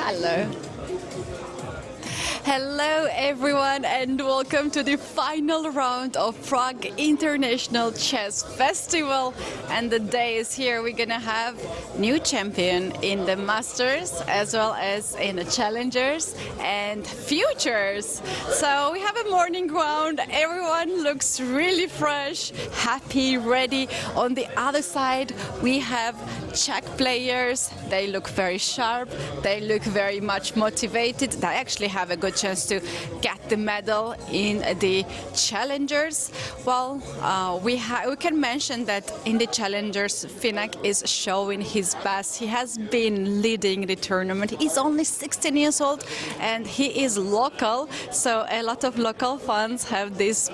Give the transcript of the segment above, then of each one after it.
Hello. Hello everyone and welcome to the final round of Prague International Chess Festival. And the day is here. We're gonna have new champion in the Masters as well as in the Challengers and Futures. So we have a morning round. Everyone looks really fresh, happy, ready. On the other side we have Czech players. They look very sharp. They look very much motivated. They actually have a good chance to get the medal in the Challengers. Well, we can mention that in the Challengers, Finek is showing his best. He has been leading the tournament. He's only 16 years old and he is local, so a lot of local fans have this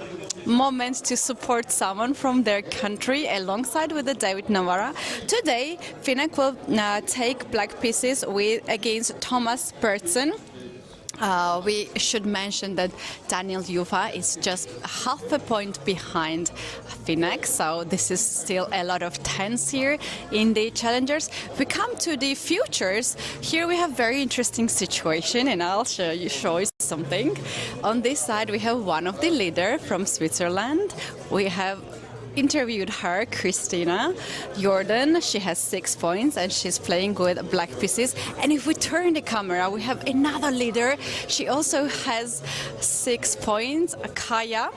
moment to support someone from their country alongside with the David Navara. Today, Finek will take black pieces against Thomas Pertzen. We should mention that Daniel Yuffa is just half a point behind Finek, so this is still a lot of tense here in the Challengers. We come to the Futures. Here we have very interesting situation, and I'll show you something. On this side we have one of the leader from Switzerland. We have interviewed her, Christina Jordan. She has 6 points and she's playing with black pieces. And if we turn the camera, we have another leader. She also has 6 points, Kaja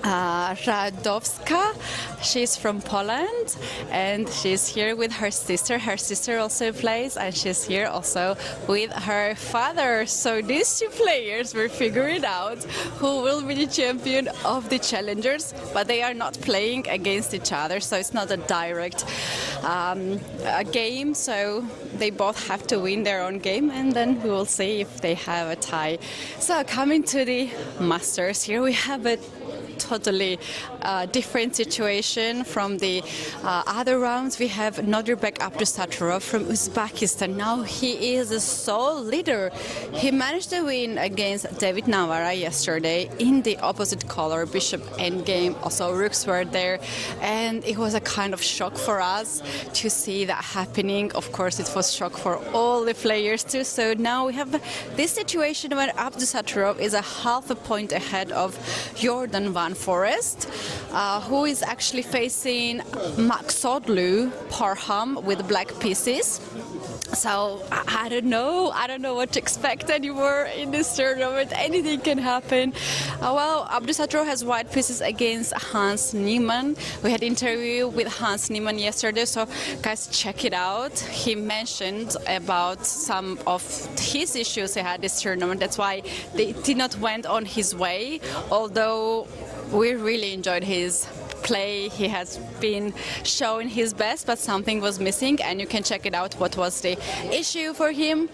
Radowska. She's from Poland and she's here with her sister. Her sister also plays and she's here also with her father. So these two players will figure it out who will be the champion of the Challengers, but they are not playing against each other, so it's not a direct game, so they both have to win their own game and then we will see if they have a tie. So coming to the Masters, here we have a totally different situation from the other rounds. We have Nodirbek Abdusattorov from Uzbekistan. Now he is a sole leader. He managed to win against David Navara yesterday in the opposite color, bishop endgame. Also rooks were there, and it was a kind of shock for us to see that happening. Of course, it was shock for all the players too. So now we have this situation where Abdusattorov is a half a point ahead of Jordan Van Forest, who is actually facing Maxodlu Parham with black pieces. So I don't know what to expect anymore in this tournament. Anything can happen. Well, Abdusattorov has white pieces against Hans Niemann. We had an interview with Hans Niemann yesterday, so guys, check it out. He mentioned about some of his issues he had this tournament. That's why they did not went on his way, although we really enjoyed his play. He has been showing his best, but something was missing, and you can check it out what was the issue for him.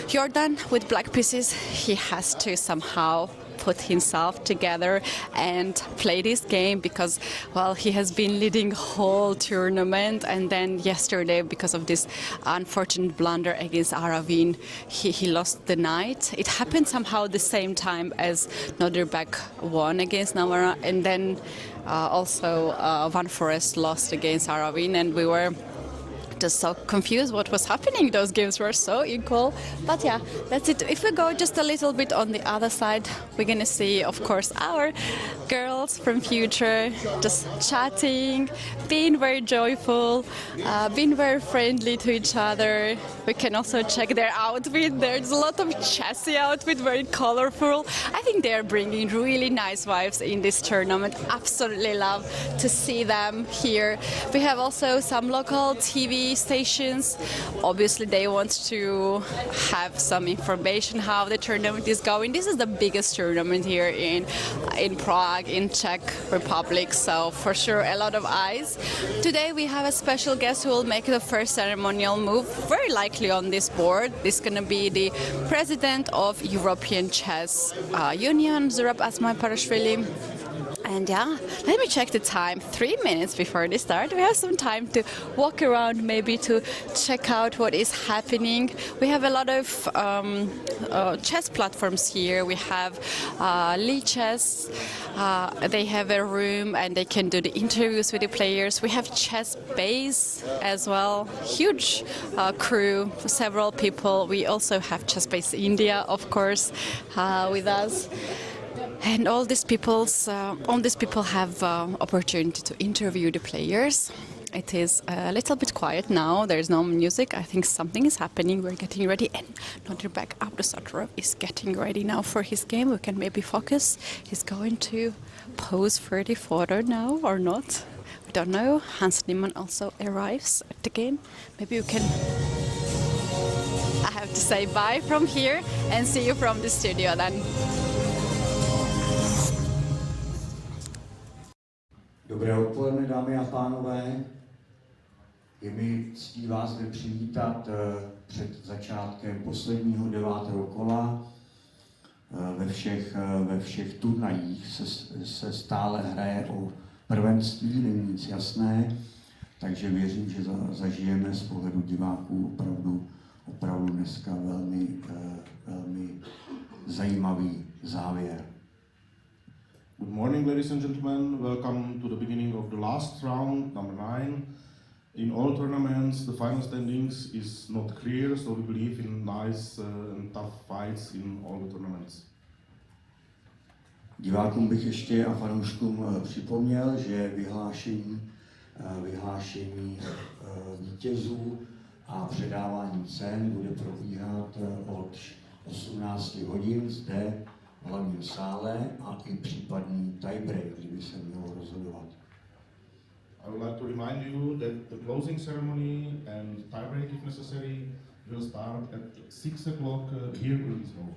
Jordan with black pieces, he has to somehow put himself together and play this game because, well, he has been leading whole tournament, and then yesterday, because of this unfortunate blunder against Aravin, he lost the knight. It happened somehow the same time as Nodirbek won against Namara, and then also Van Forest lost against Aravin, and we were just so confused what was happening. Those games were so equal. But yeah, that's it. If we go just a little bit on the other side, we're gonna see, of course, our girls from future just chatting, being very joyful, being very friendly to each other. We can also check their outfit. There's a lot of chessy outfit, very colorful. I think they are bringing really nice vibes in this tournament. Absolutely love to see them here. We have also some local TV stations. Obviously they want to have some information how the tournament is going. This is the biggest tournament here in Prague, in Czech Republic, so for sure a lot of eyes. Today we have a special guest who will make the first ceremonial move, very likely on this board. This is going to be the president of European Chess Union, Zurab Asmaiparashvili. And yeah, let me check the time. 3 minutes before the start. We have some time to walk around, maybe to check out what is happening. We have a lot of chess platforms here. We have Lee Chess. They have a room and they can do the interviews with the players. We have Chess Base as well. Huge crew, several people. We also have Chess Base India, of course, with us. And all these people have opportunity to interview the players. It is a little bit quiet now. There's no music. I think something is happening. We're getting ready. And Nodirbek Abdusattorov is getting ready now for his game. We can maybe focus. He's going to pose for the photo now or not. We don't know. Hans Niemann also arrives at the game. Maybe you can... I have to say bye from here and see you from the studio then. Dobré odpoledne, dámy a pánové. Je mi ctí vás zde přivítat před začátkem posledního 9. kola. Ve všech turnajích se stále hraje o prvenství, není nic jasné, takže věřím, že zažijeme z pohledu diváků opravdu dneska velmi zajímavý závěr. Good morning, ladies and gentlemen. Welcome to the beginning of the last round, number 9. In all tournaments, the final standings is not clear, so we believe in nice and tough fights in all the tournaments. Divákům bych ještě a fanouškům připomněl, že vyhlášení vítězů a předávání cen bude probíhat od 18 hodin zde v hlavním sále a i případný tiebreak, kdyby se mělo rozhodovat. I would like to remind you that the closing ceremony and tiebreak, if necessary, will start at 6 o'clock here in this hall.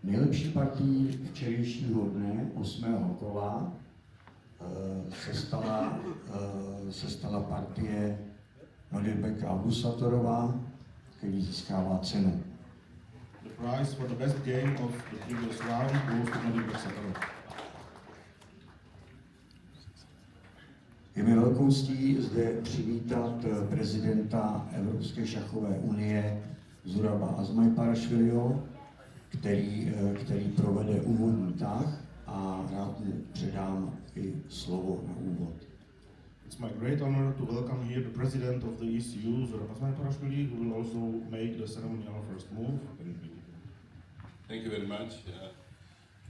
Nejlepší partí včerejšího dne, 8. kola, se stala partie Nodirbeka Abdusattorova, který získává cenu. The prize for the best game of the previous round goes to Nodirbek Abdusattorov. Je mi velkou ctí zde přivítat prezidenta Evropské šachové unie Zuraba Asmaiparashviliho, který provede úvodní tah a rád mu předám i slovo na úvod. It's my great honor to welcome here the president of the ECU, Zurab Asmaiparashvili, who will also make the ceremonial first move. Thank you very much.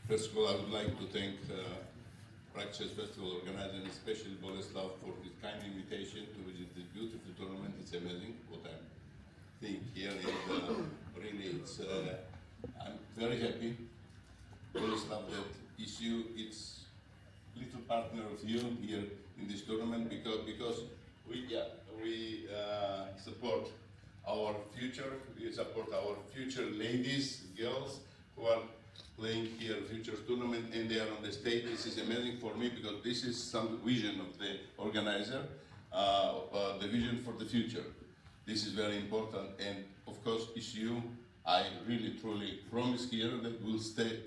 First of all, I would like to thank Prague Chess Festival organizer, and especially Boleslav, for his kind invitation to visit this beautiful tournament. It's amazing what I'm seeing here. Really, I'm very happy, Boleslav, that ECU is little partner of you here in this tournament because we support our future. We support our future ladies, girls who are playing here future tournament, and they are on the stage. This is amazing for me because this is some vision of the organizer, the vision for the future. This is very important, and of course ECU I really truly promise here that we'll stand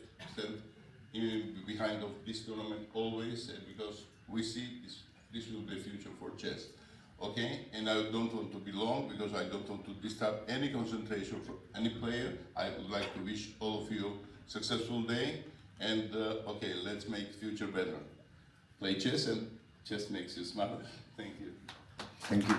behind of this tournament always, and because we see this will be the future for chess. Okay, and I don't want to be long because I don't want to disturb any concentration for any player. I would like to wish all of you successful day, and okay, let's make future better. Play chess, and chess makes you smarter. Thank you. Thank you.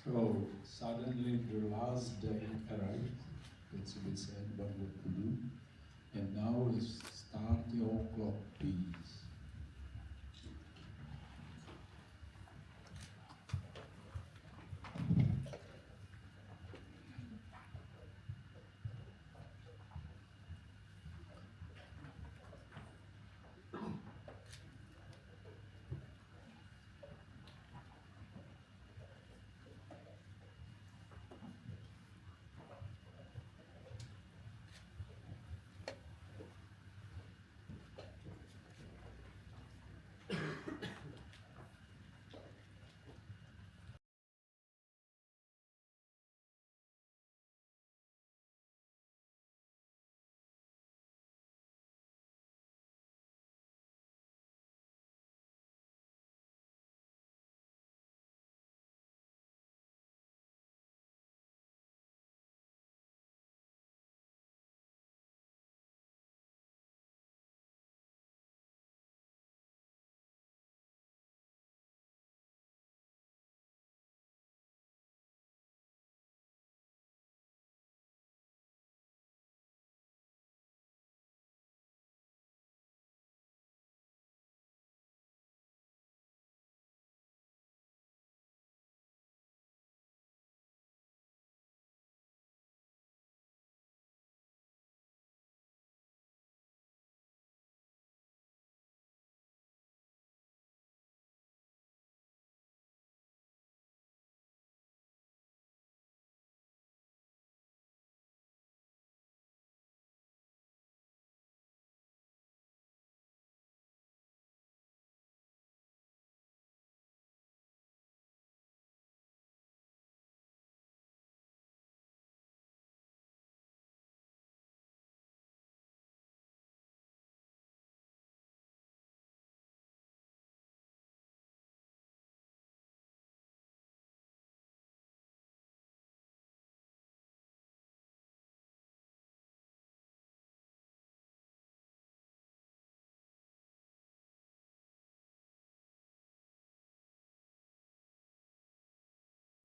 So suddenly the last day arrived, that's a bit sad, but what to do? And now is start the o'clock piece.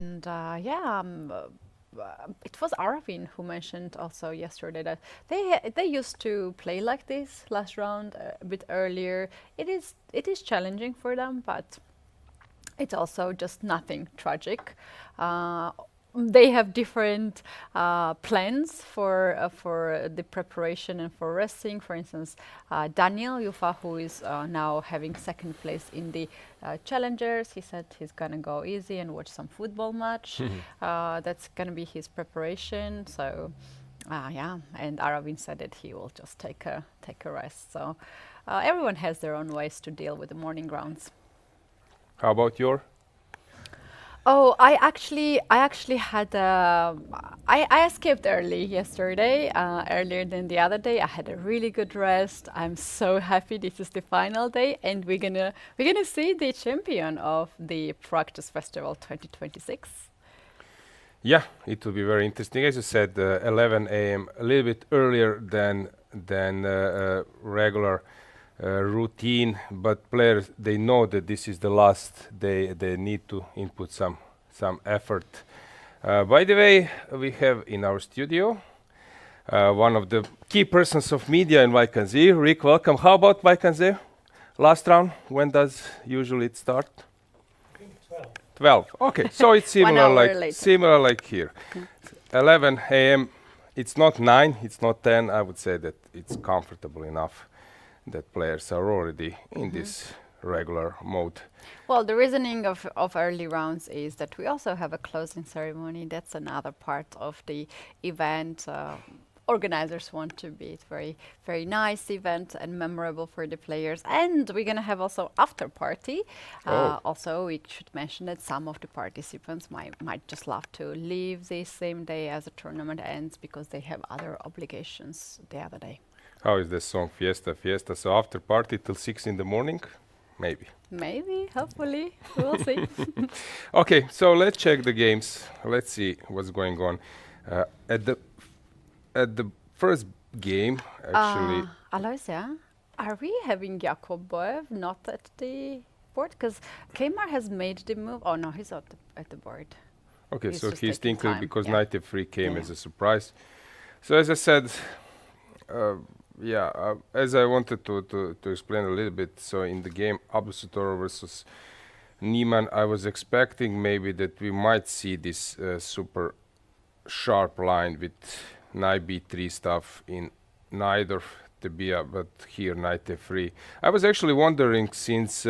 And it was Arvin who mentioned also yesterday that they used to play like this last round a bit earlier. It is challenging for them, but it's also just nothing tragic. They have different plans for the preparation and for resting. For instance, Daniel Yuffa, who is now having second place in the challengers, he said he's gonna go easy and watch some football match. That's gonna be his preparation. So, yeah. And Aravin said that he will just take a rest. So, everyone has their own ways to deal with the morning rounds. How about your? Oh, I actually had I escaped early yesterday, earlier than the other day. I had a really good rest. I'm so happy this is the final day, and we're gonna see the champion of the Prague Chess Festival 2026. Yeah, it will be very interesting. As you said, 11 a.m. a little bit earlier than regular routine, but players, they know that this is the last day. They need to input some effort. By the way, we have in our studio one of the key persons of media in Vacancy. Rick, welcome. How about Vacancy? Last round, when does usually it start? I think 12. 12. Okay, so it's similar like here. 11 a.m. It's not 9, it's not 10. I would say that it's comfortable enough. that players are already in this regular mode. Well, the reasoning of early rounds is that we also have a closing ceremony. That's another part of the event. Organizers want to be very, very nice event and memorable for the players. And we're going to have also after party. Also, we should mention that some of the participants might just love to leave the same day as the tournament ends because they have other obligations the other day. How is the song Fiesta, Fiesta? So after party till 6 in the morning? Maybe. Maybe, hopefully, we'll see. Okay, so let's check the games. Let's see what's going on. At the first game, actually, Aloysia, are we having Yakovlev not at the board? Because Keymer has made the move. Oh no, he's at the board. okay, He's so just he's taking thinking time, because yeah. knight f3 came Yeah. as a surprise. So as I said, as I wanted to explain a little bit, so in the game Abdusattorov versus Niemann, I was expecting maybe that we might see this super sharp line with knight b3 stuff in neither tibia, but here knight f3. I was actually wondering since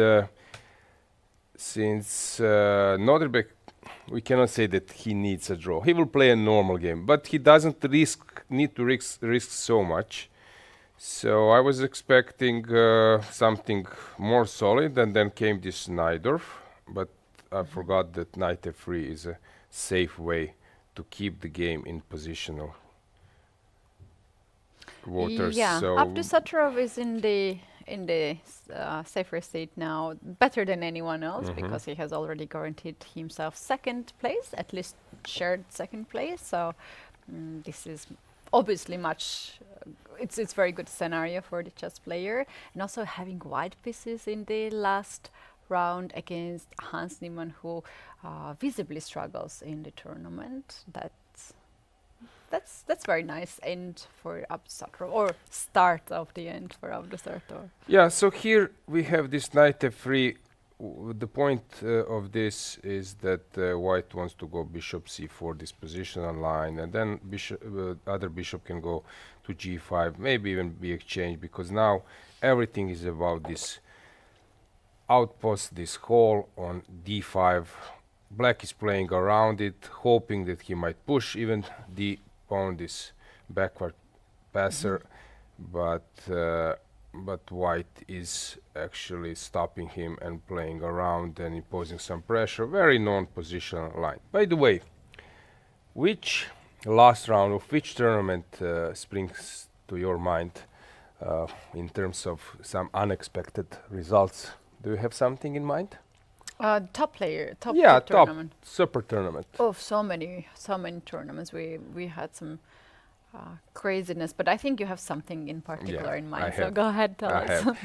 Nodirbek, we cannot say that he needs a draw. He will play a normal game, but he doesn't need to risk so much. So I was expecting something more solid, and then came this Najdorf, but I forgot that knight f3 is a safe way to keep the game in positional waters. Yeah, So Abdusattorov is in the safer seat now, better than anyone else because he has already guaranteed himself second place, at least shared second place. So this is obviously much. It's very good scenario for the chess player, and also having white pieces in the last round against Hans Niemann, who visibly struggles in the tournament. That's very nice end for Abdusattorov, or start of the end for Abdusattorov. yeah, so here we have this knight f3. The point of this is that white wants to go bishop c4, this positional line, and then other bishop can go to g5, maybe even be exchanged, because now everything is about this outpost, this hole on d5. Black is playing around it, hoping that he might push even the pawn, this backward passer, but white is actually stopping him and playing around and imposing some pressure. Very non-positional line. By the way, which last round of which tournament springs to your mind in terms of some unexpected results? Do you have something in mind? Top player, top Yeah, top tournament. super tournament. Oh, so many tournaments. We had some craziness, but I think you have something in particular Yeah, in mind. I So have. go ahead, tell I us. have.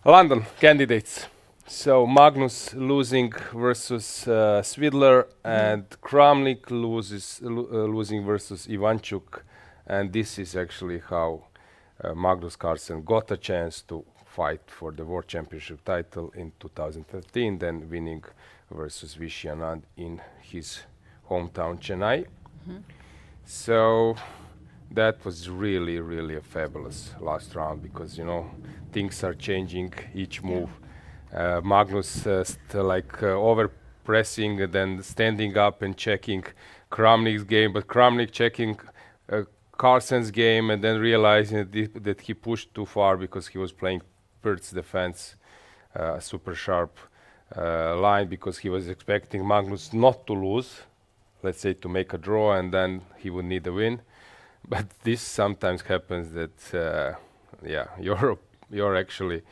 London candidates. So Magnus losing versus Svidler, and Kramnik losing versus Ivanchuk, and this is actually how Magnus Carlsen got a chance to fight for the World Championship title in 2013, then winning versus Vishy Anand in his hometown Chennai. So that was really, really a fabulous last round, because things are changing each move. Magnus over pressing and then standing up and checking Kramnik's game, but Kramnik checking Carlsen's game and then realizing that he pushed too far because he was playing Pirt's defense, super sharp line, because he was expecting Magnus not to lose, let's say to make a draw, and then he would need a win. But this sometimes happens that your actually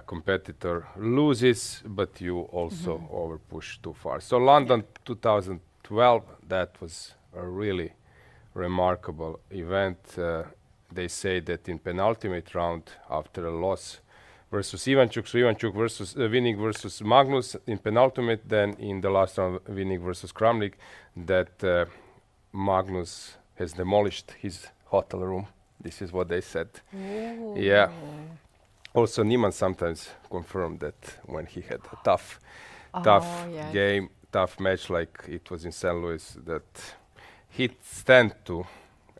competitor loses, but you also overpush too far. So London 2012, that was a really remarkable event. They say that in penultimate round, after a loss versus Ivanchuk, so Ivanchuk versus winning versus Magnus in penultimate, then in the last round winning versus Kramnik, that Magnus has demolished his hotel room. This is what they said. Ooh. Yeah. Also, Niemann sometimes confirmed that when he had a tough yes. game, tough match like it was in St. Louis, that he'd stand to,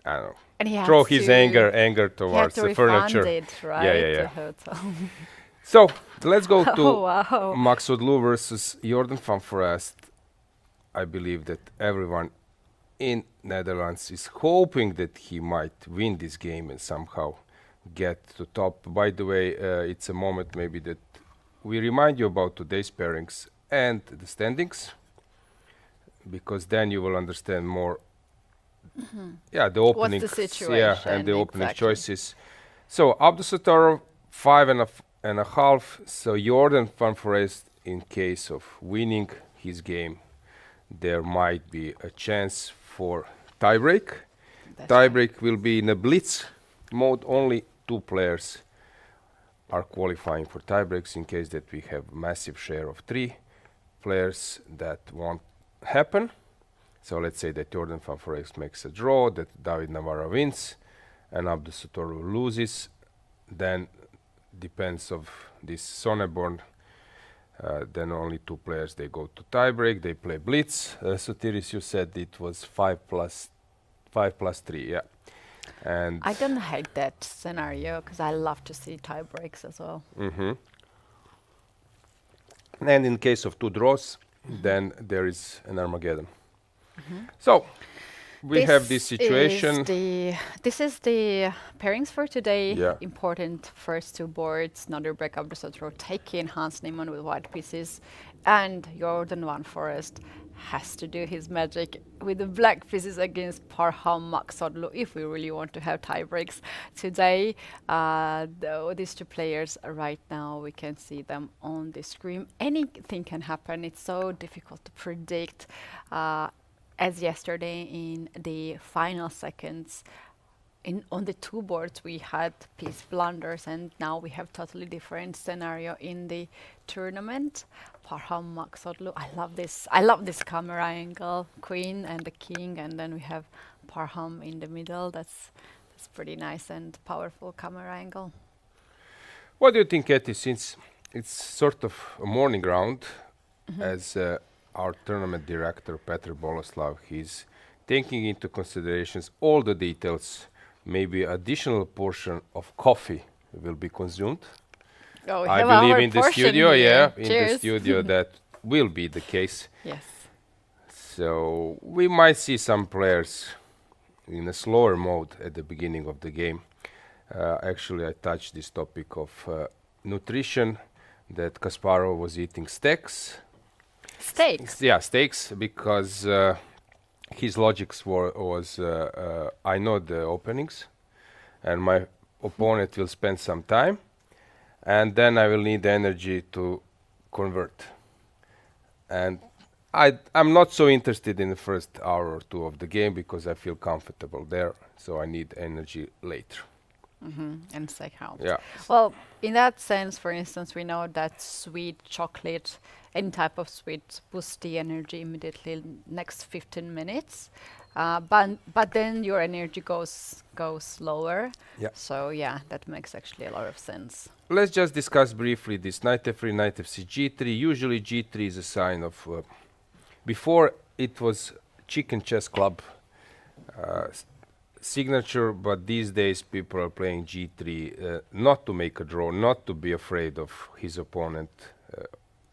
I don't know, And he throw has his to- anger He had towards to the refund furniture. it, right? Yeah, yeah, to yeah. hotel. So let's go to Oh, wow. Max Odlu versus Jordan van Foreest. I believe that everyone in Netherlands is hoping that he might win this game and somehow get to top. By the way, it's a moment maybe that we remind you about today's pairings and the standings, because then you will understand more. Yeah, the opening. Yeah, and the situation, opening exactly. choices. So Abdusattorov 5.5. So Jordan van Foreest, in case of winning his game, there might be a chance for tiebreak. That's Tiebreak will be in a blitz mode. Only 2 players are qualifying for tiebreaks. In case that we have massive share of 3 players, that won't happen. So let's say that Jordan van Foreest makes a draw, that David Navarra wins, and Abdusattorov loses. Then depends of this Sonneborn. Then only 2 players, they go to tiebreak, they play blitz. Sotiris, you said it was 5 plus 3, yeah. And I don't hate that scenario because I love to see tie breaks as well. and in case of 2 draws, then there is an Armageddon. So we have this situation. This is the pairings for today. Yeah. Important first 2 boards. Nodirbek, Abdusattorov taking Hans Niemann with white pieces, and Jordan van Foreest has to do his magic with the black pieces against Parham Maksodlu if we really want to have tie breaks today. These 2 players right now, we can see them on the screen. Anything can happen. It's so difficult to predict. As yesterday in the final seconds, on the 2 boards we had piece blunders, and now we have totally different scenario in the tournament. Parham Maksodlu, I love this camera angle, queen and the king, and then we have Parham in the middle. That's pretty nice and powerful camera angle. What do you think, Katie, since it's sort of a morning round, as our tournament director, Petr Boleslav, he's taking into considerations all the details, maybe additional portion of coffee will be consumed. Oh, we I have believe our in the portion studio, here. yeah, in the Cheers. studio that will be the case. Yes. So we might see some players in a slower mode at the beginning of the game. Actually, I touched this topic of nutrition, that Kasparov was eating steaks. Steaks. Yeah, steaks, because his logics was I know the openings, and my opponent will spend some time, and then I will need energy to convert. And I'm not so interested in the first hour or 2 of the game because I feel comfortable there, so I need energy later. And steak house. Yeah. Well, in that sense, for instance, we know that sweet chocolate, any type of sweet, boosts the energy immediately next 15 minutes. But then your energy goes lower. Yeah. So yeah, that makes actually a lot of sense. Let's just discuss briefly this knight f3, knight fc, g3. Usually g3 is a sign of... before it was Chicken Chess Club signature, but these days people are playing g3 not to make a draw, not to be afraid of his opponent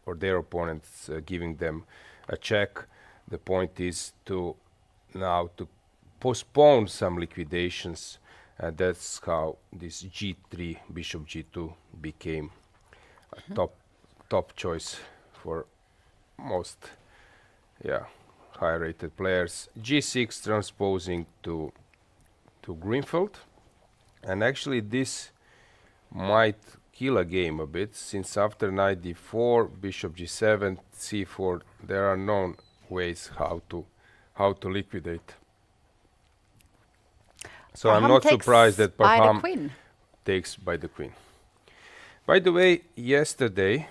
or their opponents giving them a check. The point is to now to postpone some liquidations. That's how this g3, bishop g2 became a top choice for most high rated players. g6 transposing to Greenfield, and actually this might kill a game a bit, since after knight d4, bishop g7, c4, there are known ways how to liquidate. So I'm not surprised that Parham takes by the queen. By the way, yesterday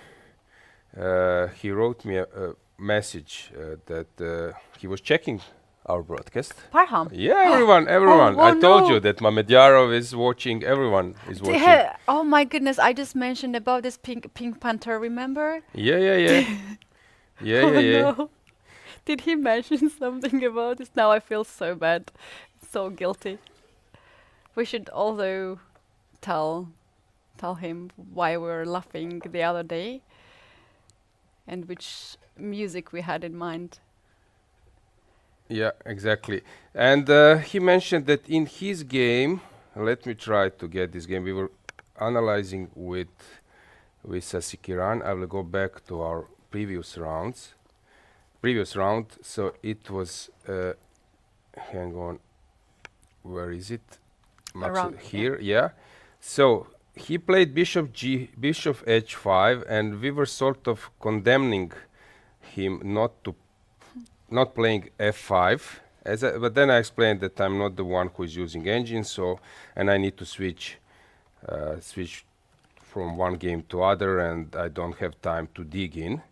he wrote me a message that he was checking our broadcast. Parham? Yeah, everyone. I told you that Mamedyarov is watching, everyone is watching. Oh my goodness, I just mentioned about this Pink Panther, remember? Yeah. No. Did he mention something about this? Now I feel so bad. So guilty. We should also tell him why we were laughing the other day and which music we had in mind. Yeah, exactly. And he mentioned that in his game, let me try to get this game. We were analyzing with Sasikiran. I will go back to our previous round. So it was, hang on, where is it? Around, here, yeah. So he played bishop h5, and we were sort of condemning him not playing f5. But then I explained that I'm not the one who is using engine, and I need to switch from one game to other, and I don't have time to dig in.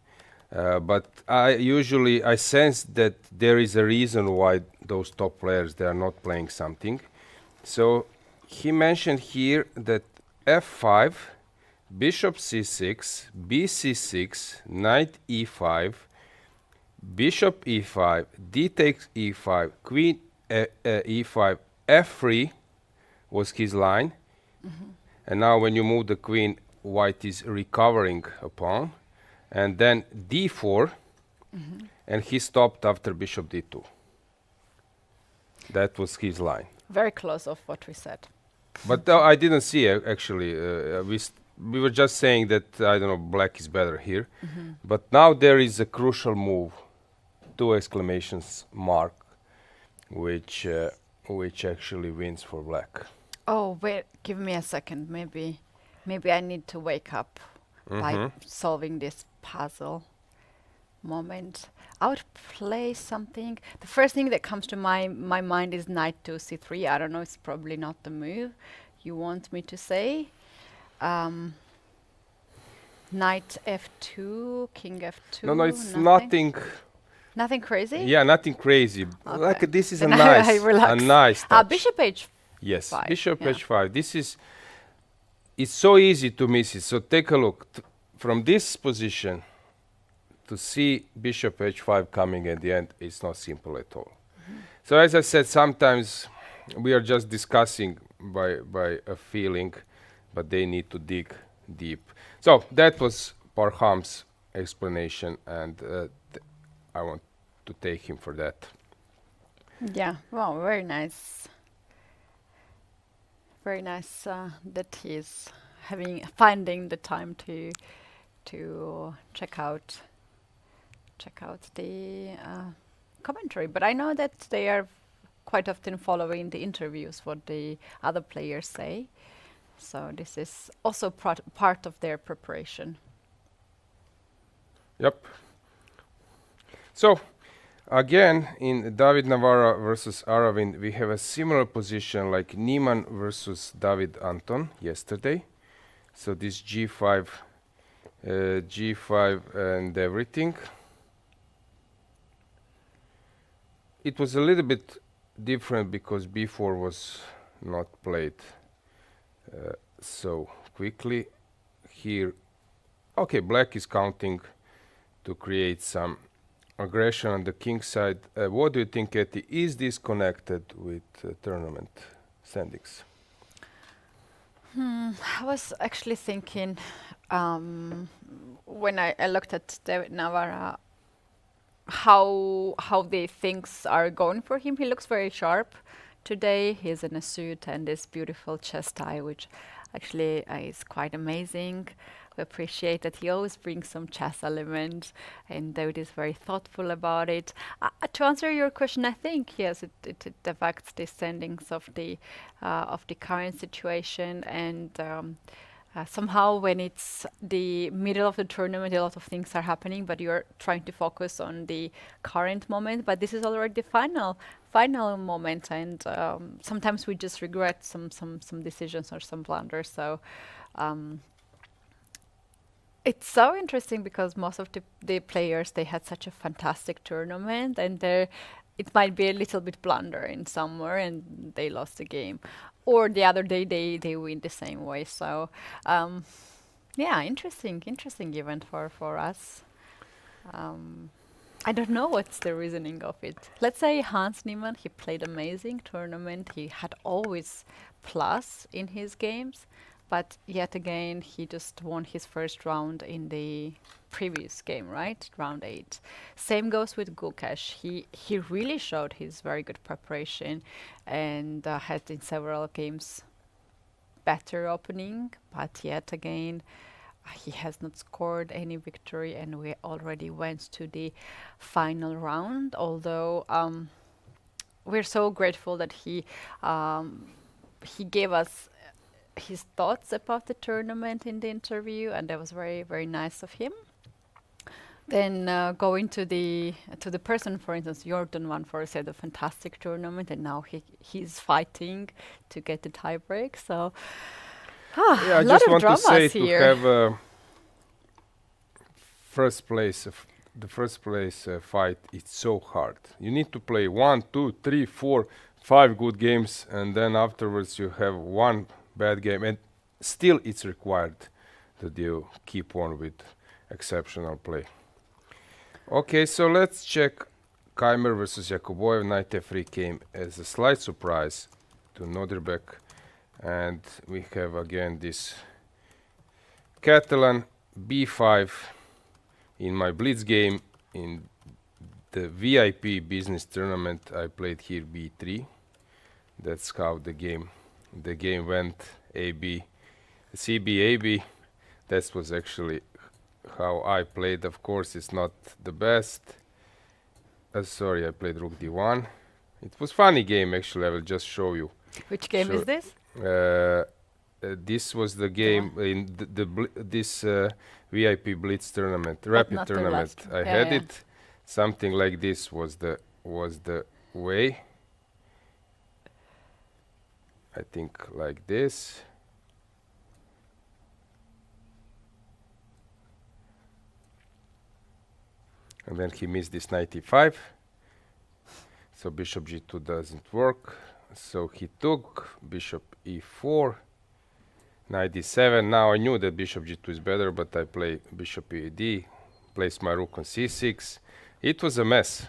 But I sense that there is a reason why those top players, they are not playing something. So he mentioned here that f5, bishop c6, bc6, knight e5, bishop e5, d takes e5, queen e5, f3 was his line. And now when you move the queen, white is recovering a pawn. And then d4, and he stopped after bishop d2. That was his line. Very close of what we said. But I didn't see actually. We were just saying that, I don't know, black is better here. But now there is a crucial move, 2 exclamations mark, which actually wins for black. Oh, wait, give me a second. Maybe I need to wake up by solving this puzzle moment. I would play something. The first thing that comes to my mind is knight to c3. I don't know, it's probably not the move you want me to say. Knight f2, king f2. No, it's nothing. Nothing crazy? Yeah, nothing crazy. Okay. Like this is Then a nice touch. Bishop h5. Yes, Five, bishop yeah. h5. It's so easy to miss it. So take a look. From this position to see bishop h5 coming at the end, it's not simple at all. So as I said, sometimes we are just discussing by a feeling, but they need to dig deep. So that was Parham's explanation, and I want to take him for that. Yeah, wow, very nice. Very nice that he's finding the time to check out the commentary. But I know that they are quite often following the interviews, what the other players say. So this is also part of their preparation. Yep. So again, in David Navarra versus Aravind, we have a similar position like Niemann versus David Anton yesterday. So this g5 and everything. It was a little bit different because b4 was not played so quickly. Here, okay, black is counting to create some aggression on the king side. What do you think, Eti? Is this connected with tournament standings? I was actually thinking when I looked at David Navarra how the things are going for him. He looks very sharp today. He's in a suit and this beautiful chest tie, which actually is quite amazing. We appreciate that he always brings some chess element, and David is very thoughtful about it. To answer your question, I think yes, it affects the standings of the current situation, and somehow when it's the middle of the tournament, a lot of things are happening, but you're trying to focus on the current moment. But this is already the final moment, and sometimes we just regret some decisions or some blunders. So. It's so interesting because most of the players, they had such a fantastic tournament, and it might be a little bit blunder in somewhere and they lost the game. Or the other day they win the same way. So yeah, interesting event for us. I don't know what's the reasoning of it. Let's say Hans Niemann, he played amazing tournament. He had always plus in his games, but yet again, he just won his first round in the previous game, right? Round 8. Same goes with Gukesh. He really showed his very good preparation and had in several games better opening, but yet again, he has not scored any victory, and we already went to the final round. Although we're so grateful that he gave us his thoughts about the tournament in the interview, and that was very, very nice of him. Then going to the person, for instance, Jordan won for said a fantastic tournament, and now he's fighting to get the tiebreak. So. Yeah, I a lot just of want to say dramas to here. have first place, the first place fight. It's so hard. You need to play 1, 2, 3, 4, 5 good games, and then afterwards you have one bad game, and still it's required that you keep on with exceptional play. Okay, so let's check Keymer versus Jakuboyev. Knight f3 came as a slight surprise to Nodirbek. And we have again this Catalan b5 in my blitz game. In the VIP business tournament I played here b3. That's how the game went. AB, CB, AB. That was actually how I played. Of course it's not the best. Sorry, I played rook d1. It was funny game actually. I will just show you. Which game is this? This was the game in this VIP Blitz tournament, rapid not the tournament. last I one. had Yeah. it. Something like this was the way. I think like this. And then he missed this knight e5. So bishop g2 doesn't work. So he took bishop e4, knight d7. Now I knew that bishop g2 is better, but I play bishop e8, place my rook on c6. It was a mess.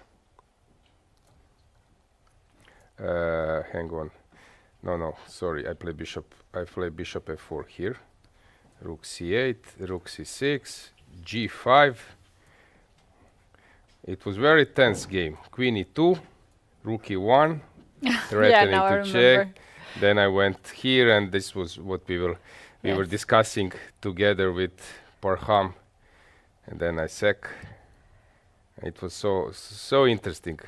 Hang on. No, sorry. I play bishop f4 here. Rook c8, rook c6, g5. It was very tense game. Queen e2, rook e1. Threatening now I to remember. check. Then I went here, and this was what we were discussing together with Parham, and then I sec. It was so interesting.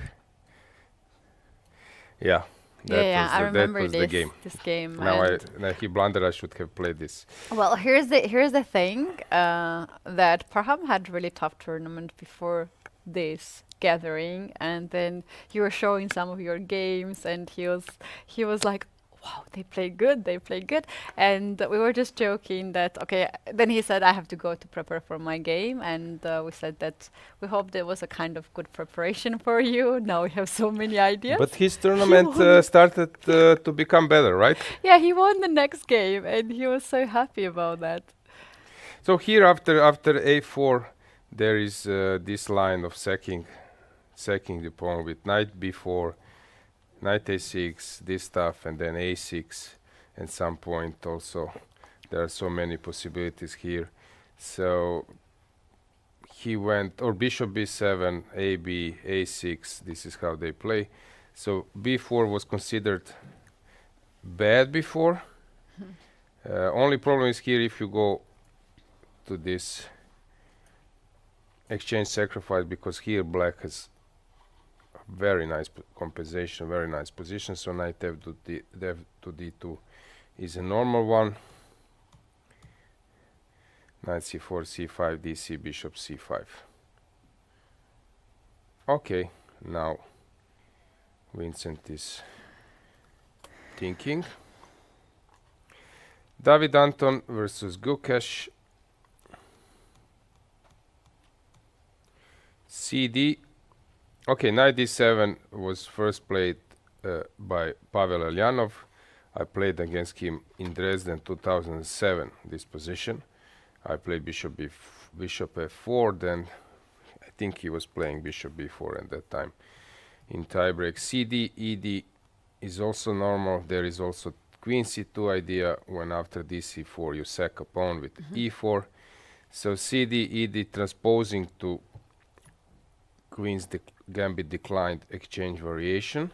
Yeah, I remember that was the game. this game. Now and he blundered. I should have played this. well, here's the thing that Parham had really tough tournament before this gathering, and then you were showing some of your games, and he was like, wow, they play good, and we were just joking that okay. Then he said I have to go to prepare for my game, and we said that we hope there was a kind of good preparation for you. Now we have so many ideas. But his tournament started to become better, right? Yeah, he won the next game, and he was so happy about that. So here after a4, there is this line of sacking the pawn with knight b4, knight a6, this stuff, and then a6, and some point also. There are so many possibilities here. So he went, or bishop b7, ab, a6. This is how they play. So b4 was considered bad before. Only problem is here if you go to this exchange sacrifice, because here black has very nice compensation, very nice position. So knight f to d2 is a normal one. Knight c4, c5, dc, bishop c5. Okay, now Vincent is thinking. David Anton versus Gukesh. CD. Okay, knight d7 was first played by Pavel Elyanov. I played against him in Dresden 2007, this position. I played bishop f4, then I think he was playing bishop b4 at that time. In tiebreak, cd, ed is also normal. There is also queen c2 idea when after dc4 you sack a pawn with e4. So cd, ed transposing to queen's gambit declined exchange variation.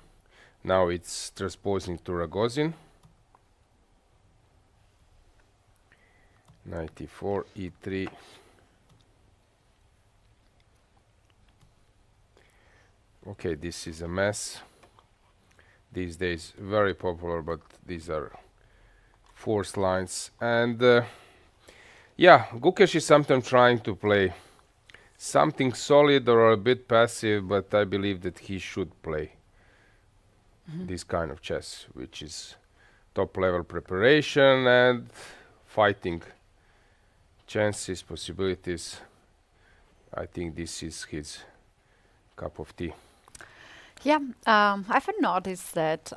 Now it's transposing to Ragozin. Knight e4, e3. Okay, this is a mess. These days very popular, but these are forced lines. And yeah, Gukesh is sometimes trying to play something solid or a bit passive, but I believe that he should play this kind of chess, which is top level preparation and fighting chances, possibilities. I think this is his cup of tea. Yeah, I've noticed that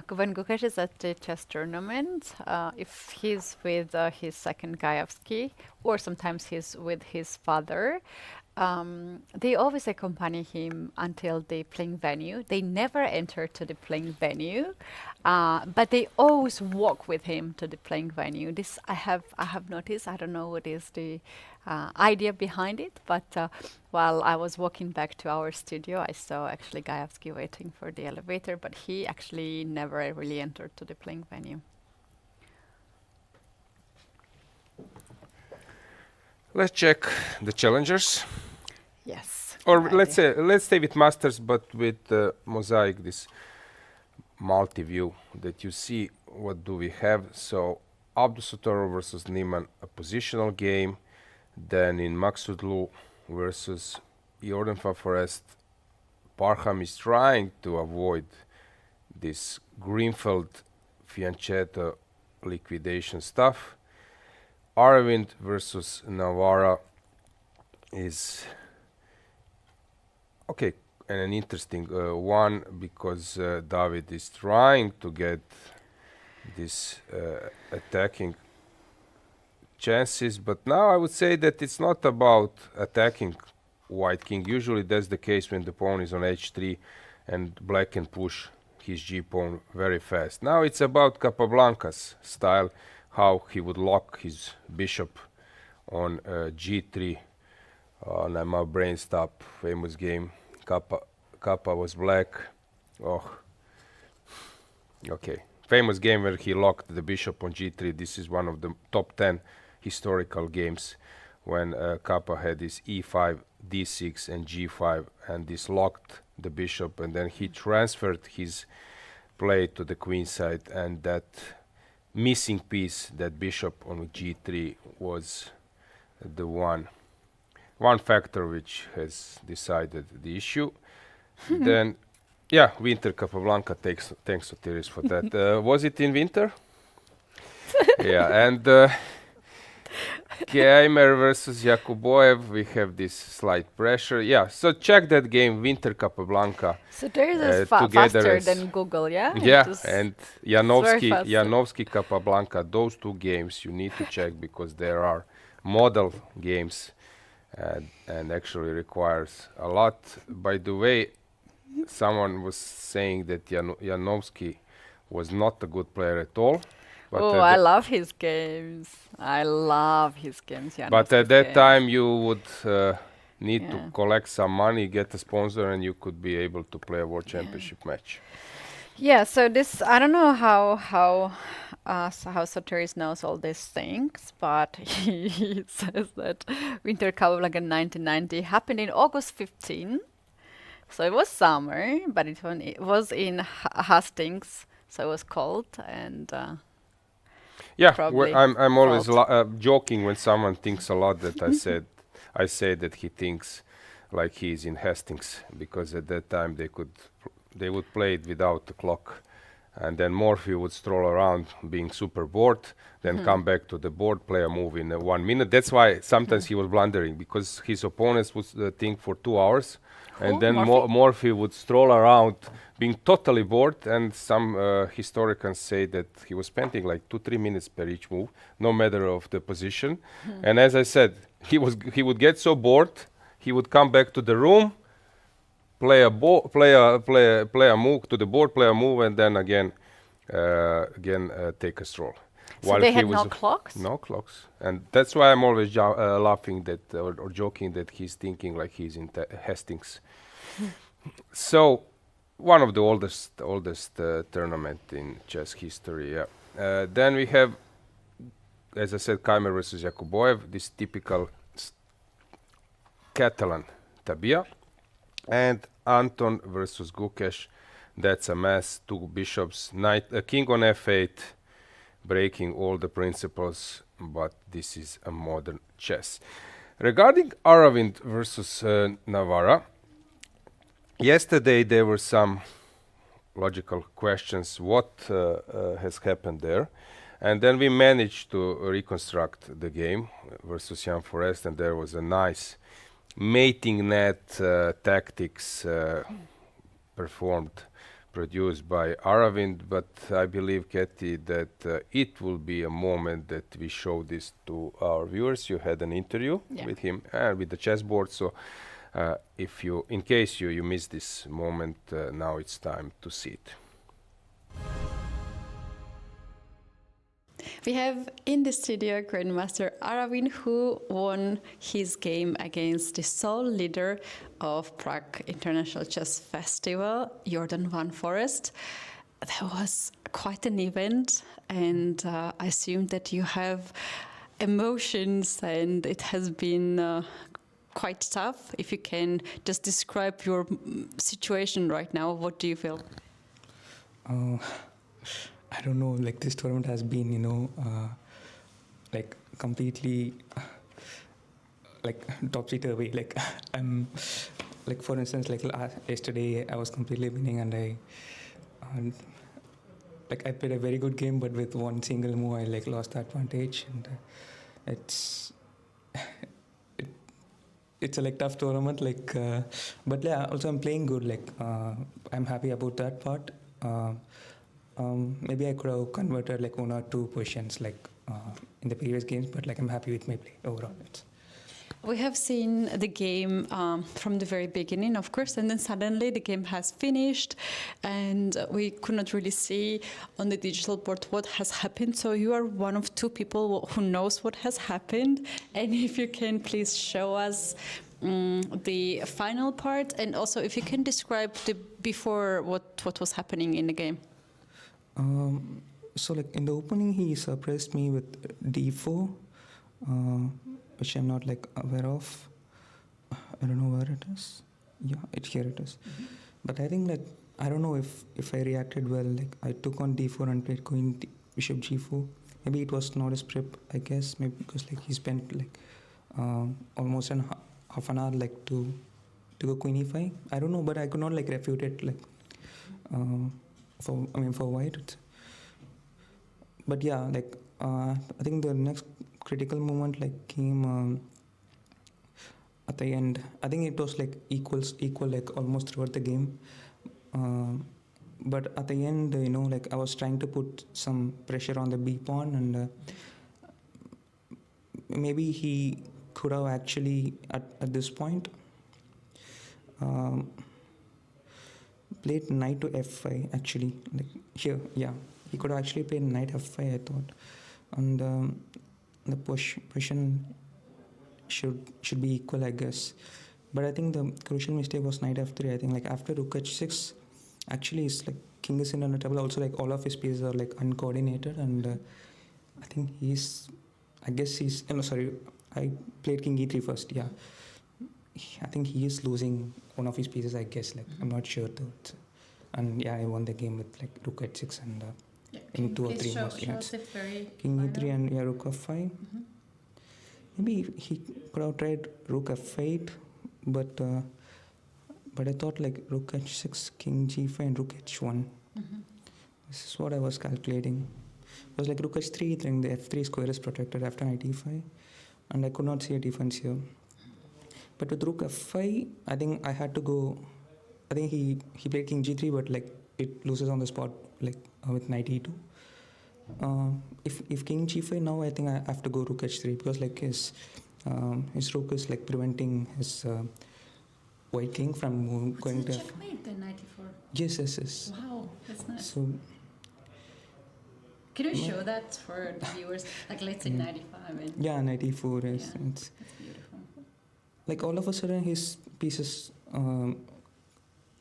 when Gukesh is at the chess tournament, if he's with his second Gajewski, or sometimes he's with his father, they always accompany him until the playing venue. They never enter to the playing venue, but they always walk with him to the playing venue. This I have noticed. I don't know what is the idea behind it, but while I was walking back to our studio, I saw actually Gajewski waiting for the elevator, but he actually never really entered to the playing venue. Let's check the challengers. Yes. Or let's stay with masters, but with mosaic, this multi-view that you see. What do we have? So Abdusattorov versus Niemann, a positional game. Then in Maksudlu versus Jordan Forest, Parham is trying to avoid this Greenfield Fianchetto liquidation stuff. Arvind versus Navarra is okay, and an interesting one, because David is trying to get this attacking chances, but now I would say that it's not about attacking white king. Usually that's the case when the pawn is on h3 and black can push his g-pawn very fast. Now it's about Capablanca's style, how he would lock his bishop on g3. And my brain stop, famous game. Kappa was black. Oh, okay. Famous game where he locked the bishop on g3. This is one of the top 10 historical games when Kappa had this e5, d6 and g5, and this locked the bishop, and then he transferred his play to the queen side, and that missing piece, that bishop on g3, was the one factor which has decided the issue. Then, yeah, winter Capablanca, thanks to Tiris for that. Was it in winter? Yeah, and Keymer versus Yakuboev, we have this slight pressure. Yeah, so check that game, winter Capablanca. So there is faster than Google, yeah? Yeah, and Janovsky Capablanca, those two games you need to check because there are model games and actually requires a lot. By the way, someone was saying that Janovsky was not a good player at all. But I love his games. I love his games. But at that time you would need to collect some money, get a sponsor, and you could be able to play a world championship match. Yeah, so this, I don't know how Soteris knows all these things, but he says that Winter Capablanca 1990 happened in August 15. So it was summer, but it was in Hastings, so it was cold, and yeah, I'm always joking when someone thinks a lot that I say that he thinks like he's in Hastings, because at that time they would play it without the clock, and then Morphy would stroll around being super bored, then come back to the board, play a move in 1 minute. That's why sometimes he was blundering, because his opponents would think for 2 hours, and then Morphy would stroll around being totally bored, and some historians say that he was spending like 2-3 minutes per each move, no matter of the position. And as I said, he would get so bored, he would come back to the room, play a move to the board, play a move, and then again take a stroll. So they had no clocks? No clocks, and that's why I'm always laughing that or joking that he's thinking like he's in Hastings. So, one of the oldest tournament in chess history. Yeah. Then we have, as I said, Keymer versus Yakuboev, this typical Catalan tabia, and Anton versus Gukesh. That's a mess. 2 bishops, king on f8, breaking all the principles. But this is a modern chess. Regarding Aravind versus Navarra, yesterday there were some logical questions. What has happened there? And then we managed to reconstruct the game versus Jan Forest, and there was a nice mating net tactics produced by Aravind, but I believe, Katie, that it will be a moment that we show this to our viewers. You had an interview with him with the chessboard, so in case you missed this moment, now it's time to see it. We have in the studio Grandmaster Aravind, who won his game against the sole leader of Prague International Chess Festival, Jordan Van Forest. That was quite an event, and I assume that you have emotions, and it has been quite tough. If you can just describe your situation right now, what do you feel? I don't know, like this tournament has been, like completely like topsy-turvy. Like I'm, like for instance, like yesterday I was completely winning, and I played a very good game, but with one single move I like lost the advantage, and it's a like tough tournament. Like, but yeah, also I'm playing good. Like I'm happy about that part. Maybe I could have converted like 1 or 2 positions like in the previous games, but like I'm happy with my play overall. We have seen the game from the very beginning, of course, and then suddenly the game has finished, and we could not really see on the digital board what has happened. So you are one of 2 people who knows what has happened, and if you can please show us the final part, and also if you can describe the before what was happening in the game. So like in the opening, he surprised me with d4, which I'm not like aware of. I don't know where it is. Yeah, here it is. Mm-hmm. But I think like I don't know if I reacted well. Like I took on d4 and played queen bishop g4. Maybe it was not his prep, I guess. Maybe because like he spent like almost half an hour like to go queen e5. I don't know, but I could not like refute it like for white. But yeah, like I think the next critical moment like came at the end. I think it was like equal like almost throughout the game. But at the end, like I was trying to put some pressure on the b pawn, and maybe he could have actually at this point played knight to f5 actually, like here. Yeah, he could have actually played knight f5, I thought, and the position should be equal, I guess. But I think the crucial mistake was knight f3. I think like after rook h6, actually it's like king is in on the table. Also like all of his pieces are like uncoordinated, and I think I played king e3 first. Yeah, I think he is losing one of his pieces, I guess. Like I'm not sure though. And yeah, I won the game with like rook h6 and in 2 or 3 more. King e3 and rook f5. Mm-hmm. Maybe he could have tried rook f8, but I thought like rook h6, king g5, and rook h1. Mm-hmm. This is what I was calculating. It was like rook h3, then the f3 square is protected after knight e5, and I could not see a defense here. But with rook f5, I think I had to go. I think he played king g3, but like it loses on the spot, like with knight e2. If king g5 now, I think I have to go rook h3, because like his his rook is like preventing his white king from going to. Checkmate then 94. Yes, yes, yes. Wow, that's nice. So Can you show that for the viewers? Like let's say 95. And yeah, 94 is. Yeah. It's That's beautiful. like all of a sudden his pieces.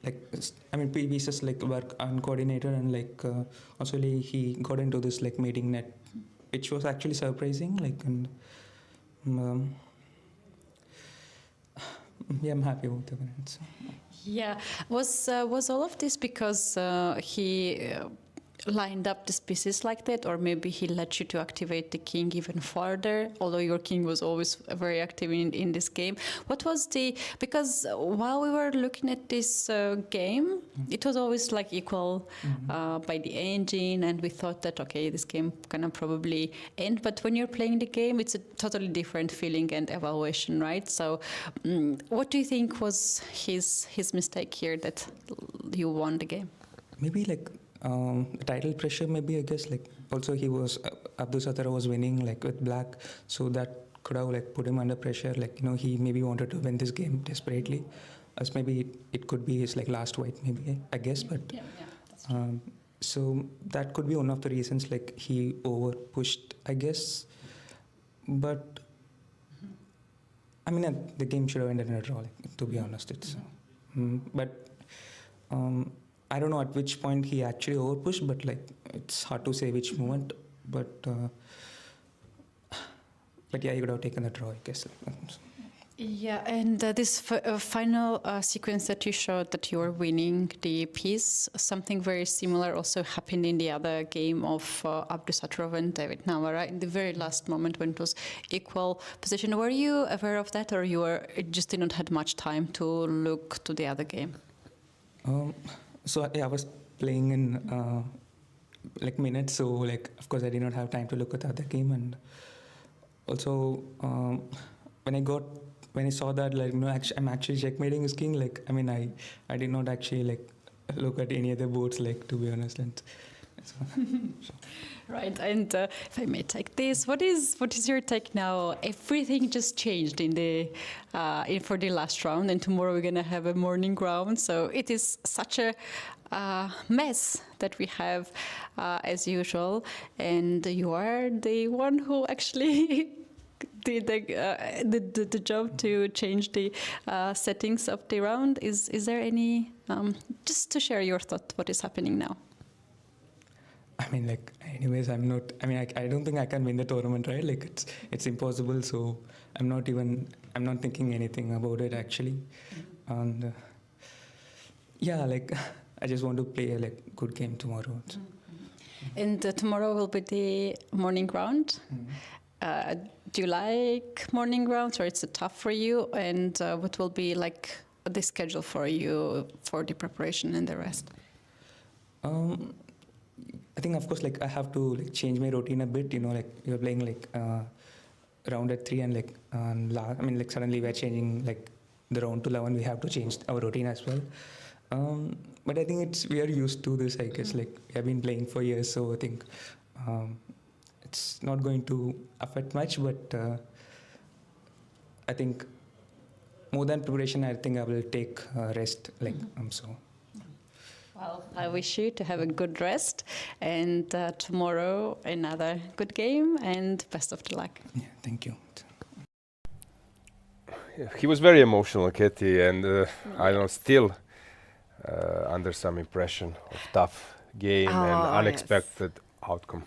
Pieces like work uncoordinated and like also he got into this like mating net, which was actually surprising. Like and yeah, I'm happy about the win. Yeah, was all of this because he lined up the pieces like that, or maybe he let you to activate the king even further, although your king was always very active in this game. What was because while we were looking at this game, it was always like equal by the engine, and we thought that, okay, this game gonna probably end, but when you're playing the game, it's a totally different feeling and evaluation, right? So what do you think was his mistake here that you won the game? Maybe like title pressure, maybe I guess. Like also he was Abdusattorov was winning like with black, so that could have like put him under pressure. Like he maybe wanted to win this game desperately, as maybe it could be his like last white, maybe I guess. But Yeah, that's true. so that could be one of the reasons. Like he over pushed, I guess. But I mean, the game should have ended in a draw. Like, to be honest, it's. But. I don't know at which point he actually overpushed, but like it's hard to say which moment. But yeah, he could have taken the draw, I guess. Yeah, and this final sequence that you showed that you were winning the piece, something very similar also happened in the other game of Abdusattorov and David Navara in the very last moment when it was equal position. Were you aware of that, or you just did not have much time to look to the other game? So I was playing in like minutes, so like of course I did not have time to look at the other game, and also when I saw that like I'm actually checkmating his king, like I mean I did not actually like look at any other boards, like, to be honest. And so. Right, and if I may take this, what is your take now? Everything just changed for the last round, and tomorrow we're gonna have a morning round. So it is such a mess that we have as usual, and you are the one who actually did the job to change the settings of the round. Is there any just to share your thought? What is happening now? I mean, like, anyways, I'm not. I mean, I don't think I can win the tournament, right? Like, it's impossible. So I'm not thinking anything about it actually. And yeah, like, I just want to play a like good game tomorrow. And tomorrow will be the morning round. Do you like morning rounds, or it's tough for you? And what will be like the schedule for you for the preparation and the rest? I think, of course, like I have to like change my routine a bit. Like we were playing like round at 3, and like like suddenly we're changing like the round to 11. We have to change our routine as well. But I think we are used to this, I guess. Like we have been playing for years, so I think it's not going to affect much. But I think more than preparation, I think I will take rest. Like so. Well, I wish you to have a good rest, and tomorrow another good game, and best of the luck. Yeah, thank you. Yeah, he was very emotional, Katie, and I don't know, still under some impression of tough game and unexpected outcome.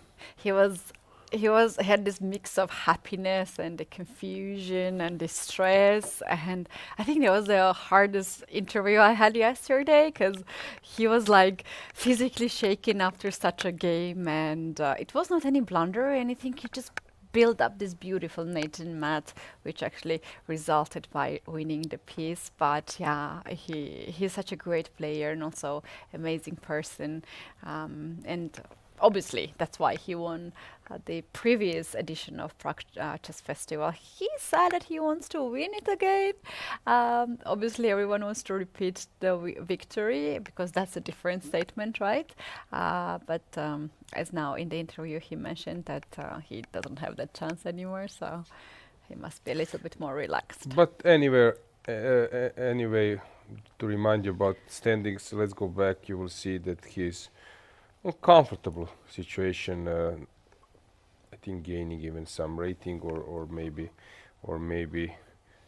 He had this mix of happiness and the confusion and the stress, and I think that was the hardest interview I had yesterday, because he was like physically shaken after such a game, and it was not any blunder or anything. He just built up this beautiful Nathan mat, which actually resulted by winning the piece. But yeah, he's such a great player and also amazing person, and obviously that's why he won the previous edition of Prague Chess Festival. He said that he wants to win it again. Obviously everyone wants to repeat the victory, because that's a different statement, right? But as now in the interview he mentioned that he doesn't have that chance anymore. So he must be a little bit more relaxed. But anyway, to remind you about standings, let's go back. You will see that he's in a comfortable situation. I think gaining even some rating, or maybe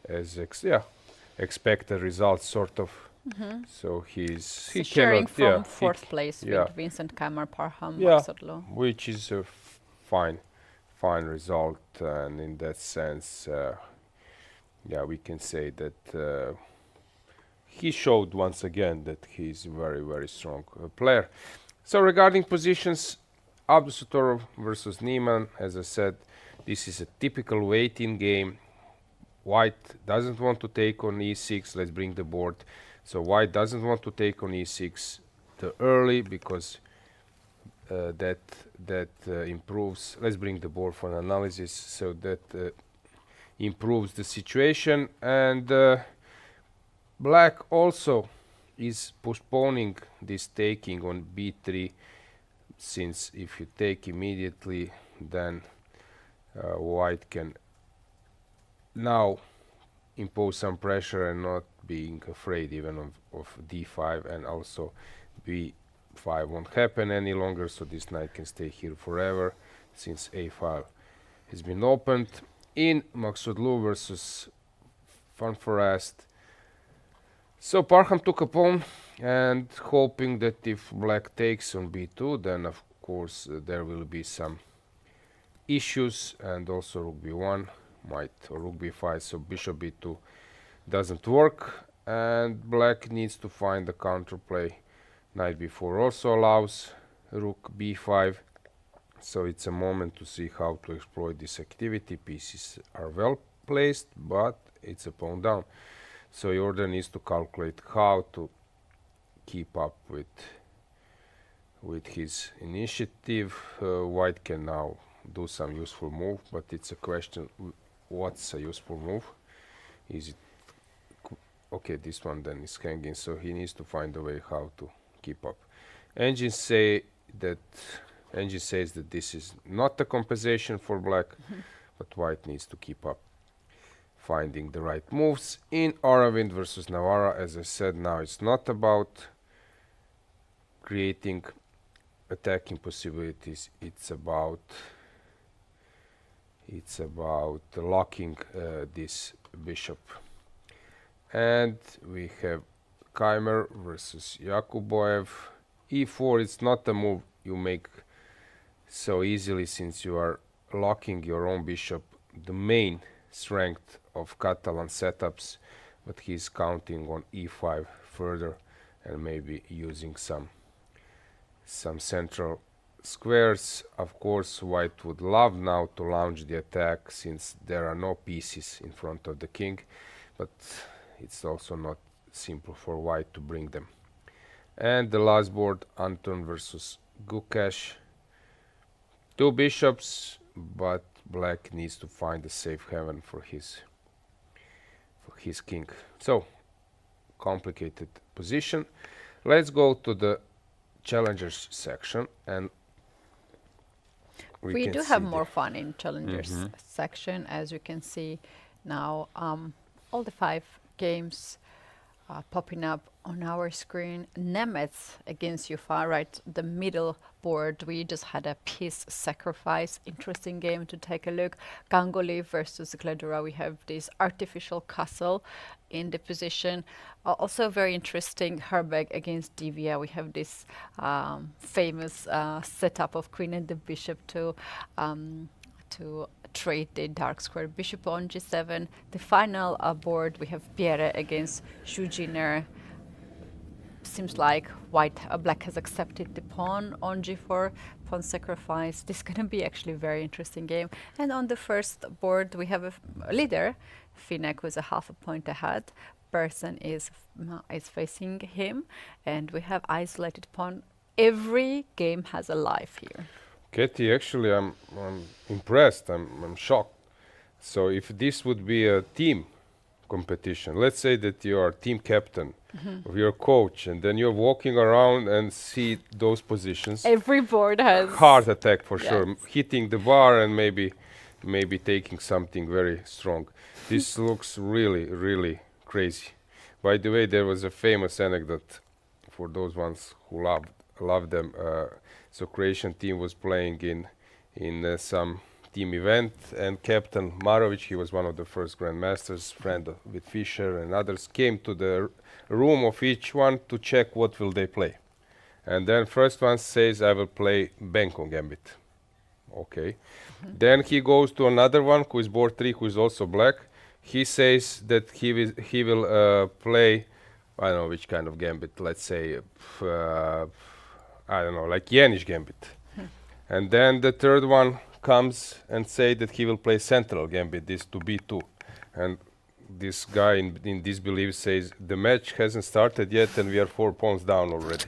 as expected results, sort of. So he sharing cannot, from fourth place with Vincent Keymer, Parham, yeah, Maxodlo. which is a fine result, and in that sense, we can say that he showed once again that he's a very, very strong player. So regarding positions, Abdusattorov versus Niemann, as I said, this is a typical waiting game. White doesn't want to take on e6. Let's bring the board. So white doesn't want to take on e6 too early, because that improves. Let's bring the board for an analysis. So that improves the situation, and black also is postponing this taking on b3, since if you take immediately, then white can now impose some pressure and not being afraid even of d5, and also b5 won't happen any longer, so this knight can stay here forever since a file has been opened. In Maxodlo versus Van Forest, so Parham took a pawn, and hoping that if black takes on b2, then of course there will be some issues, and also rook b1 might, or rook b5, so bishop b2 doesn't work, and black needs to find the counterplay. Knight b4 also allows rook b5, so it's a moment to see how to exploit this activity. Pieces are well placed, but it's a pawn down, so Jordan needs to calculate how to keep up with his initiative. White can now do some useful move, but it's a question, what's a useful move? Is it okay? This one then is hanging, so he needs to find a way how to keep up. Engine says that this is not a compensation for black, but white needs to keep up finding the right moves. In Aravind versus Navarra, as I said, now it's not about creating attacking possibilities, it's about locking this bishop. And we have Keymer versus Yakuboev. e4, it's not a move you make so easily, since you are locking your own bishop, the main strength of Catalan setups, but he's counting on e5 further, and maybe using some central squares. Of course, white would love now to launch the attack, since there are no pieces in front of the king, but it's also not simple for white to bring them. And the last board, Anton versus Gukesh. Two bishops, but black needs to find a safe haven for his king. So, complicated position. Let's go to the challengers section, and we do have more fun in challengers section, as you can see now. All the 5 games popping up on our screen. Nemeth against Yuffa, right, the middle board. We just had a piece sacrifice. Interesting game to take a look. Ganguly versus Gledura. We have this artificial castle in the position. Also very interesting, Herberg against Divya. We have this famous setup of queen and the bishop to trade the dark square. Bishop on g7. The final board, we have Pierre against Shujiner. Seems like black has accepted the pawn on g4, pawn sacrifice. This is going to be actually a very interesting game. And on the first board, we have a leader, Finek, who's a half a point ahead. Person is facing him, and we have isolated pawn. Every game has a life here. Katie, actually, I'm impressed. I'm shocked. So if this would be a team competition, let's say that you are team captain of your coach, and then you're walking around and see those positions. Every board has heart attack for sure, hitting the bar and maybe maybe taking something very strong. This looks really, really crazy. By the way, there was a famous anecdote for those ones who loved them. So Croatian team was playing in some team event, and Captain Marovic, he was one of the first grandmasters, friend with Fischer and others, came to the room of each one to check what will they play. And then first one says, I will play Benko Gambit. Okay. Then he goes to another one who is board 3, who is also black. He says that he will play, I don't know which kind of gambit, let's say, I don't know, like Yenish Gambit. And then the third one comes and say that he will play Central Gambit, this to B2. And this guy in disbelief says, the match hasn't started yet and we are 4 pawns down already.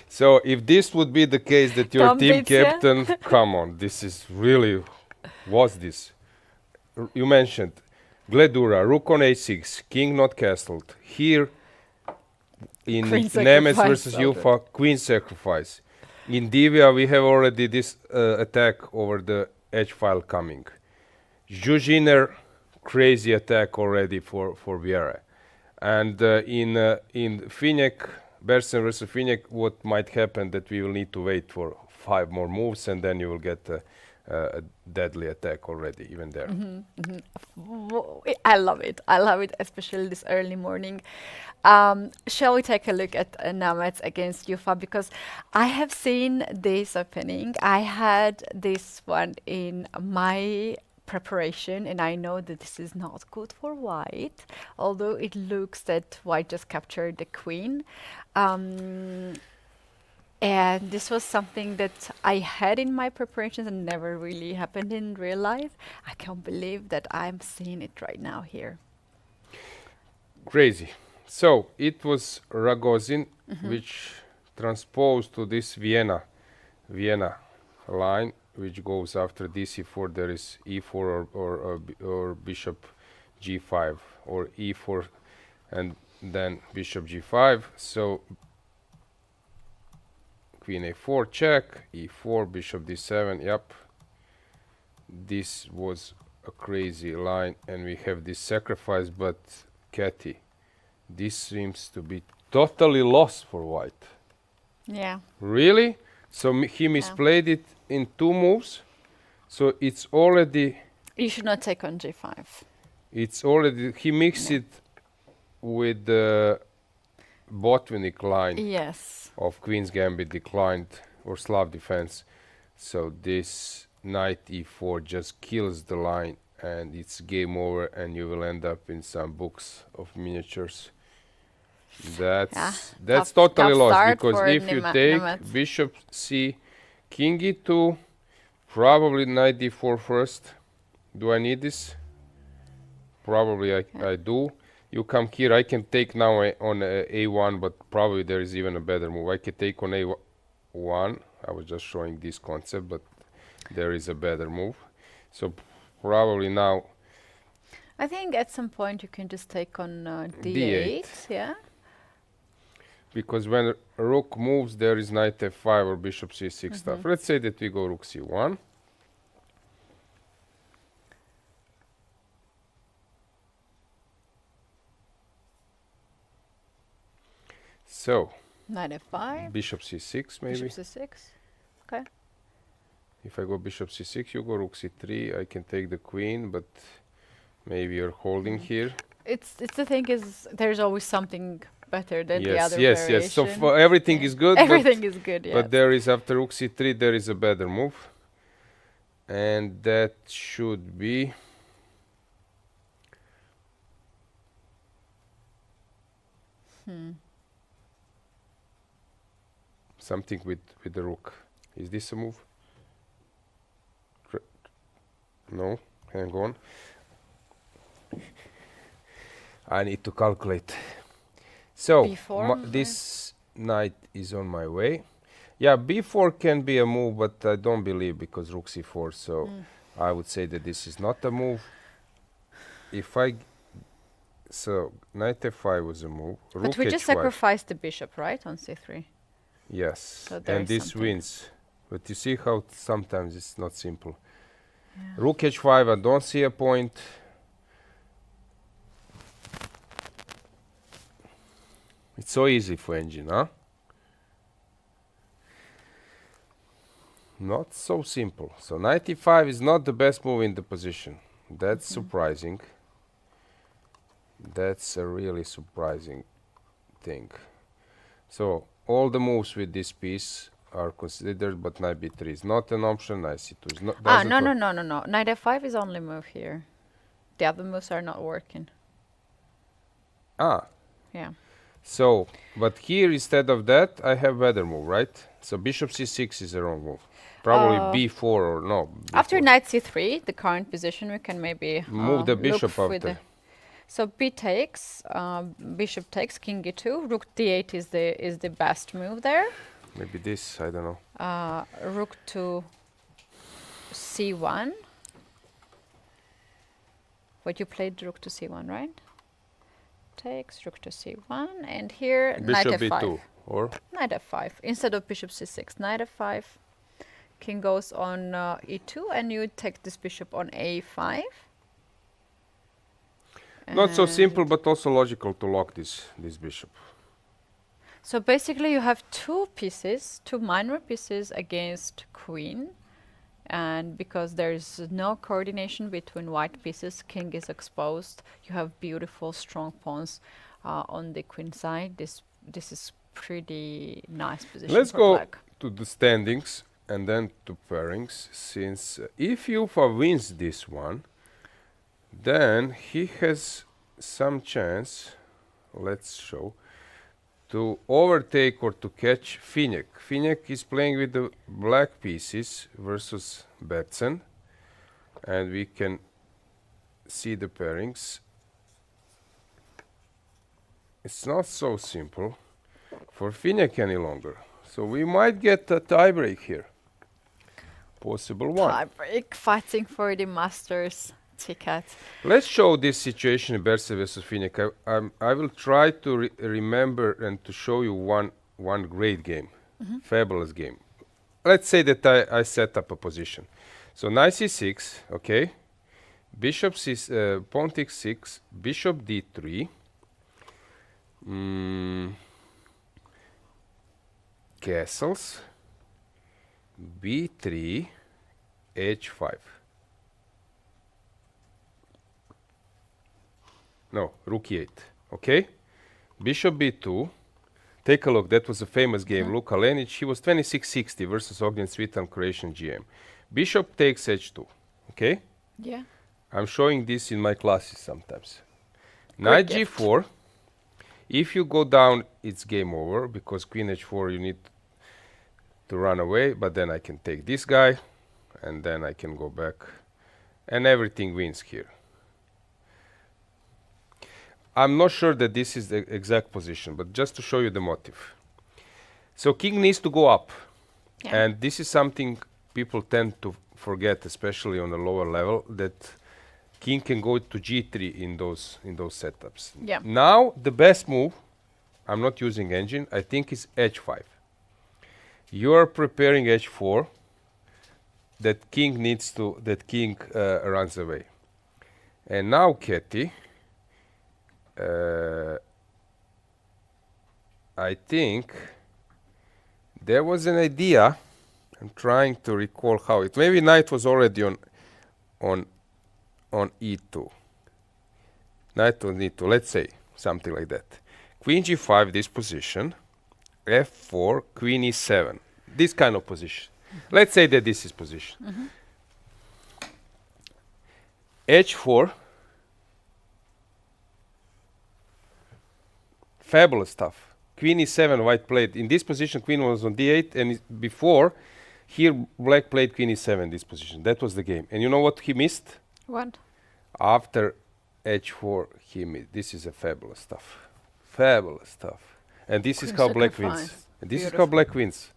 So if this would be the case that your team captain, come on, this is really, what's this? You mentioned Gledura, rook on a6, king not castled. Here in Nemeth versus Yuffa, queen sacrifice. In Divya we have already this attack over the h file coming. Zhuzhiner, crazy attack already for Vieira. And in Finek, Bersen versus Finek, what might happen that we will need to wait for 5 more moves and then you will get a deadly attack already even there. I love it. I love it, especially this early morning. Shall we take a look at Nemeth against Yuffa? Because I have seen this opening. I had this one in my preparation and I know that this is not good for white, although it looks that white just captured the queen. And this was something that I had in my preparations and never really happened in real life. I can't believe that I'm seeing it right now here. Crazy. So it was Ragozin which transposed to this Vienna line, which goes after dc4. There is e4 or bishop g5 or e4 and then bishop g5. So queen a4 check, e4, bishop d7. Yep, this was a crazy line and we have this sacrifice, but Cathy, this seems to be totally lost for white. Yeah. Really? So he misplayed it in 2 moves. So it's already... You should not take on g5. It's already... He mixed it with the Botvinnik line. Yes. Of Queen's Gambit declined or Slav defense. So this knight e4 just kills the line and it's game over and you will end up in some books of miniatures. That's totally lost, because if you take bishop c, king e2, probably knight d4 first. Do I need this? Probably I do. You come here, I can take now on a1, but probably there is even a better move. I can take on a1. I was just showing this concept, but there is a better move. So probably now... I think at some point you can just take on d8, yeah? Because when rook moves, there is knight f5 or bishop c6 stuff. Let's say that we go rook c1. So, knight f5. Bishop c6 maybe. Bishop c6. Okay. If I go bishop c6, you go rook c3. I can take the queen, but maybe you're holding here. It's the thing is, there's always something better than the other Yes. So everything is good. Everything is good, yes. But there is, after rook c3, there is a better move. And that should be... something with the rook. Is this a move? No, hang on. I need to calculate. So this knight is on my way. Yeah, b4 can be a move, but I don't believe, because rook c4. So I would say that this is not a move. So knight f5 was a move. But we just sacrificed the bishop, right, on c3. Yes, so and this wins. But you see how sometimes it's not simple. Rook h5, I don't see a point. It's so easy for engine, huh? Not so simple. So knight e5 is not the best move in the position. That's surprising. That's a really surprising thing. So all the moves with this piece are considered, but knight b3 is not an option. Knight c2 is not. No. Knight f5 is only move here. The other moves are not working. Ah. Yeah. So, but here instead of that, I have better move, right? So bishop c6 is a wrong move. Probably b4 or no. After b4. knight c3, the current position, we can maybe Move the look bishop with after. So b takes, bishop takes, king e2, rook d8 is the best move there. Maybe this, I don't know. Rook to c1. What you played rook to c1, right? Takes rook to c1, and here knight Bishop f5. b2 or Knight f5 instead of bishop c6. Knight f5. King goes on e2, and you take this bishop on a5. not so simple, but also logical to lock this bishop. So basically, you have two pieces, two minor pieces against queen. And because there is no coordination between white pieces, king is exposed. You have beautiful, strong pawns on the queen side. This is pretty nice position. Let's for go black. to the standings and then to pairings. Since if Yuffa wins this one, then he has some chance, let's show, to overtake or to catch Finek. Finek is playing with the black pieces versus Bertsen, and we can see the pairings. It's not so simple for Finek any longer, so we might get a tiebreak here. Possible one. Tiebreak, fighting for the Masters ticket. Let's show this situation in Bertsen versus Finek. I will try to remember and to show you one great game, fabulous game. Let's say that I set up a position. So knight c6, okay, bishop pawn takes 6, bishop d3, castles, b3, h5. No, rook e8. Okay? Bishop b2. Take a look. That was a famous game. Luka Lenic. He was 26-60 versus Ognjen Cvitan, Croatian GM. Bishop takes h2. Okay? Yeah. I'm showing this in my classes sometimes. Knight g4. If you go down, it's game over because queen h4 you need to run away. But then I can take this guy and then I can go back and everything wins here. I'm not sure that this is the exact position, but just to show you the motive. So king needs to go up. Yeah. And this is something people tend to forget, especially on a lower level, that king can go to g3 in those setups. Yeah. Now, the best move, I'm not using engine, I think is h5. You are preparing h4, that king runs away. And now, Katie, I think there was an idea. I'm trying to recall how it. Maybe knight was already on e2. Knight on e2. Let's say something like that. Queen g5. This position. f4. Queen e7. This kind of position. Let's say that this is position. h4. Fabulous stuff. Queen e7, white played. In this position, queen was on d8, and before, here black played queen e7 in this position. That was the game. And you know what he missed? What? After h4, he missed. This is a fabulous stuff. Fabulous stuff. And this is how black wins. And this is how black wins.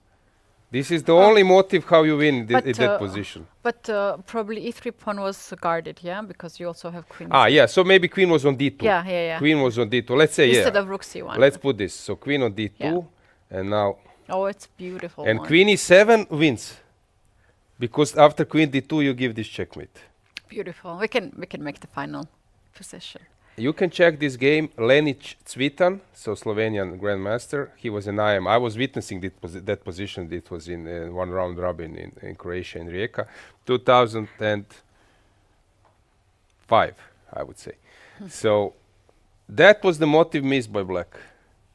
This is the only motive how you win in that position. But probably e3 pawn was guarded, yeah? Because you also have queen. Yeah. So maybe queen was on d2. Yeah. Queen was on d2. Let's say, Instead of rook c1. Let's put this. So queen on d2, and now... Oh, it's beautiful. And queen e7 wins. because after queen d2 you give this checkmate. Beautiful. We can make the final position. You can check this game. Lenic Cvitan, so Slovenian grandmaster. He was an IM. I was witnessing that position. It was in one round robin in Croatia, in Rijeka, 2005, I would say. So that was the motive missed by black.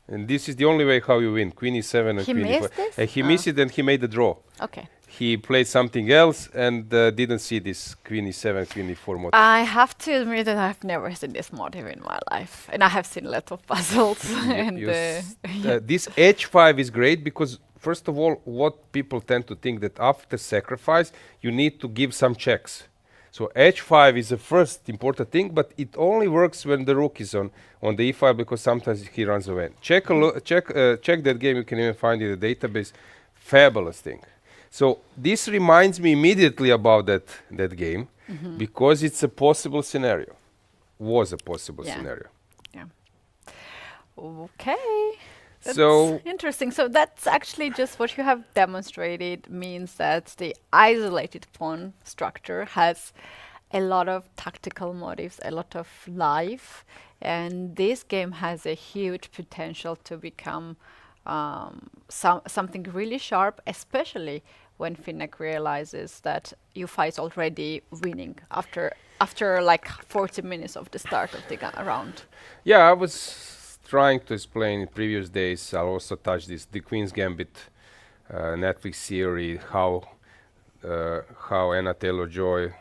And this is the only way how you win. Queen e7 and He queen missed e4. this? And he missed it and he made the draw. Okay. He played something else and didn't see this queen e7, queen e4 motive. I have to admit that I've never seen this motive in my life, and I have seen a lot of puzzles. And This h5 is great because, first of all, what people tend to think that after sacrifice you need to give some checks. So h5 is the first important thing, but it only works when the rook is on the e5 because sometimes he runs away. Check that game. You can even find it in the database. Fabulous thing. So this reminds me immediately about that game because it's a possible scenario. Was a possible scenario. Yeah. Okay. That's So interesting. So that's actually just what you have demonstrated means that the isolated pawn structure has a lot of tactical motives, a lot of life, and this game has a huge potential to become something really sharp, especially when Finnick realizes that Yuffa is already winning after like 40 minutes of the start of the round. yeah, I was trying to explain in previous days. I'll also touch the Queen's Gambit Netflix series, how Anna Taylor-Joy,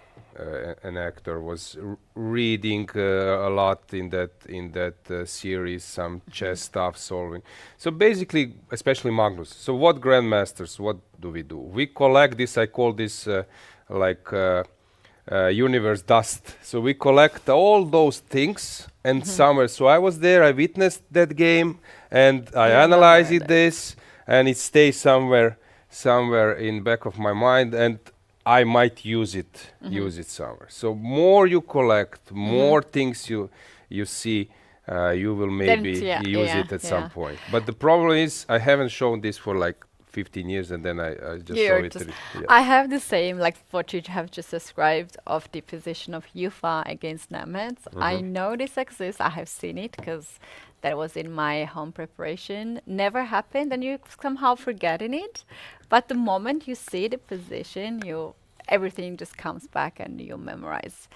an actor, was reading a lot in that series, some chess stuff solving. So basically, especially Magnus. So what grandmasters? What do? We collect this. I call this universe dust. So we collect all those things and somewhere. So I was there. I witnessed that game and I analyzed this, and it stays somewhere in back of my mind, and I might use it somewhere. So more you collect, more things you see, you will maybe use it at some point. But the problem is I haven't shown this for like 15 years, and then I just saw it. I have the same, like what you have just described, of the position of Yuffa against Niemann. I know this exists. I have seen it because that was in my home preparation. Never happened, and you somehow forgetting it. But the moment you see the position, everything just comes back, and you memorize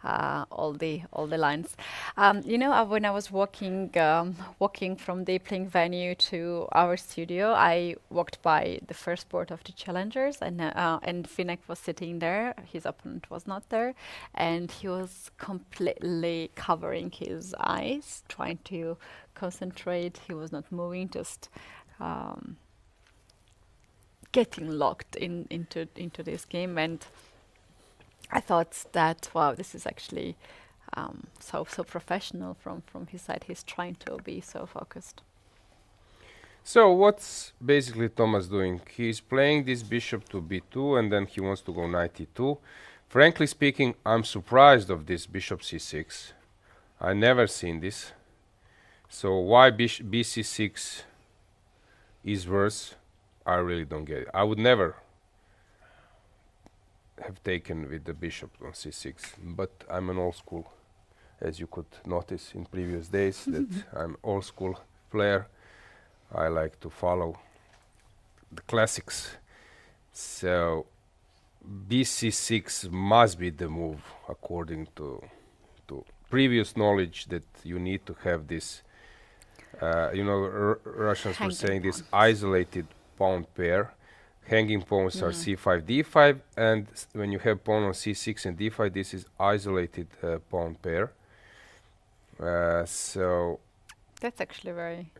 all the lines. When I was walking from the playing venue to our studio, I walked by the first board of the challengers, and Finnick was sitting there. His opponent was not there, and he was completely covering his eyes, trying to concentrate. He was not moving, just getting locked into this game. And I thought that, wow, this is actually so professional from his side. He's trying to be so focused. So what's basically Thomas doing? He's playing this bishop to b2, and then he wants to go knight e2. Frankly speaking, I'm surprised of this bishop c6. I never seen this. So why bc6 is worse, I really don't get it. I would never have taken with the bishop on c6, but I'm an old school, as you could notice in previous days, that I'm old school player. I like to follow the classics. So bc6 must be the move according to previous knowledge, that you need to have this Russians were saying this isolated pawn pair. Hanging pawns are c5, d5, and when you have pawn on c6 and d5, this is isolated pawn pair. So that's actually very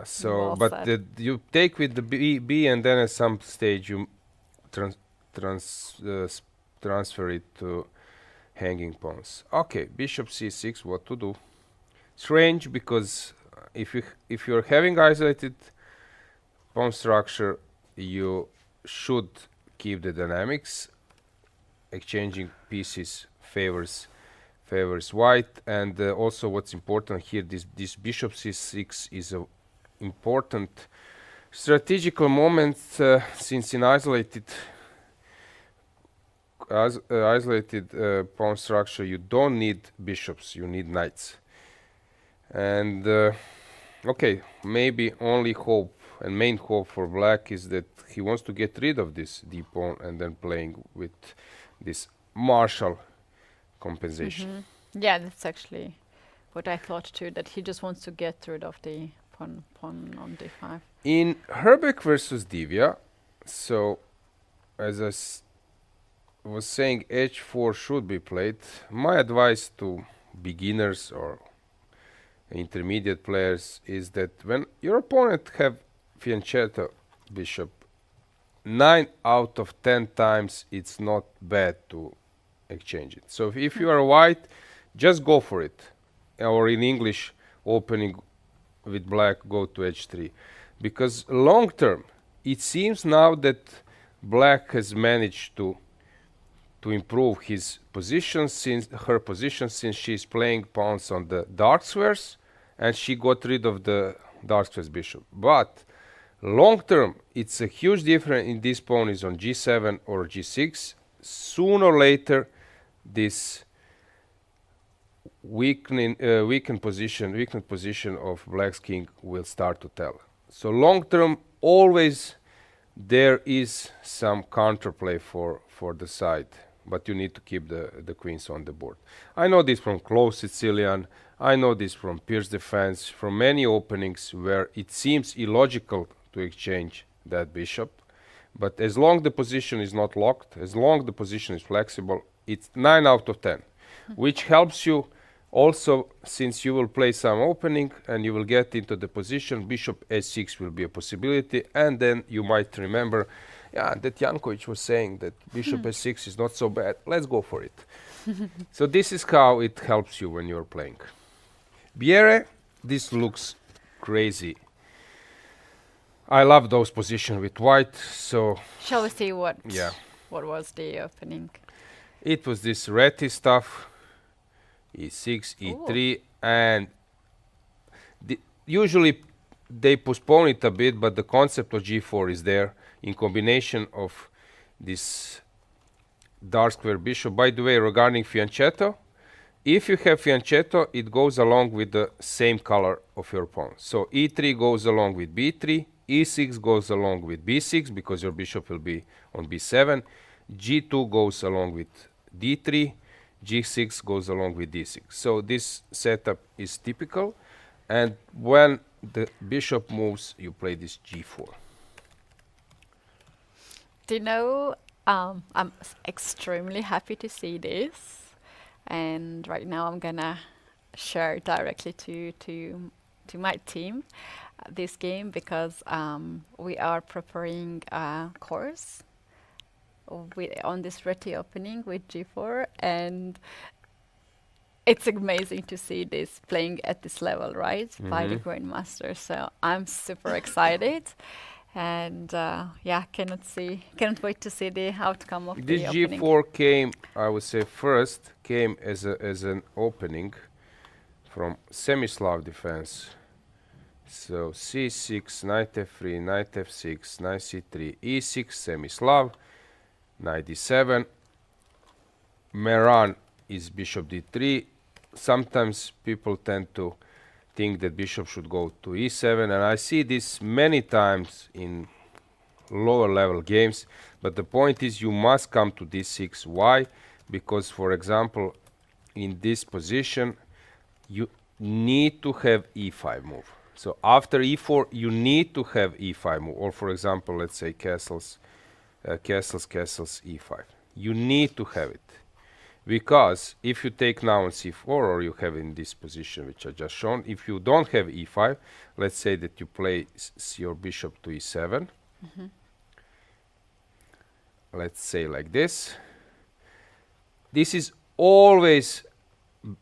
So, well but said. you take with the b, and then at some stage you transfer it to hanging pawns. Okay, bishop c6. What to do? Strange, because if you're having isolated pawn structure, you should keep the dynamics. Exchanging pieces favors white, and also what's important here, this bishop c6 is a important strategical moment, since in isolated isolated pawn structure, you don't need bishops, you need knights. And okay, maybe only hope and main hope for black is that he wants to get rid of this d pawn and then playing with this Marshall compensation. Yeah, that's actually what I thought too, that he just wants to get rid of the pawn on d5. In Herbeck versus Divya, so as I was saying, h4 should be played. My advice to beginners or intermediate players is that when your opponent have fianchetto bishop, 9 out of 10 times it's not bad to exchange it. So if you are white, just go for it. Or in English, opening with black, go to h3. Because long term, it seems now that black has managed to improve his position her position since she's playing pawns on the dark squares and she got rid of the dark squares bishop. But long term, it's a huge difference in this pawn is on g7 or g6. Sooner or later, this weakened position of black's king will start to tell. So long term, always there is some counterplay for the side, but you need to keep the queens on the board. I know this from close Sicilian, I know this from Pierce defense, from many openings where it seems illogical to exchange that bishop, but as long the position is not locked, as long the position is flexible, it's 9 out of 10, which helps you also, since you will play some opening and you will get into the position, bishop h6 will be a possibility, and then you might remember, yeah, that Jankovic was saying that bishop h6 is not so bad, let's go for it. So this is how it helps you when you're playing. Biere, this looks crazy. I love those positions with white, so... Shall we see what Yeah. what was the opening? It was this ratty stuff, e6, e3, and usually they postpone it a bit, but the concept of g4 is there in combination of this dark square bishop. By the way, regarding fianchetto, if you have fianchetto, it goes along with the same color of your pawn. So e3 goes along with b3, e6 goes along with b6 because your bishop will be on b7, g2 goes along with d3, g6 goes along with d6. So this setup is typical, and when the bishop moves, you play this g4. Do you know, I'm extremely happy to see this, and right now I'm gonna share directly to my team this game because we are preparing a course on this Reti opening with g4, and it's amazing to see this playing at this level, right? By the Grandmaster. So I'm super excited, and yeah, cannot wait to see the outcome of This the opening. g4 came, I would say, first came as an opening from semi-Slav defense. So c6, knight f3, knight f6, knight c3, e6, semi-Slav, knight d7. Meran is bishop d3. Sometimes people tend to think that bishop should go to e7, and I see this many times in lower level games, but the point is you must come to d6. Why? Because, for example, in this position you need to have e5 move. So after e4 you need to have e5 move, or for example, let's say castles e5. You need to have it, because if you take now on c4, or you have in this position which I just shown, if you don't have e5, let's say that you play your bishop to e7, let's say like this, this is always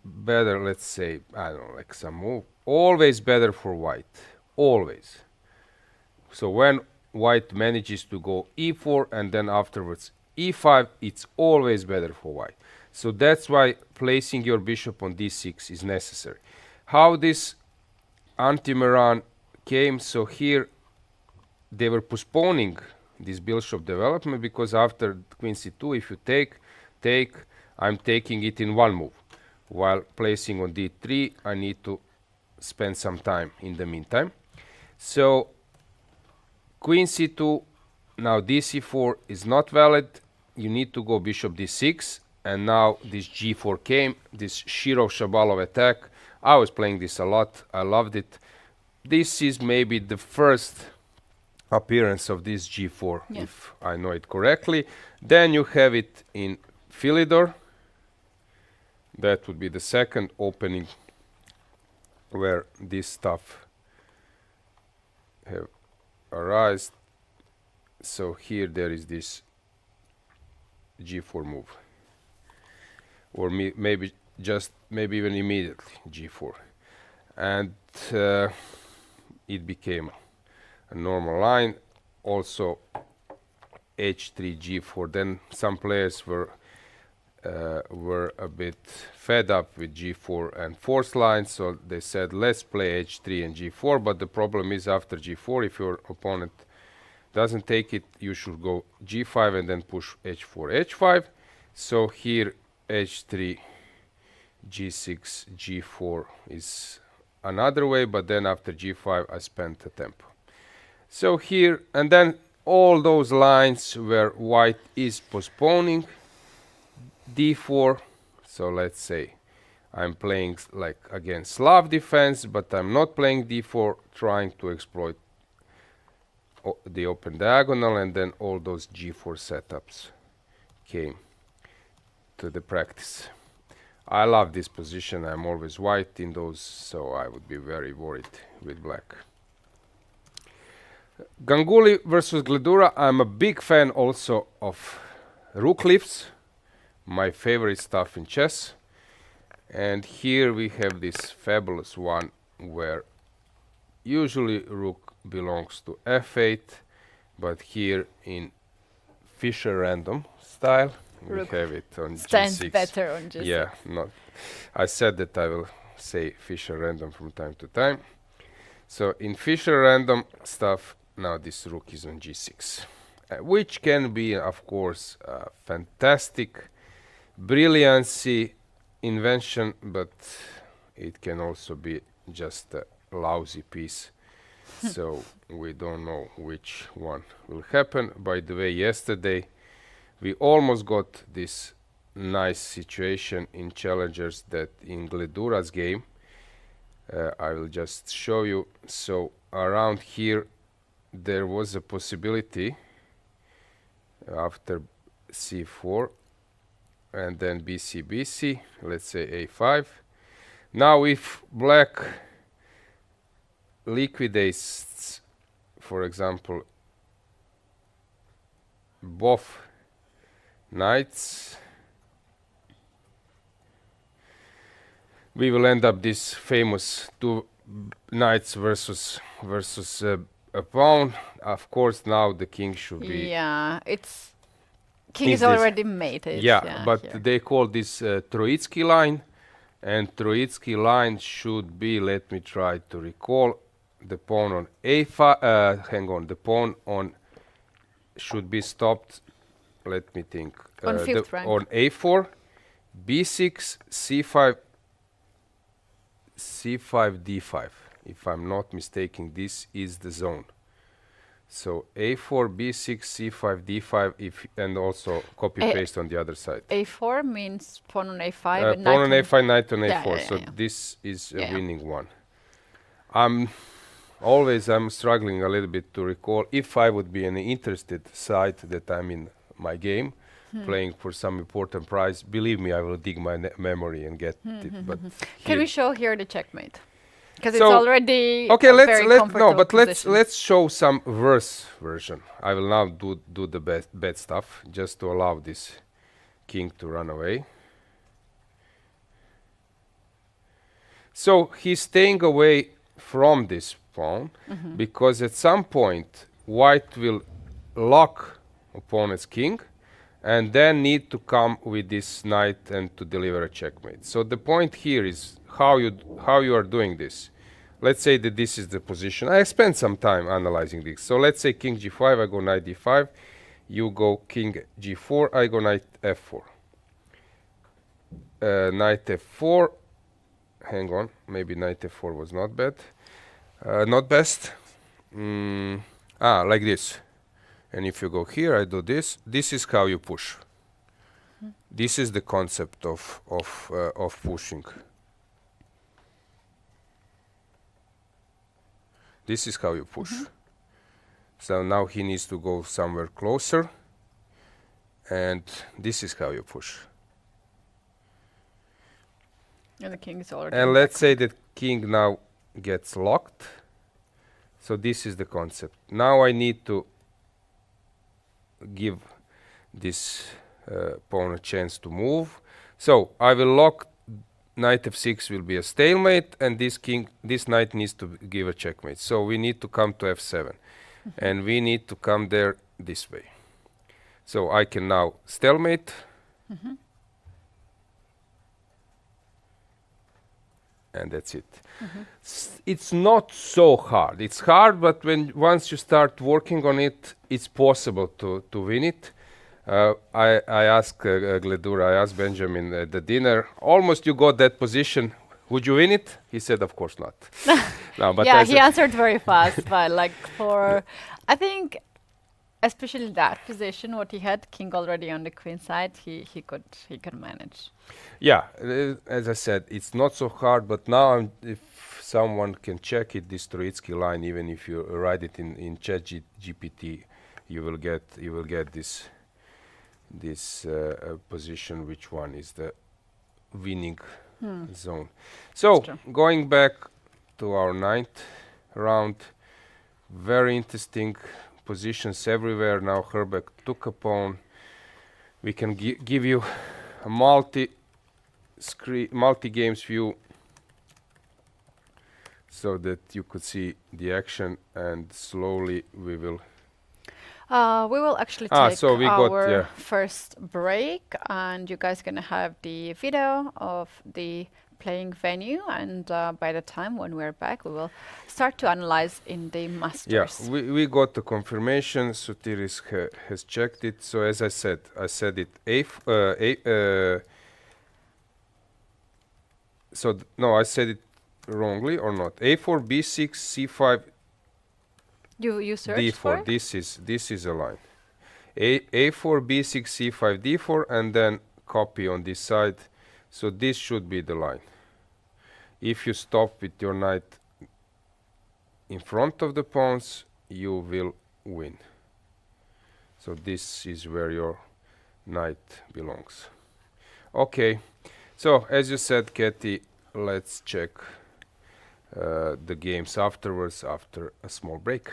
better, let's say, I don't know, like some move, always better for white, always. So when white manages to go e4 and then afterwards e5, it's always better for white. So that's why placing your bishop on d6 is necessary. How this anti-Meran came, so here they were postponing this bishop development, because after queen c2, if you take, I'm taking it in one move. While placing on d3, I need to spend some time in the meantime. So queen c2, now dc4 is not valid. You need to go bishop d6, and now this g4 came, this Shirov-Shabalov attack. I was playing this a lot. I loved it. This is maybe the first appearance of this g4, if I know it correctly. Then you have it in Philidor. That would be the second opening where this stuff have arisen. So here there is this g4 move, or maybe even immediately g4, and it became a normal line. Also h3 g4. Then some players were a bit fed up with g4 and fourth line, so they said let's play h3 and g4. But the problem is, after g4, if your opponent doesn't take it, you should go g5 and then push h4 h5. So here h3 g6 g4 is another way, but then after g5 I spent a tempo. So here, and then all those lines where white is postponing d4. So let's say I'm playing like again Slav defense, but I'm not playing d4, trying to exploit the open diagonal, and then all those g4 setups came to the practice. I love this position. I'm always white in those, so I would be very worried with black. Ganguly versus Gledura. I'm a big fan also of rook lifts, my favorite stuff in chess. And here we have this fabulous one where usually rook belongs to f8, but here in Fischer random style Rook we have it on stands g6. better on g6. Yeah, not. I said that I will say Fischer random from time to time. So in Fischer random stuff, now this rook is on g6, which can be, of course, a fantastic brilliancy invention, but it can also be just a lousy piece. So we don't know which one will happen. By the way, yesterday we almost got this nice situation in challengers that in Gledura's game, I will just show you. So around here there was a possibility after c4 and then bc, let's say a5. Now if black liquidates, for example, both knights, we will end up this famous two knights versus a pawn. Of course, now the king should be. Yeah, it's king Is is this- already mated. Yeah, but here. they call this Troitsky line, and Troitsky line should be, let me try to recall, the pawn on a5, hang on, the pawn on should be stopped, let me think. On fifth rank. On a4, b6, c5, c5, d5. If I'm not mistaken, this is the zone. So a4, b6, c5, d5, and also copy paste on the other side. a4 means pawn on a5 and Pawn on knight a5, knight on Yeah, a4. yeah, So yeah. this is a Yeah. winning one. I'm struggling a little bit to recall if I would be an interested side that I'm in my game, playing for some important prize. Believe me, I will dig my memory and get it. But Can here- we show here the checkmate? Because So- it's already Okay, a let's very no, comfortable but position. let's show some verse version. I will now do the bad stuff just to allow this king to run away. So he's staying away from this pawn because at some point white will lock opponent's king and then need to come with this knight and to deliver a checkmate. So the point here is how you are doing this. let's say that this is the position. I spent some time analyzing this. So let's say king g5, I go knight d5, you go king g4, I go knight f4. Knight f4, hang on, maybe knight f4 was not bad. Not best. Like this. And if you go here, I do this. This is how you push. This is the concept of pushing. This is how you push. So now he needs to go somewhere closer, and this is how you push. And the king is already. And let's say that king now gets locked. So this is the concept. Now I need to give this pawn a chance to move. So I will lock. Knight f6 will be a stalemate, and this knight needs to give a checkmate. So we need to come to f7, and we need to come there this way. So I can now stalemate. And that's it. It's not so hard. It's hard, but once you start working on it, it's possible to win it. I asked Gledur, I asked Benjamin at the dinner, almost you got that position. Would you win it? He said, of course not. No, but yeah, he answered very fast. But like I think, especially that position, what he had, king already on the queen side, he could manage. Yeah, as I said, it's not so hard. But now, if someone can check it, this Troitsky line, even if you write it in ChatGPT, you will get this position, which one is the winning zone. So going back to our ninth round, very interesting positions everywhere. Now Herbeck took a pawn. We can give you a multi-games view so that you could see the action, and slowly we will actually take so we our first break, and you guys gonna have the video of the playing venue, and by the time when we're back, we will start to analyze in the masters. Yeah, we got the confirmation. Sotiris has checked it. So as I said it I said it wrongly or not? A4, B6, C5. You searched for it? This is a line. A4, B6, C5, D4, and then copy on this side. So this should be the line. If you stop with your knight in front of the pawns, you will win. So this is where your knight belongs. Okay. So as you said, Katie, let's check the games afterwards after a small break.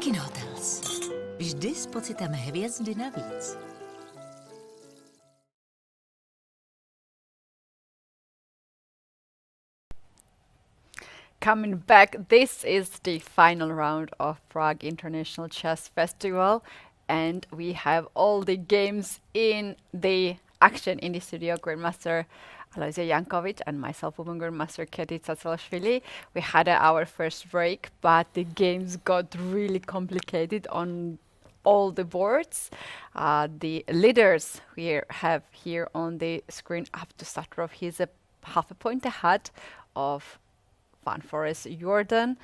Sasikiran Hotels. Vždy s pocitem hvězdy navíc. Coming back, this is the final round of Prague International Chess Festival, and we have all the games in the action in the studio. Grandmaster Alojzia Jankovic and myself, Woman Grandmaster Keti Tsatsalaashvili. We had our first break, but the games got really complicated on all the boards. The leaders we have here on the screen, Abdusattorov, he's a half a point ahead of Van Forest Jordan.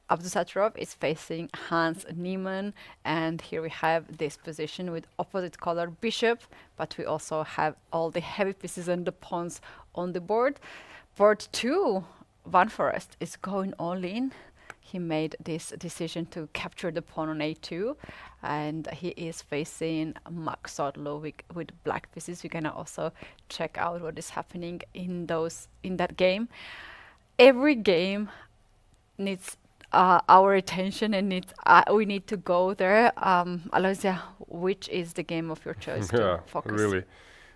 Abdusattorov is facing Hans Niemann, and here we have this position with opposite color bishop, but we also have all the heavy pieces and the pawns on the board. Board 2, Van Forest is going all in. He made this decision to capture the pawn on a2, and he is facing Max Sodlo with black pieces. You can also check out what is happening in that game. Every game needs our attention, and we need to go there. Alojzia, which is the game of your choice to focus?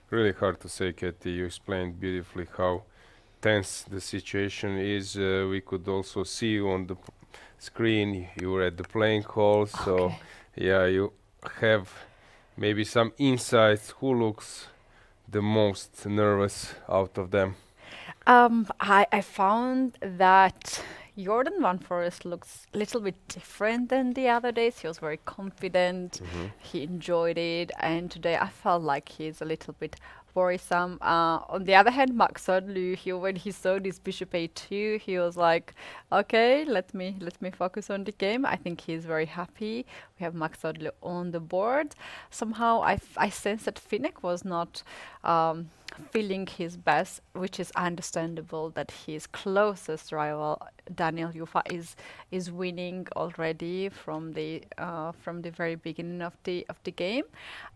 Really hard to say, Katie. You explained beautifully how tense the situation is. We could also see you on the screen. You were at the playing hall, so yeah, you have maybe some insights. Who looks the most nervous out of them? I found that Jordan Van Forest looks a little bit different than the other days. He was very confident. He enjoyed it, and today I felt like he's a little bit worrisome. On the other hand, Max Sodlo, when he saw this bishop a2, he was like, okay, let me focus on the game. I think he's very happy. We have Max Sodlo on the board. Somehow I sense that Finek was not feeling his best, which is understandable, that his closest rival Daniel Yuffa is winning already from the very beginning of the game.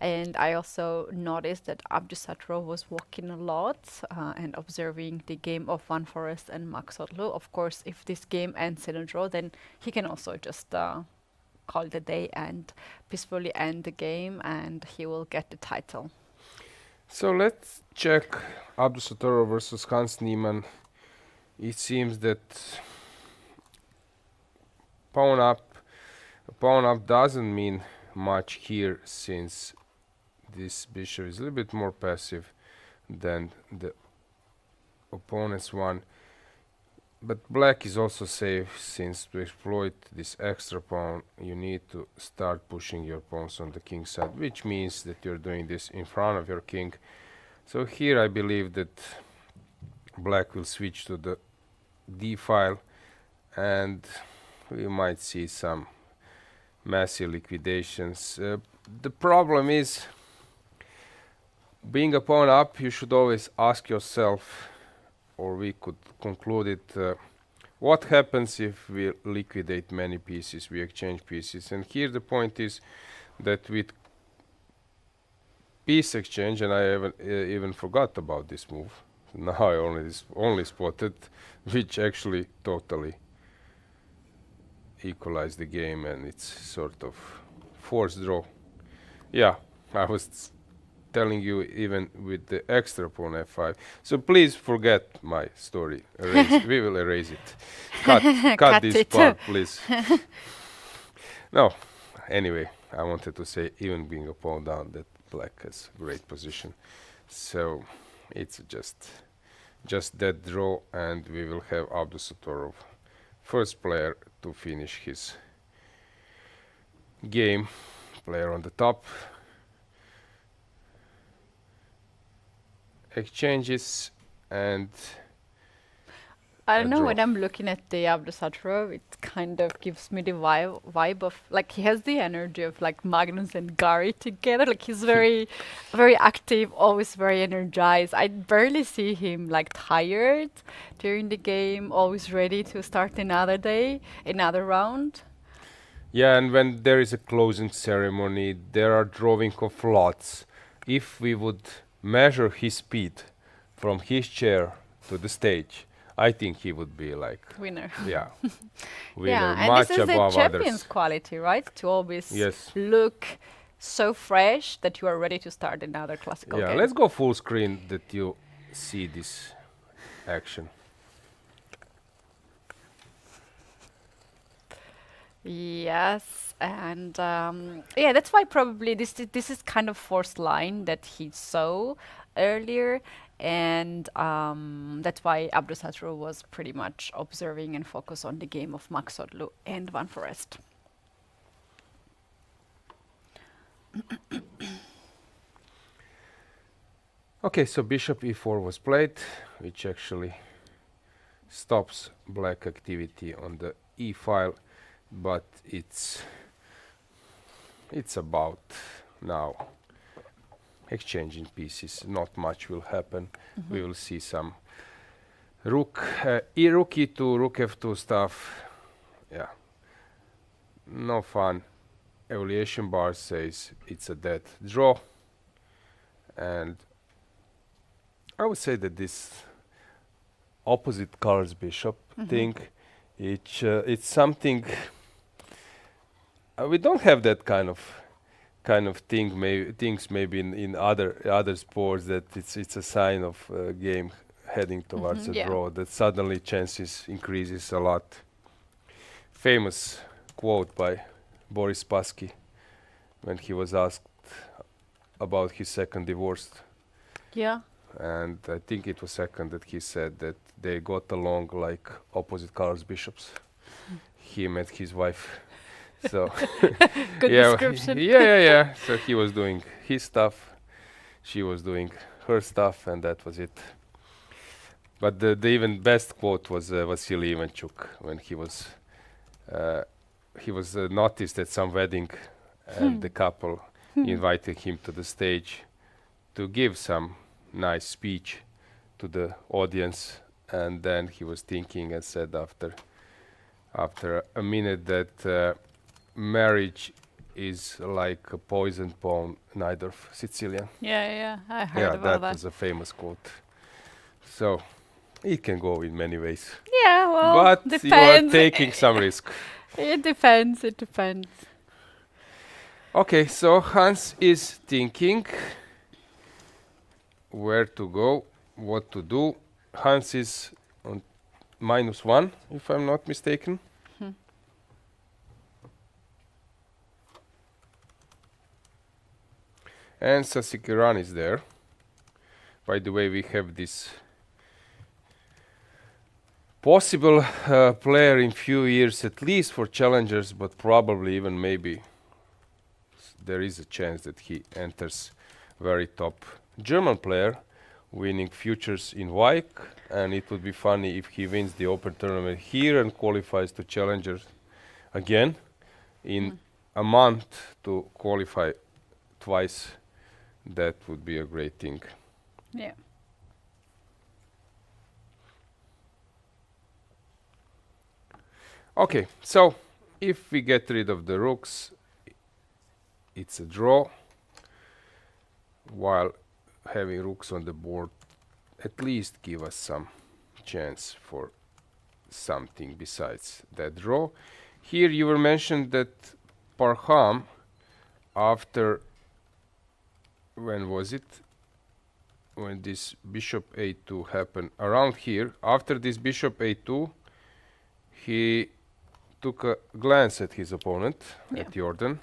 And I also noticed that Abdusattorov was walking a lot and observing the game of Van Forest and Max Sodlo. Of course, if this game ends in a draw, then he can also just call it a day and peacefully end the game, and he will get the title. So let's check Abdusattorov versus Hans Niemann. It seems that pawn up doesn't mean much here, since this bishop is a little bit more passive than the opponent's one. But black is also safe, since to exploit this extra pawn you need to start pushing your pawns on the king side, which means that you're doing this in front of your king. So here I believe that black will switch to the d file, and we might see some massive liquidations. The problem is, being a pawn up, you should always ask yourself, or we could conclude it, what happens if we liquidate many pieces, we exchange pieces. And here the point is that with piece exchange, and I even forgot about this move, now I only spotted, which actually totally equalized the game, and it's sort of forced draw. Yeah, I was telling you, even with the extra pawn f5. So please forget my story. We will erase it. Cut this part, please. No, anyway, I wanted to say, even being a pawn down, that black has great position. So it's just that draw, and we will have Abdusattorov, first player to finish his game. Player on the top. Exchanges, and I don't know, when I'm looking at the Abdusattorov, it kind of gives me the vibe of, like, he has the energy of like Magnus and Gary together. Like, he's very very active, always very energized. I barely see him like tired during the game, always ready to start another day, another round. Yeah, and when there is a closing ceremony, there are drawing of lots. If we would measure his speed from his chair to the stage, I think he would be like Winner. yeah, winner, Yeah, and much this is the above champion's others. quality, right? To always Yes. look so fresh that you are ready to start another classical Yeah, game. let's go full screen that you see this action. Yes, and yeah, that's why probably this is kind of forced line that he saw earlier, and that's why Abdusattorov was pretty much observing and focused on the game of Max Odlu and Van Forest. Okay, so bishop e4 was played, which actually stops black activity on the e file, but it's about now exchanging pieces. Not much will happen. We will see some rook rook e2, rook f2 stuff. Yeah, no fun. Evaluation bar says it's a dead draw, and I would say that this opposite colors bishop thing, it's something we don't have that kind of thing. Things maybe in other sports that it's a sign of game heading towards a Yeah. draw. That suddenly chances increases a lot. Famous quote by Boris Spassky when he was asked about his second divorce. Yeah. And I think it was second that he said that they got along like opposite colors bishops. He met his wife. So Good yeah, description. yeah. So he was doing his stuff, she was doing her stuff, and that was it. But the even best quote was Vasily Ivanchuk when he was noticed at some wedding, and the couple invited him to the stage to give some nice speech to the audience, and then he was thinking and said after a minute that marriage is like a poisoned bone, neither Sicilian. Yeah, I heard Yeah, about that was a famous quote. So it can go in many ways, Yeah, well, but you are depends. taking some risk. It depends. It depends. Okay, so Hans is thinking where to go, what to do. Hans is on -1, if I'm not mistaken. And Sasikiran is there. By the way, we have this possible player in few years, at least for challengers, but probably even maybe there is a chance that he enters very top German player, winning futures in Wijk, and it would be funny if he wins the Open tournament here and qualifies to challengers again in a month to qualify twice. That would be a great thing. Yeah. Okay, so if we get rid of the rooks, it's a draw, while having rooks on the board at least give us some chance for something besides that draw. Here you were mentioned that Parham, after, when was it? When this bishop a2 happened, around here, after this bishop a2, he took a glance at his opponent, at Jordan,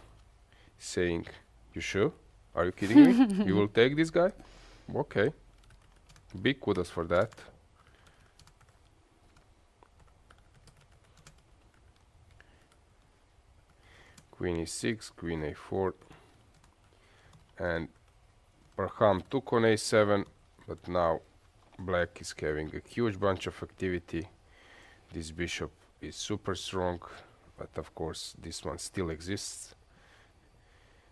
saying, "You sure? Are you kidding me? You will take this guy? Okay." Big kudos for that. Queen e6, queen a4, and Parham took on a7, but now black is having a huge bunch of activity. This bishop is super strong, but of course this one still exists.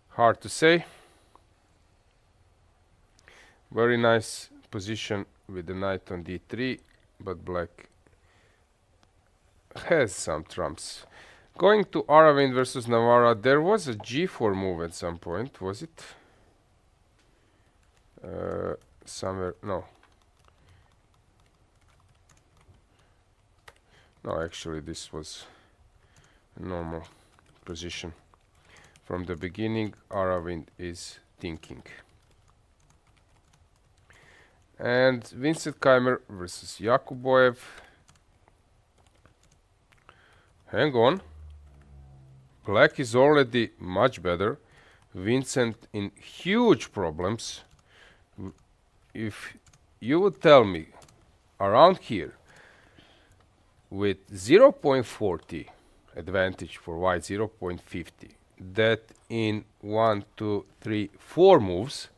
Hard to say. Very nice position with the knight on d3, but black has some trumps. Going to Aravind versus Navarra, there was a g4 move at some point, was it? Somewhere, no. No, actually this was a normal position. From the beginning, Aravind is thinking. And Vincent Keymer versus Yakuboev. Hang on. Black is already much better. Vincent in huge problems. If you would tell me around here with 0.40 advantage for white, 0.50, that in 1, 2, 3, 4 moves,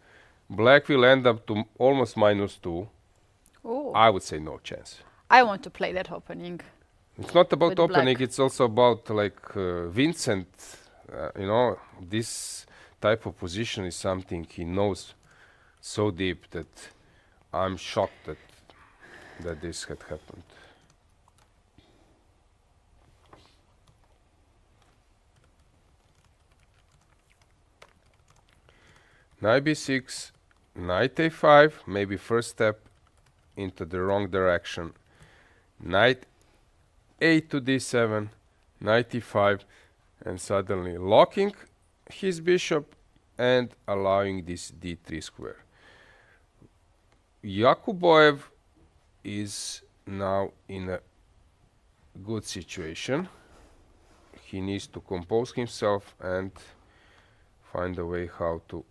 black will end up to almost -2. Ooh. I would say no chance. I want to play that opening. It's not about With opening, black. it's also about like Vincent, you know, this type of position is something he knows so deep that I'm shocked that this had happened. Knight b6, knight a5, maybe first step into the wrong direction. Knight a to d7, knight e5, and suddenly locking his bishop and allowing this d3 square. Yakuboev is now in a good situation. He needs to compose himself and find a way how to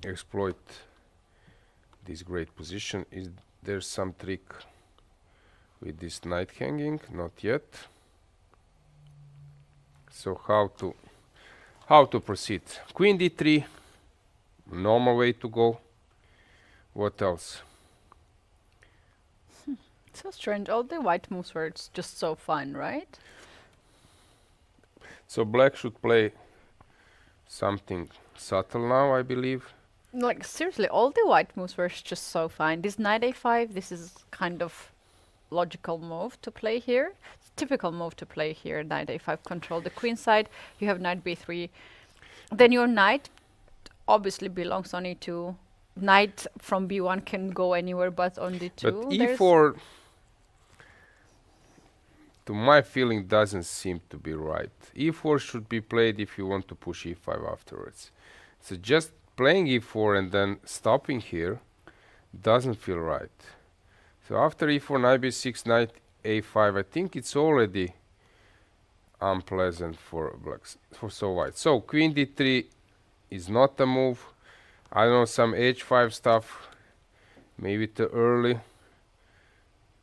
exploit this great position. Is there some trick with this knight hanging? Not yet. So how to proceed? Queen d3, normal way to go. What else? So strange. All the white moves were just so fun, right? So black should play something subtle now, I believe. Like seriously, all the white moves were just so fine. This knight a5, this is kind of logical move to play here. It's typical move to play here. Knight a5, control the queen side. You have knight b3. Then your knight obviously belongs on e2. Knight from b1 can go anywhere but on d2. But e4, to my feeling, doesn't seem to be right. e4 should be played if you want to push e5 afterwards. So just playing e4 and then stopping here doesn't feel right. So after e4, knight b6, knight a5, I think it's already unpleasant for blacks, for so white. So queen d3 is not a move. I don't know, some h5 stuff, maybe too early.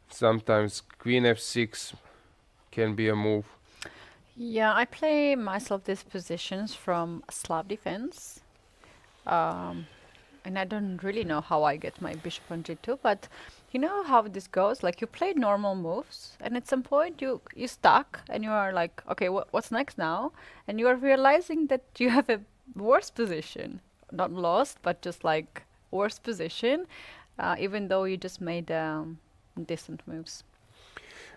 Sometimes queen f6 can be a move. Yeah, I play myself these positions from Slav defense. And I don't really know how I get my bishop on g2, but you know how this goes? Like you play normal moves, and at some point you stuck, and you are like, okay, what's next now? And you are realizing that you have a worse position. Not lost, but just like worse position, even though you just made decent moves.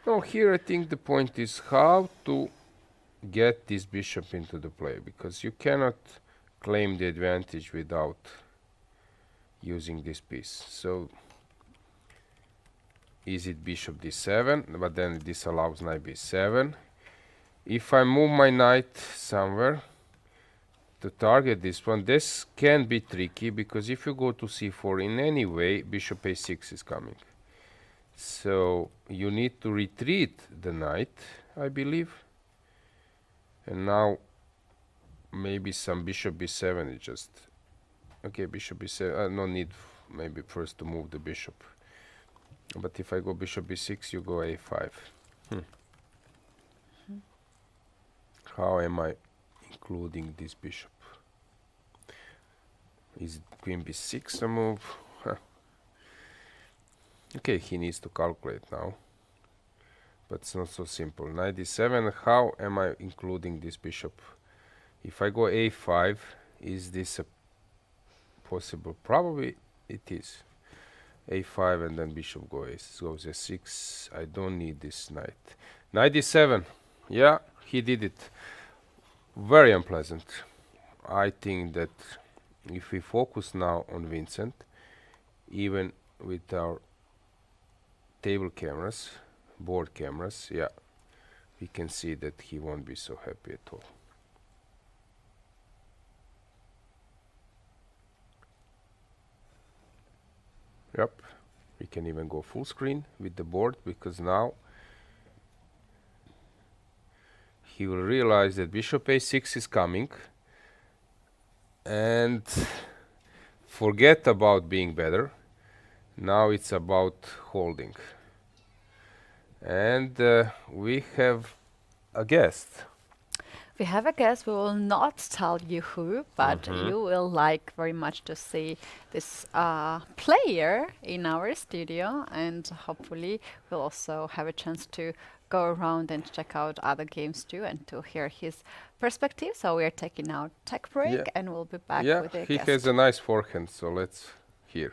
No, here I think the point is how to get this bishop into the play, because you cannot claim the advantage without using this piece. So is it bishop d7, but then this allows knight b7. If I move my knight somewhere to target this one, this can be tricky, because if you go to c4 in any way, bishop a6 is coming. So you need to retreat the knight, I believe. And now maybe some bishop b7 is just okay. Bishop b7, no need maybe first to move the bishop, but if I go bishop b6, you go a5. How am I including this bishop? Is queen b6 a move? Okay, he needs to calculate now, but it's not so simple. Knight d7, how am I including this bishop? If I go a5, is this a possible? Probably it is. a5 and then bishop goes a6. I don't need this knight. Knight d7. Yeah, he did it. Very unpleasant. I think that if we focus now on Vincent, even with our table cameras, board cameras, yeah, we can see that he won't be so happy at all. Yep, we can even go full screen with the board, because now he will realize that bishop a6 is coming and forget about being better. Now it's about holding. And we have a guest. We have a guest. We will not tell you who, but you will like very much to see this player in our studio, and hopefully we'll also have a chance to go around and check out other games too, and to hear his perspective. So we are taking our tech break, and we'll be back with the he guest. has a nice forehand, so let's hear.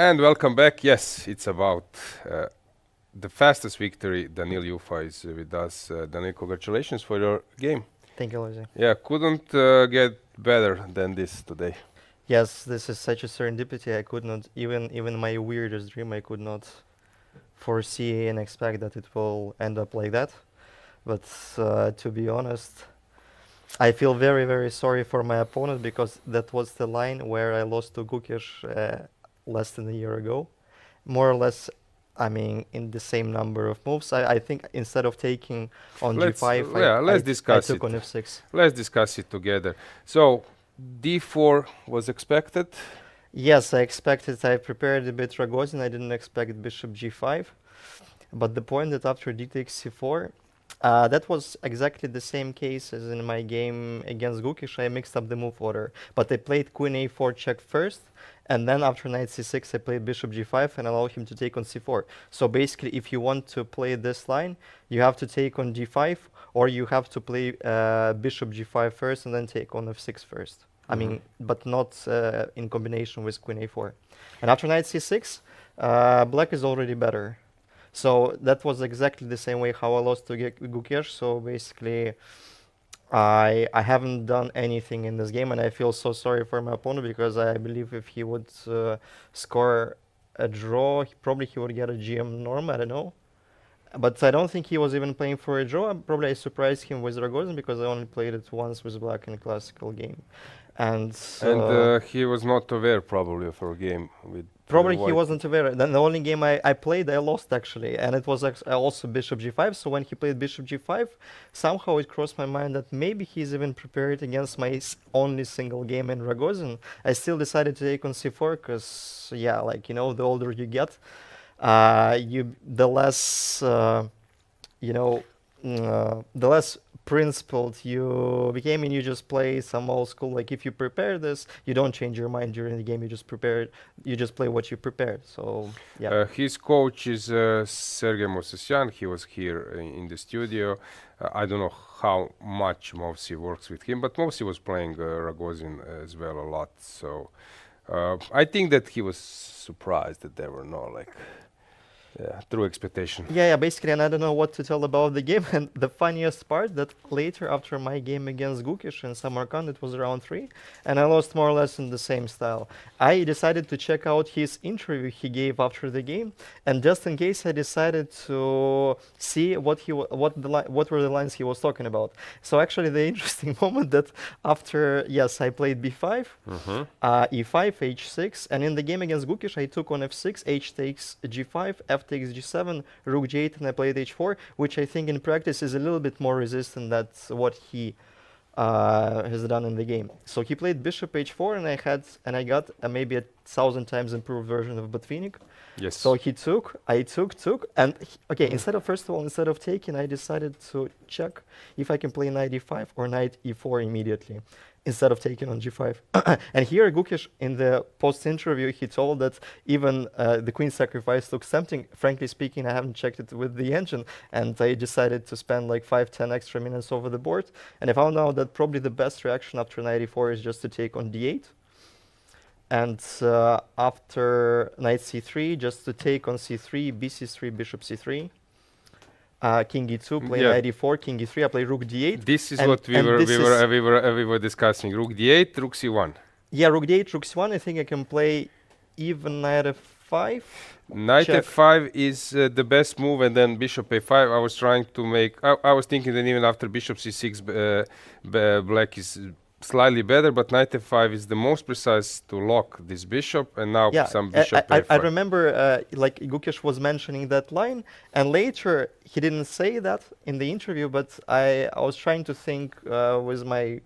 And welcome back. Yes, it's about the fastest victory. Daniil Yuffa is with us. Daniil, congratulations for your game. Thank you, Lizzie. Yeah, couldn't get better than this today. Yes, this is such a serendipity. I could not, even my weirdest dream, I could not foresee and expect that it will end up like that. But to be honest, I feel very, very sorry for my opponent, because that was the line where I lost to Gukesh less than a year ago. More or less, I mean, in the same number of moves. I think instead of taking on g5, I took on f6. Let's discuss it together. So, d4 was expected? Yes, I expected. I prepared a bit Ragozin. I didn't expect bishop g5. But the point that after d takes c4, that was exactly the same case as in my game against Gukesh. I mixed up the move order. But I played queen a4 check first, and then after knight c6 I played bishop g5 and allowed him to take on c4. So basically, if you want to play this line, you have to take on d5, or you have to play bishop g5 first and then take on f6 first. I mean, but not in combination with queen a4. And after knight c6, black is already better. So that was exactly the same way how I lost to Gukesh. So basically, I haven't done anything in this game, and I feel so sorry for my opponent, because I believe if he would score a draw, probably he would get a GM norm, I don't know. But I don't think he was even playing for a draw. Probably I surprised him with Ragozin, because I only played it once with black in a classical game. And he was not aware probably of our game with probably he wasn't aware. Then the only game I played, I lost actually, and it was also bishop g5. So when he played bishop g5, somehow it crossed my mind that maybe he's even prepared against my only single game in Ragozin. I still decided to take on c4, because yeah, like, you know, the older you get, the less the less principled you became, and you just play some old school. Like, if you prepare this, you don't change your mind during the game. You just prepare it. You just play what you prepared. So yeah. His coach is Sergei Mosesyan. He was here in the studio. I don't know how much Movsi works with him, but Movsi was playing Ragozin as well a lot. So I think that he was surprised that there were no true expectation. Yeah, basically, and I don't know what to tell about the game. And the funniest part that later, after my game against Gukesh in Samarkand, it was round 3, and I lost more or less in the same style. I decided to check out his interview he gave after the game, and just in case, I decided to see what were the lines he was talking about. So actually, the interesting moment that after I played b5, e5, h6, and in the game against Gukesh, I took on f6, h takes g5, f takes g7, rook g8, and I played h4, which I think in practice is a little bit more resistant than what he has done in the game. So he played bishop h4, and I got maybe 1,000 times improved version of Botvinnik. Yes. So I took, and instead of taking, I decided to check if I can play knight e5 or knight e4 immediately, instead of taking on g5. And here Gukesh, in the post-interview, he told that even the queen sacrifice looks tempting. Frankly speaking, I haven't checked it with the engine, and I decided to spend like 5-10 extra minutes over the board. And I found out that probably the best reaction after knight e4 is just to take on d8. And after knight c3, just to take on c3, bc3, bishop c3. King e2, play knight e4, king e3, I play rook d8. This is what we were discussing. Rook d8, rook c1. Yeah, rook d8, rook c1. I think I can play even knight f5. Knight f5 is the best move, and then bishop a5. I was trying to make. I was thinking that even after bishop c6, black is slightly better, but knight f5 is the most precise to lock this bishop, and now some bishop a5. I remember like Gukesh was mentioning that line, and later he didn't say that in the interview, but I was trying to think with my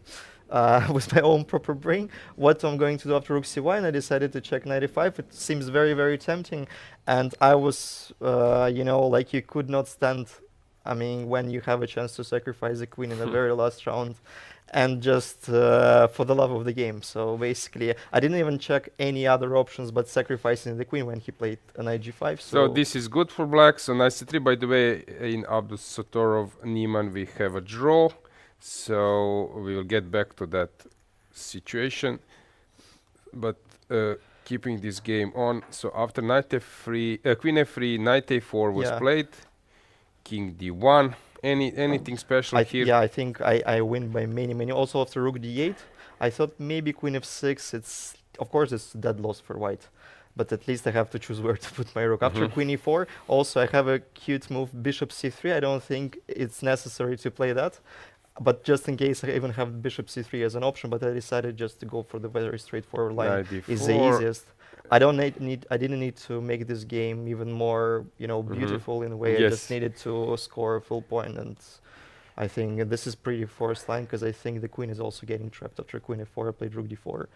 own proper brain what I'm going to do after rook c1, and I decided to check knight e5. It seems very, very tempting, and I was, like you could not stand, I mean, when you have a chance to sacrifice the queen in the very last round, and just for the love of the game. So basically, I didn't even check any other options but sacrificing the queen when he played a knight g5. So this is good for black. So knight c3. By the way, in Abdusattorov Niemann, we have a draw. So we will get back to that situation. But keeping this game on. So after knight f3, queen f3, knight a4 was played. King d1. Anything special here? Yeah, I think I win by many. Also after rook d8, I thought maybe queen f6. Of course it's dead loss for white, but at least I have to choose where to put my rook. After queen e4, also I have a cute move, bishop c3. I don't think it's necessary to play that, but just in case, I even have bishop c3 as an option. But I decided just to go for the very straightforward line. It's the easiest. I didn't need to make this game even more, beautiful in a way. I just needed to score a full point, and I think this is pretty forced line because I think the queen is also getting trapped after queen f4. I played rook d4,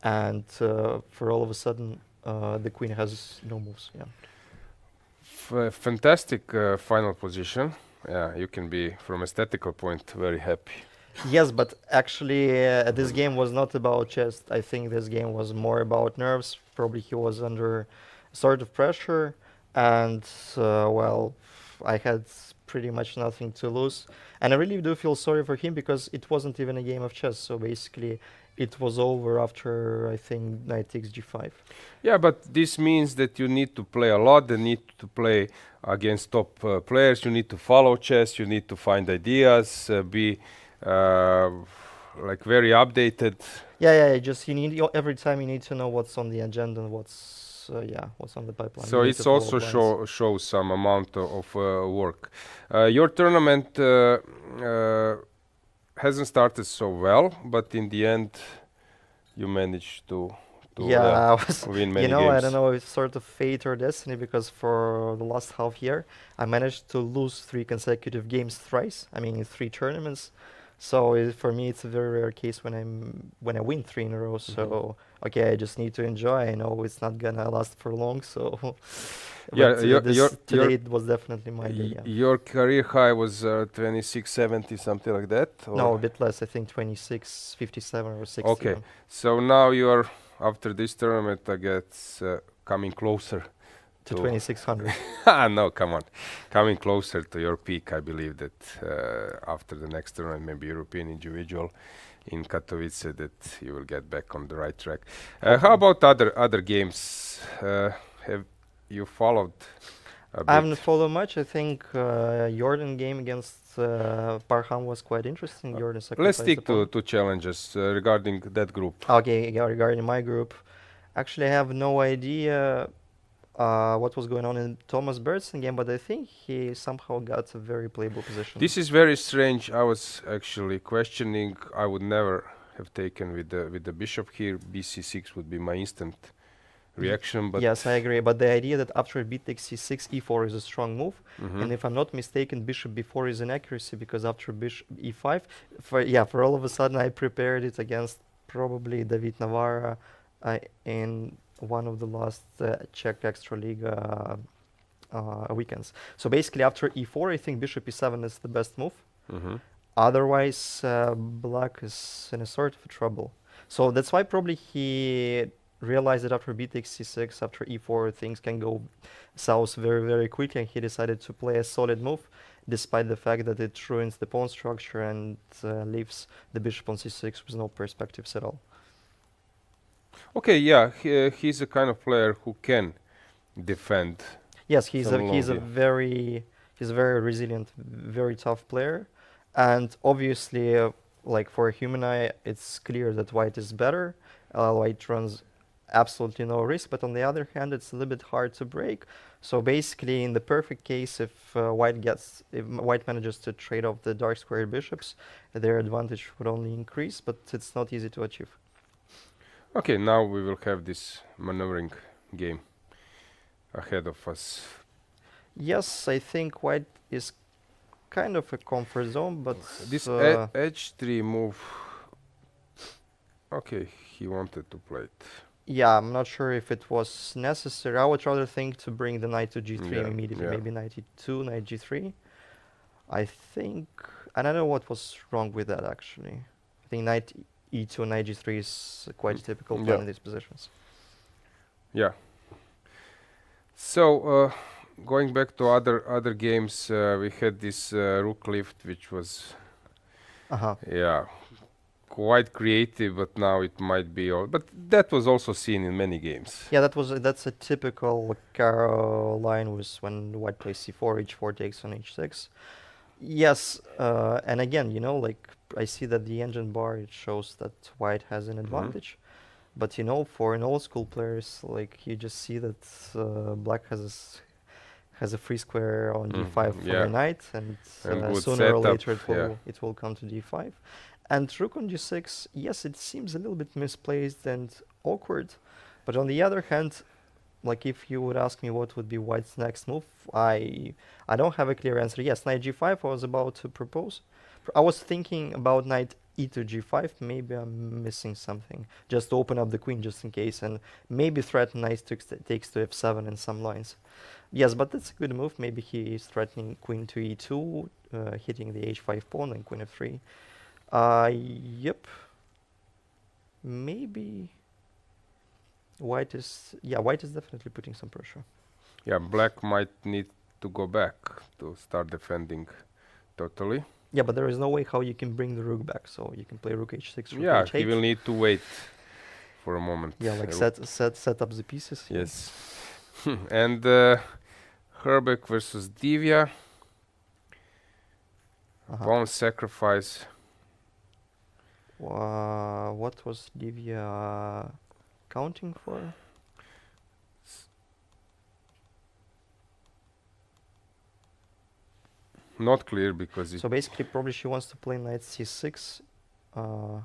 and for all of a sudden, the queen has no moves. Yeah. Fantastic final position. Yeah, you can be, from aesthetical point, very happy. Yes, but actually, this game was not about chess. I think this game was more about nerves. Probably he was under sort of pressure, and I had pretty much nothing to lose. And I really do feel sorry for him because it wasn't even a game of chess. So basically, it was over after, I think, knight takes g5. Yeah, but this means that you need to play a lot. You need to play against top players. You need to follow chess. You need to find ideas, be like very updated. Yeah. Just every time you need to know what's on the agenda and what's on the pipeline. So it's also shows some amount of work. Your tournament hasn't started so well, but in the end, you managed to win many games. I don't know if it's sort of fate or destiny, because for the last half year, I managed to lose 3 consecutive games thrice. I mean, in 3 tournaments. So for me, it's a very rare case when I win 3 in a row. So I just need to enjoy. I know it's not gonna last for long. So today it was definitely my day. Yeah. Your career high was 2670, something like that. Or? No, a bit less. I think 2657 or 60. Okay, so now you are, after this tournament, I guess coming closer to 2600. No, come on. Coming closer to your peak, I believe that after the next tournament, maybe European individual in Katowice, that you will get back on the right track. How about other games? Have you followed a I haven't bit. followed much. I think Jordan game against Parham was quite interesting. Jordan Let's sacrificed the stick pawn. to challenges regarding that group. Okay, yeah, regarding my group, actually I have no idea what was going on in Thomas Bertson game, but I think he somehow got a very playable position. This is very strange. I was actually questioning. I would never have taken with the bishop here. BC6 would be my instant reaction, but Yes, I agree. But the idea that after b takes c6, e4 is a strong move, Mhm. and if I'm not mistaken, bishop b4 is an accuracy because after bishop e5, for all of a sudden I prepared it against probably David Navarra in one of the last Czech Extra League weekends. So basically, after e4, I think bishop e7 is the best move. Mhm. Otherwise, black is in a sort of trouble. So that's why probably he realized that after b takes c6, after e4, things can go south very, very quickly, and he decided to play a solid move, despite the fact that it ruins the pawn structure and leaves the bishop on c6 with no perspectives at all. Okay, yeah, he's a kind of player who can defend. Yes, he's some a long very resilient, very tough player, and obviously, like for a human eye, it's clear that white is better. White runs absolutely no risk, but on the other hand, it's a little bit hard to break. So basically, in the perfect case, if white manages to trade off the dark square bishops, their advantage would only increase, but it's not easy to achieve. Okay, now we will have this maneuvering game ahead of us. Yes, I think white is kind of a comfort zone, but This h3 move. Okay, he wanted to play it. yeah, I'm not sure if it was necessary. I would rather think to bring the knight to g3 Yeah, immediately, yeah. maybe knight e2, knight g3. I think, and I don't know what was wrong with that actually. I think knight e2 and knight g3 is quite a typical plan Yeah. in these positions. Yeah. So going back to other games, we had this rook lift, which was yeah quite creative, but now it might be all. But that was also seen in many games. Yeah, that's a typical Caro line was when white plays c4, h4 takes on h6. Yes, and again, you know, like I see that the engine bar it shows that white has an advantage, but you know, for an old school players, like you just see that black has a free square on d5 for yeah. the knight, and good sooner or setup, later yeah. it will come to d5. And rook on g6, yes, it seems a little bit misplaced and awkward, but on the other hand, like if you would ask me what would be white's next move, I don't have a clear answer. Yes, knight g5 I was about to propose. I was thinking about knight e to g5. Maybe I'm missing something. Just to open up the queen just in case, and maybe threaten knight takes to f7 in some lines. Yes, but that's a good move. Maybe he is threatening queen to e2, hitting the h5 pawn and queen f3. Yep. Maybe white is definitely putting some pressure. Yeah, black might need to go back to start defending totally. Yeah, but there is no way how you can bring the rook back, so you can play rook h6, rook Yeah, h8. he will need to wait for a moment. Yeah, like Rook- set up the pieces. Yes. And Herbeck versus Divya. Pawn sacrifice. What was Divya counting for? Not clear because it So basically, probably she wants to play knight c6 or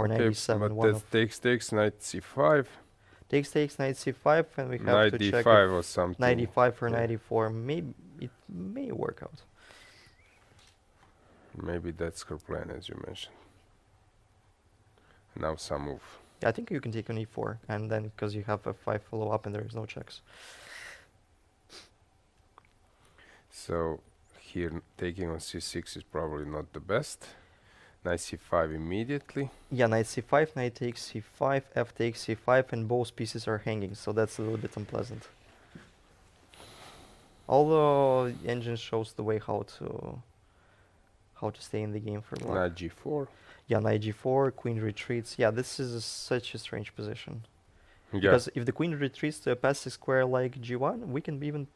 knight okay, e7. but One that of takes knight c5, takes knight c5, and we have knight to d5 check or if something. knight e5 or Yeah. knight e4. Maybe it may work out. Maybe that's her plan, as you mentioned. Now some move. Yeah, I think you can take on e4, and then because you have f5 follow up and there is no checks. So here taking on c6 is probably not the best. Knight c5 immediately. Yeah, knight c5, knight takes c5, f takes c5, and both pieces are hanging, so that's a little bit unpleasant. Although engine shows the way how to stay in the game for black. Knight g4. Yeah, knight g4, queen retreats. Yeah, this is such a strange position. Yeah. Because if the queen retreats to a passive square like g1, we can even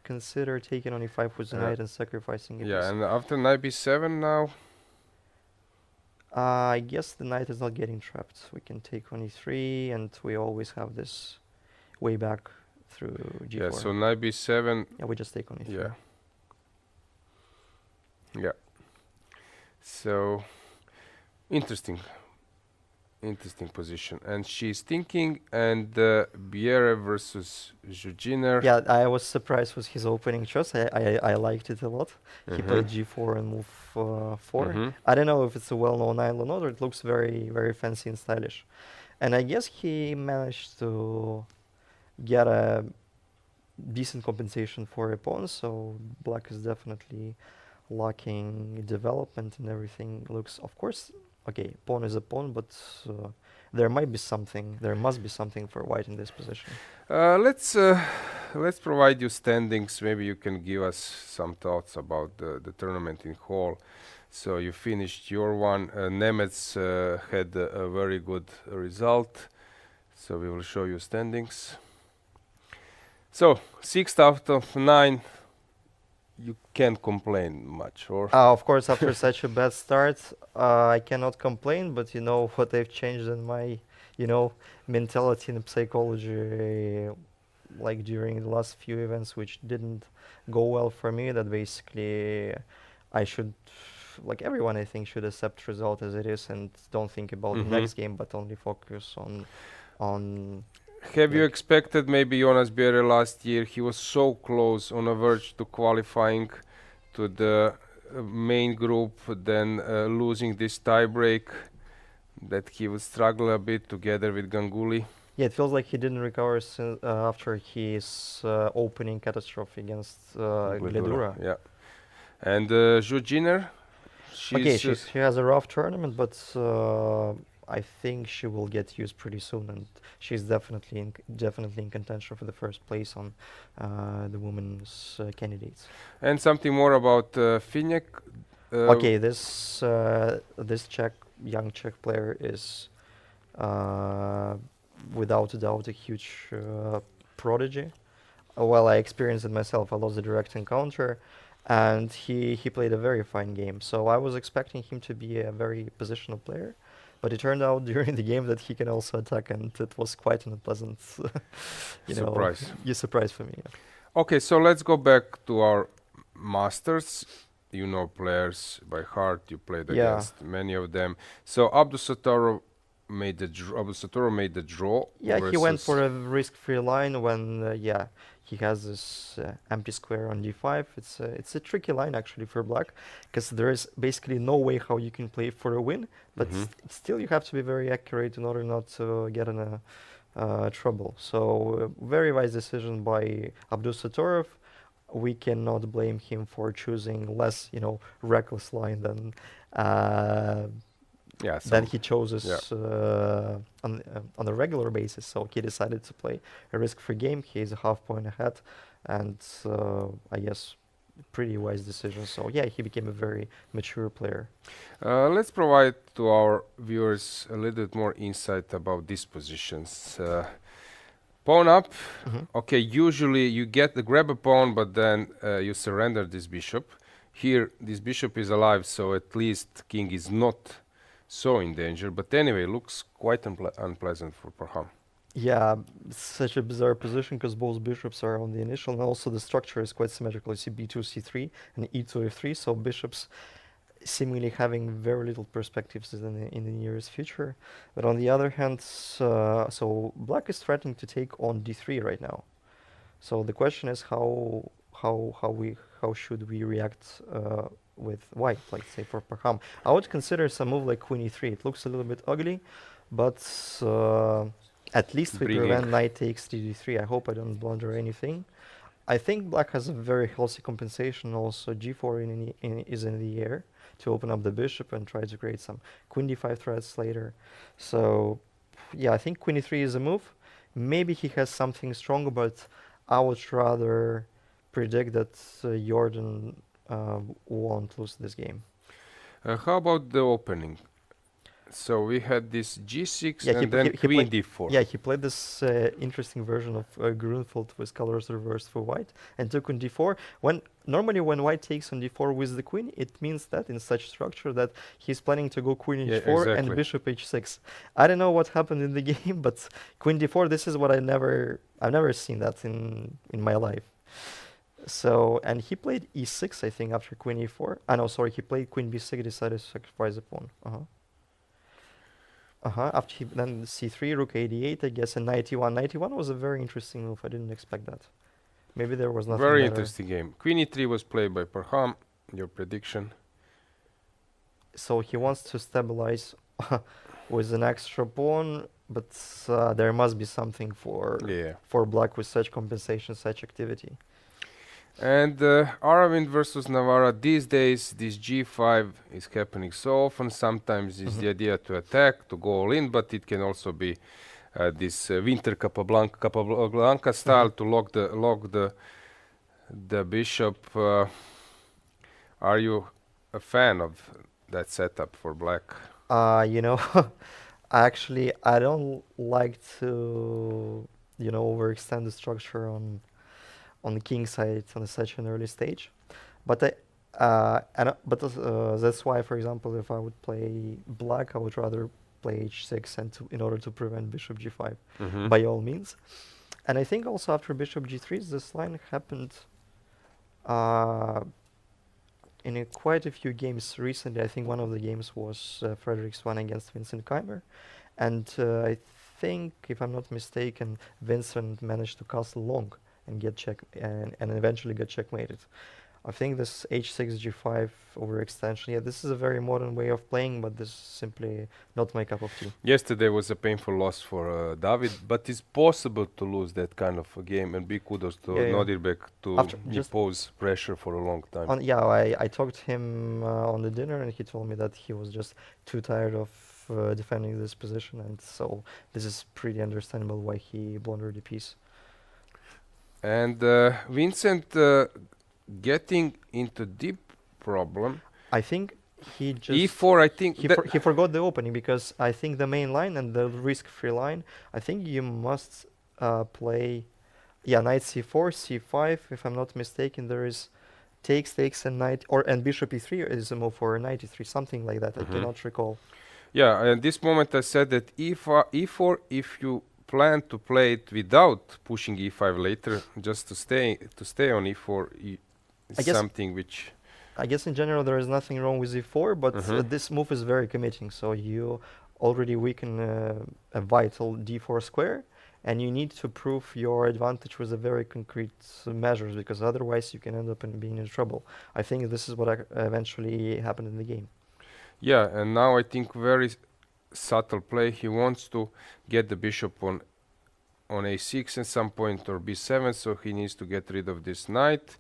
consider taking on e5 with the knight and sacrificing it. Yeah, and after knight b7 now. I guess the knight is not getting trapped. We can take on e3, and we always have this way back through g4. Yeah, so knight b7. Yeah, we just take on e3. Yeah. Yeah. So interesting position. And she's thinking, and Bierre versus Jurginer. Yeah, I was surprised with his opening choice. I liked it a lot. He played g4 and move 4. I don't know if it's a well-known island or not, or it looks very, very fancy and stylish. And I guess he managed to get a decent compensation for a pawn, so black is definitely lacking development, and everything looks, of course, okay, pawn is a pawn, but there must be something for white in this position. Let's provide you standings. Maybe you can give us some thoughts about the tournament in whole. So you finished your one. Nemets had a very good result. So we will show you standings. So 6 out of 9. You can't complain much, or? Of course, after such a bad start, I cannot complain. But you know what I've changed in my, mentality and psychology, like during the last few events, which didn't go well for me. That basically, I should, like everyone, I think, should accept result as it is and don't think about the next game, but only focus on. Have you expected maybe Jonas Bierre last year? He was so close, on a verge to qualifying to the main group, then losing this tiebreak, that he would struggle a bit together with Ganguly. Yeah, it feels like he didn't recover after his opening catastrophe against Gledura. Yeah, and Jurginer, she has a rough tournament, but I think she will get used pretty soon, and she's definitely in contention for the first place on the women's candidates. And something more about Finek. Okay, this young Czech player is without a doubt a huge prodigy. Well, I experienced it myself. I lost the direct encounter, and he played a very fine game. So I was expecting him to be a very positional player. But it turned out during the game that he can also attack, and it was quite an unpleasant surprise. Surprise for me. Yeah. Okay, so let's go back to our masters. You know players by heart. You played against many of them. So Abdusattorov made the draw. Yeah, he went for a risk-free line when he has this empty square on d5. It's a tricky line actually for black, because there is basically no way how you can play for a win, but still you have to be very accurate in order not to get in trouble. So very wise decision by Abdusattorov. We cannot blame him for choosing less, reckless line than he chose on a regular basis. So he decided to play a risk-free game. He is a half point ahead, and I guess pretty wise decision. So yeah, he became a very mature player. Let's provide to our viewers a little bit more insight about these positions. Pawn up. Okay, usually you grab a pawn, but then you surrender this bishop. Here, this bishop is alive, so at least king is not so in danger. But anyway, looks quite unpleasant for Parham. Yeah, such a bizarre position because both bishops are on the initial, and also the structure is quite symmetrical. You see b2, c3, and e2, f3, so bishops seemingly having very little perspectives in the nearest future. But on the other hand, so black is threatening to take on d3 right now. So the question is how should we react with white, like say for Parham. I would consider some move like queen e3. It looks a little bit ugly, but at least we prevent knight takes d3. I hope I don't blunder anything. I think black has a very healthy compensation. Also g4 is in the air to open up the bishop and try to create some queen d5 threats later. So yeah, I think queen e3 is a move. Maybe he has something stronger, but I would rather predict that Jordan won't lose this game. How about the opening? So we had this g6 Yeah, and then queen d4. Yeah, he played this interesting version of Grunfeld with colors reversed for white and took on d4. Normally when white takes on d4 with the queen, it means that in such structure that he's planning to go queen h4 and bishop h6. I don't know what happened in the game, but queen d4, this is what I've never seen that in my life. So, and he played e6, I think, after queen e4. No, sorry, he played queen b6, decided to sacrifice the pawn. After he then c3, rook a8, I guess, and knight e1. Knight e1 was a very interesting move. I didn't expect that. Maybe there was nothing Very better. interesting game. Queen e3 was played by Parham. Your prediction? So he wants to stabilize with an extra pawn, but there must be something for black with such compensation, such activity. And Aravind versus Navarra, these days this g5 is happening so often. Sometimes it's the idea to attack, to go all in, but it can also be this Winter Capablanca style to lock the bishop. Are you a fan of that setup for black? You know, actually, I don't like to, overextend the structure on the king side on such an early stage, but that's why, for example, if I would play black, I would rather play h6 and in order to prevent bishop g5 by all means. And I think also after bishop g3, this line happened in quite a few games recently. I think one of the games was Frederick's one against Vincent Keymer, and I think, if I'm not mistaken, Vincent managed to castle long and get and eventually get checkmated. I think this h6 g5 overextension, this is a very modern way of playing, but this is simply not my cup of tea. Yesterday was a painful loss for David, but it's possible to lose that kind of a game, and big kudos to Nodirbek to impose pressure for a long time. I talked to him on the dinner, and he told me that he was just too tired of defending this position, and so this is pretty understandable why he blundered the piece. And Vincent getting into deep problem. I think he just e4. I think he forgot the opening, because I think the main line and the risk-free line, I think you must play knight c4, c5. If I'm not mistaken, there is takes and knight, and bishop e3 is a move for knight e3, something like that. I cannot recall. Yeah, at this moment I said that e4 if you plan to play it without pushing e5 later, just to stay on e4 is something which... I guess in general there is nothing wrong with e4, but this move is very committing, so you already weaken a vital d4 square, and you need to prove your advantage with a very concrete measures, because otherwise you can end up being in trouble. I think this is what eventually happened in the game. Yeah, and now I think very subtle play. He wants to get the bishop on a6 at some point, or b7, so he needs to get rid of this knight.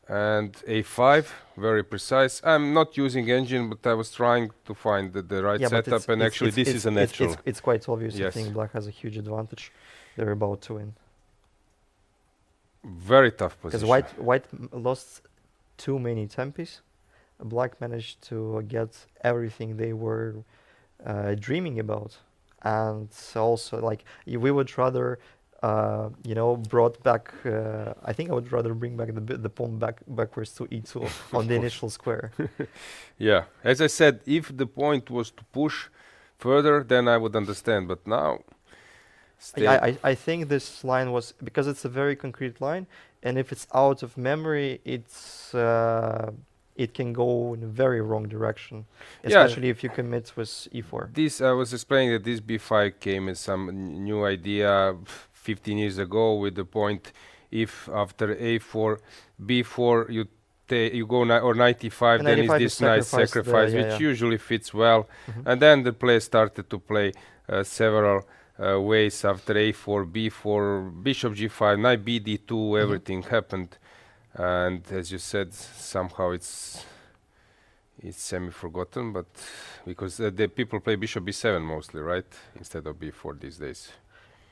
And a5, very precise. I'm not using engine, but I was trying to find the right setup, and actually this is a natural. It's quite obvious. I think black has a huge advantage. They're about to win. Very tough position. Because white lost too many tempis. Black managed to get everything they were dreaming about, and also we would rather brought back. I think I would rather bring back the pawn backwards to e2 on the initial square. Yeah, as I said, if the point was to push further, then I would understand. But now, I think this line was, because it's a very concrete line, and if it's out of memory, it can go in a very wrong direction, especially if you commit with e4. This I was explaining that this b5 came as some new idea 15 years ago, with the point if after a4, b4 you go or knight e5, then is this nice sacrifice, which usually fits well. And then the player started to play several ways after a4, b4, bishop g5, knight bd2, everything happened. And as you said, somehow it's semi-forgotten, but because the people play bishop b7 mostly, right, instead of b4 these days.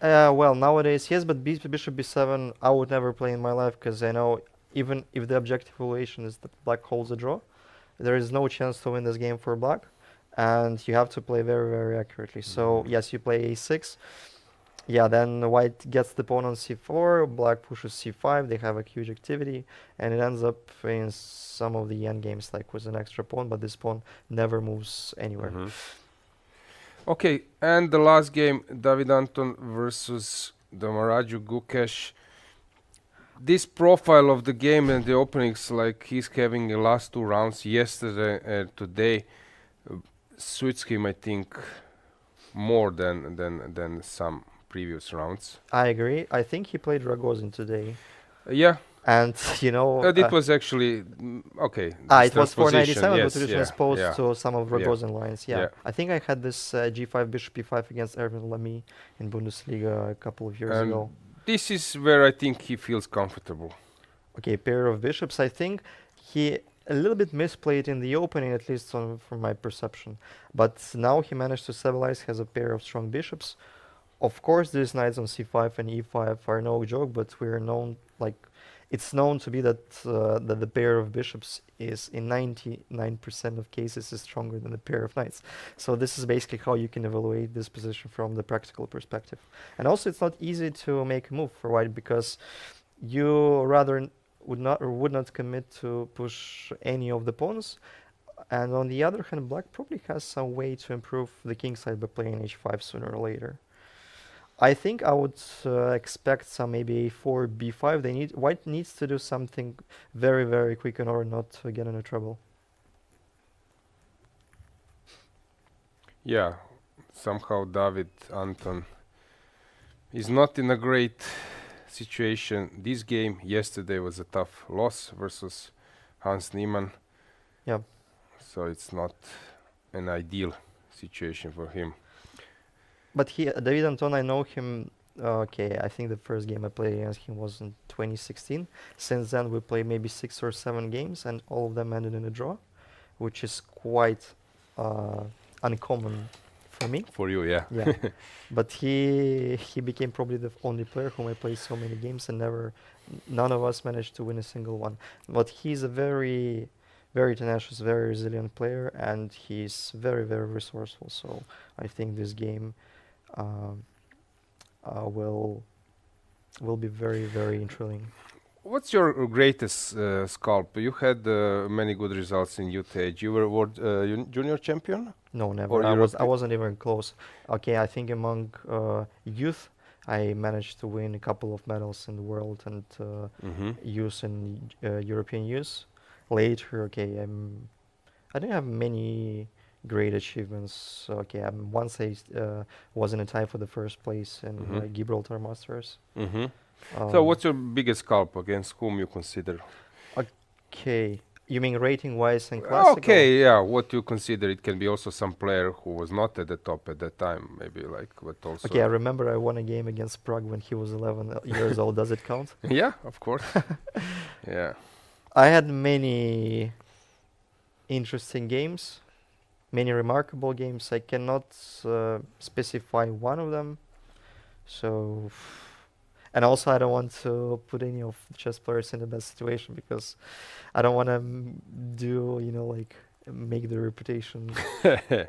Well, nowadays yes, but bishop b7 I would never play in my life, because I know even if the objective evaluation is that black holds a draw, there is no chance to win this game for black. and you have to play very, very accurately. So yes, you play a6. Yeah, then white gets the pawn on c4, black pushes c5, they have a huge activity, and it ends up in some of the endgames like with an extra pawn, but this pawn never moves anywhere. Okay, and the last game, David Anton versus Dommaraju Gukesh. This profile of the game and the openings, like he's having the last 2 rounds yesterday and today, suits him, I think, more than some previous rounds. I agree. I think he played Ragozin today. Yeah. And, you know... it was actually... okay. It was 497, yes, but it was exposed to some of Ragozin lines. Yeah. I think I had this g5, bishop e5 against Erwin Lamy in Bundesliga a couple of years ago. This is where I think he feels comfortable. Okay, pair of bishops. I think he a little bit misplayed in the opening, at least from my perception. But now he managed to stabilize, has a pair of strong bishops. Of course, these knights on c5 and e5 are no joke, but we're known, like, it's known to be that that the pair of bishops is in 99% of cases is stronger than the pair of knights. So this is basically how you can evaluate this position from the practical perspective. And also, it's not easy to make a move for white because you rather would not commit to push any of the pawns. And on the other hand, black probably has some way to improve the king side by playing h5 sooner or later. I think I would expect some maybe a4, b5. White needs to do something very, very quick in order not to get into trouble. Yeah, somehow David Anton is not in a great situation. This game yesterday was a tough loss versus Hans Niemann. Yeah. So it's not an ideal situation for him. But David Anton, I know him, I think the first game I played against him was in 2016. Since then we played maybe 6 or 7 games and all of them ended in a draw, which is quite uncommon for me. For you, yeah. Yeah. But he became probably the only player whom I played so many games and none of us managed to win a single one. But he's a very, very tenacious, very resilient player, and he's very, very resourceful. So I think this game will be very, very intriguing. What's your greatest scalp? You had many good results in youth age. You were junior champion? No, never. I wasn't even close. Okay, I think among youth, I managed to win a couple of medals in the world and youth and European youth. Later, I don't have many great achievements. Okay, once I was in a tie for the first place in Gibraltar Masters. So what's your biggest scalp? Against whom you consider? Okay, you mean rating-wise and classical? Okay, yeah. What you consider? It can be also some player who was not at the top at that time, maybe like, but also. Okay, I remember I won a game against Prague when he was 11 years old. Does it count? Yeah, of course. Yeah. I had many interesting games, many remarkable games. I cannot specify one of them. So, and also I don't want to put any of the chess players in a bad situation because I don't want to make their reputation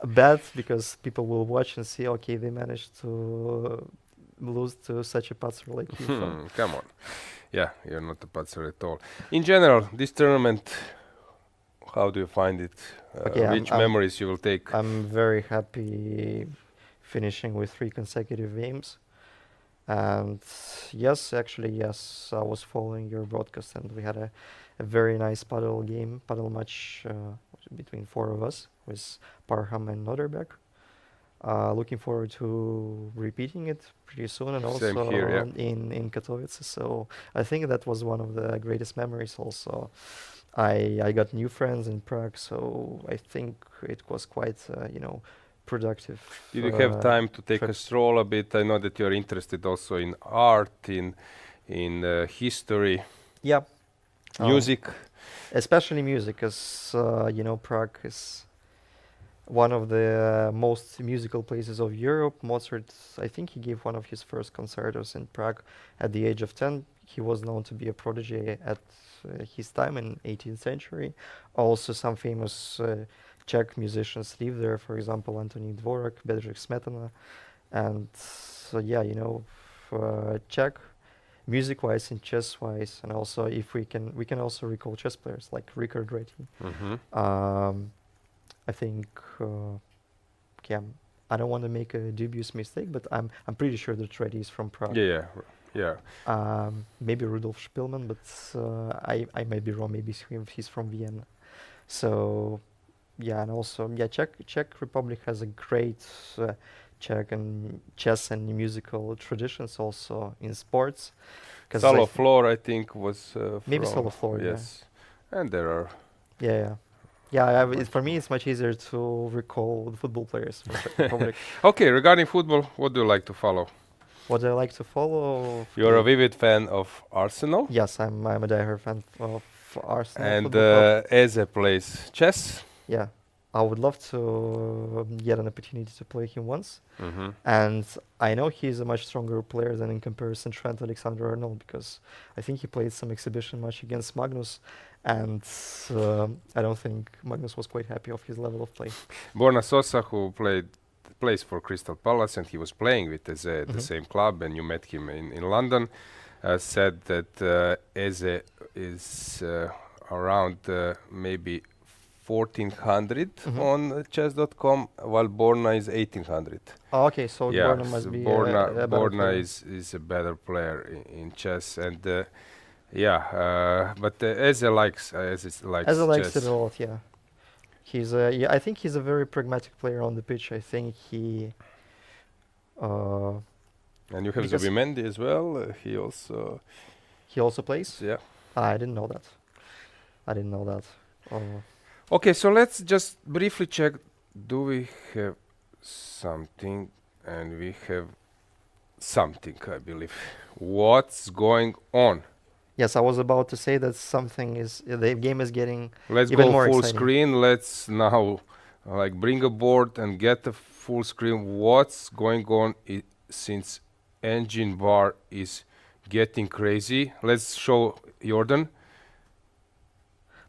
bad because people will watch and see, okay, they managed to lose to such a patzer like Yuffa. Come on. Yeah, you're not a patzer at all. In general, this tournament, how do you find it? Which memories you will take? I'm very happy finishing with 3 consecutive games. And yes, I was following your broadcast and we had a very nice paddle match between 4 of us with Parham and Nodirbek. Looking forward to repeating it pretty soon and also here, in Katowice. So I think that was one of the greatest memories also. I got new friends in Prague, so I think it was quite, productive. Did you have time to take a stroll a bit? I know that you're interested also in art, in history. Yeah. Music. Especially music, because, Prague is one of the most musical places of Europe. Mozart, I think he gave one of his first concertos in Prague at the age of 10. He was known to be a prodigy at his time in 18th century. Also some famous Czech musicians live there. For example, Anthony Dvorak, Bedřich Smetana, and so yeah, you know, Czech, music-wise and chess-wise, and also if we can also recall chess players like Richard Reti. I think, yeah, I don't want to make a dubious mistake, but I'm pretty sure that Reti is from Prague. Yeah. Maybe Rudolf Spielmann, but I might be wrong. Maybe he's from Vienna. So yeah, and also yeah, Czech Republic has a great Czech and chess and musical traditions also in sports. Solo Floor, I think, was maybe from, Solo Floor. yes, and there are. For me, it's much easier to recall the football players from Czech Republic. Okay, regarding football, what do you like to follow? What I like to follow. You're a vivid fan of Arsenal. Yes, I'm a diehard fan of Arsenal. And Eze plays chess. Yeah, I would love to get an opportunity to play him once. And I know he's a much stronger player than in comparison Trent Alexander-Arnold, because I think he played some exhibition match against Magnus, and I don't think Magnus was quite happy of his level of play. Borna Sosa, who plays for Crystal Palace, and he was playing with Eze at the same club, and you met him in London, said that Eze is around maybe 1400 on chess.com, while Borna is 1800. Oh, okay, so yeah, Borna must be Borna is a better player in chess, and but Eze likes chess. It a lot, yeah. I think he's a very pragmatic player on the pitch. I think he. And you have Zubimendi as well. He also plays. Yeah. I didn't know that. Okay, so let's just briefly check. Do we have something? And we have something, I believe. What's going on? Yes, I was about to say that something is the game is getting let's even go more full exciting. Screen. Let's now bring a board and get the full screen. What's going on since engine bar is getting crazy? Let's show Jordan.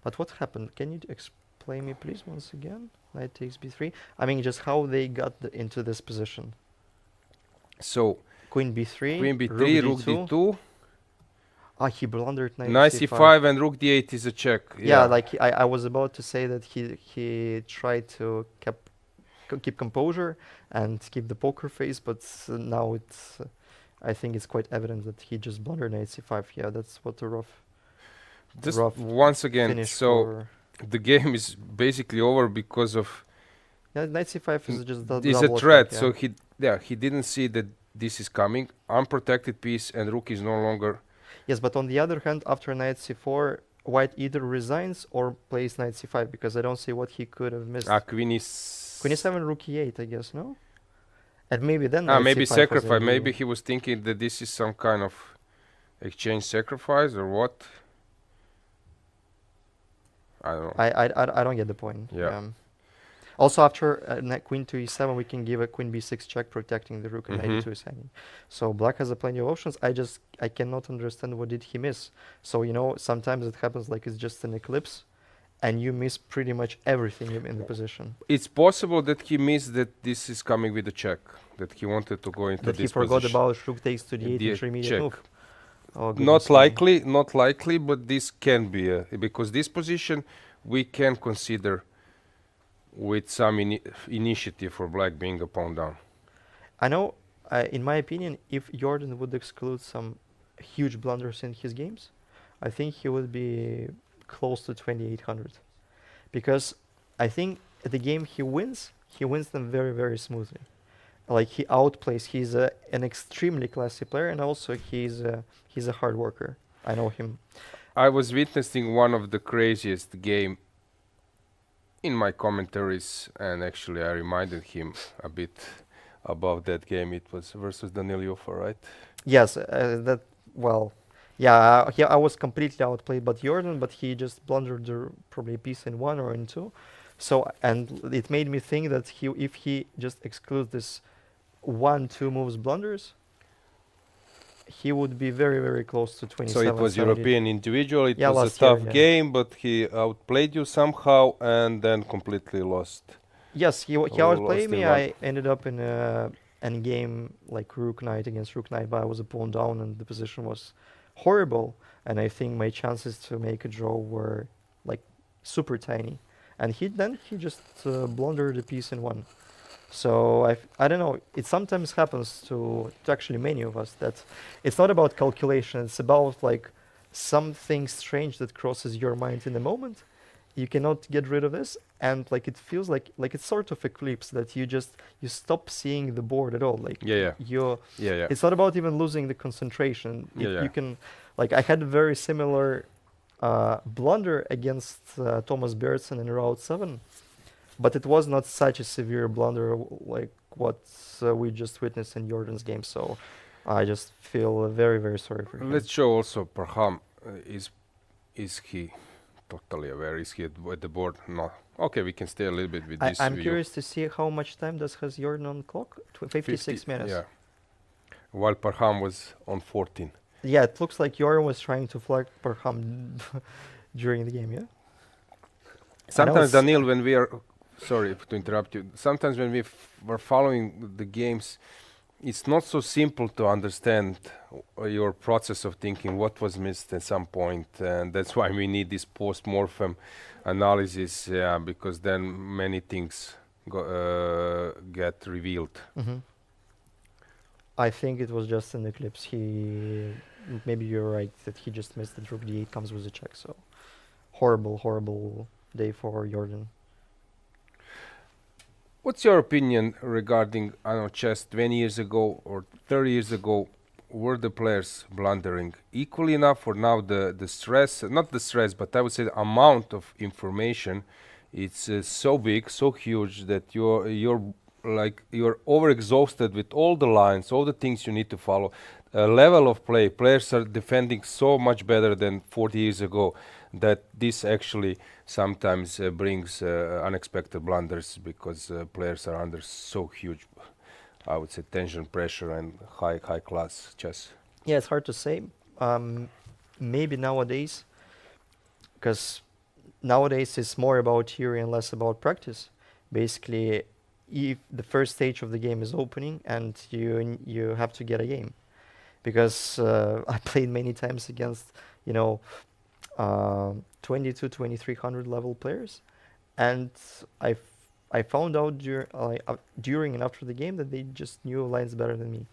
But what happened? Can you explain me please once again? Knight takes b3. I mean, just how they got into this position. So Queen b3, Queen b3, rook d2. He blundered knight c5 and rook d8 is a check. Yeah, like I was about to say that he tried to keep composure and keep the poker face, but now it's I think it's quite evident that he just blundered knight c5. Yeah, that's what the rough. Just once again, so the game is basically over because of. Yeah, knight c5 is just is a threat. Yeah. So he didn't see that this is coming. Unprotected piece and rook is no longer. Yes, but on the other hand, after knight c4, white either resigns or plays knight c5, because I don't see what he could have missed. Queen e7, rook e8, I guess, no? And maybe then maybe sacrifice. Maybe he was thinking that this is some kind of exchange sacrifice or what? I don't know. I don't get the point. Yeah. Also, after queen to e7, we can give a queen b6 check, protecting the rook, and knight e2 is hanging. So black has plenty of options. I cannot understand what did he miss. So sometimes it happens like it's just an eclipse, and you miss pretty much everything in the position. It's possible that he missed that this is coming with a check, that he wanted to go into that this he forgot position. about rook takes to the 8 intermediate move. Oh, not likely, but this can be because this position we can consider with some initiative for black being a pawn down. I know, in my opinion, if Jordan would exclude some huge blunders in his games, I think he would be close to 2800. Because I think the game he wins them very, very smoothly. Like he outplays, he's an extremely classy player, and also he's a hard worker. I know him. I was witnessing one of the craziest game in my commentaries, and actually I reminded him a bit about that game. It was versus Daniil Yuffa, right? Yes, I was completely outplayed by Jordan, but he just blundered probably a piece in 1 or in 2. So, and it made me think that if he just excludes this 1-2 moves blunders, he would be very, very close to 27. So it was European individual, it Yeah, was a last year, tough yeah. game, but he outplayed you somehow and then completely lost. Yes, he lost outplayed in me. one. I ended up in a endgame like rook knight against rook knight, but I was a pawn down and the position was horrible. And I think my chances to make a draw were like super tiny. And he just blundered a piece in one. So I don't know. It sometimes happens to actually many of us that it's not about calculation. It's about like something strange that crosses your mind in the moment. You cannot get rid of this, and like it feels like it's sort of eclipse that you stop seeing the board at all. Like Yeah. it's not about even losing the concentration. You can like I had a very similar blunder against Thomas Bertsen in route 7. But it was not such a severe blunder like what we just witnessed in Jordan's game. So I just feel very, very sorry for him. Let's show also Parham. Is he totally aware? Is he at the board? No. Okay, we can stay a little bit with this I'm view. curious to see how much time has Jordan on the clock? 56 minutes. Yeah. While Parham was on 14. Yeah, it looks like Jordan was trying to flag Parham during the game, yeah? Sometimes, Daniil, when we are... Sorry to interrupt you. Sometimes when we were following the games, it's not so simple to understand your process of thinking what was missed at some point, and that's why we need this post-mortem analysis, because then many things get revealed. Mm-hmm. I think it was just an eclipse. Maybe you're right that he just missed that rook d8 comes with a check. So horrible, horrible day for Jordan. What's your opinion regarding, I don't know, chess 20 years ago or 30 years ago? Were the players blundering equally enough, or now the stress, not the stress, but I would say the amount of information, it's so big, so huge that you're overexhausted with all the lines, all the things you need to follow. Level of play, players are defending so much better than 40 years ago that this actually sometimes brings unexpected blunders because players are under so huge, I would say, tension, pressure, and high class chess. Yeah, it's hard to say. Maybe nowadays, because nowadays it's more about theory and less about practice. Basically, if the first stage of the game is opening and you have to get a game, because I played many times against 2300 level players, and I found out during and after the game that they just knew lines better than me.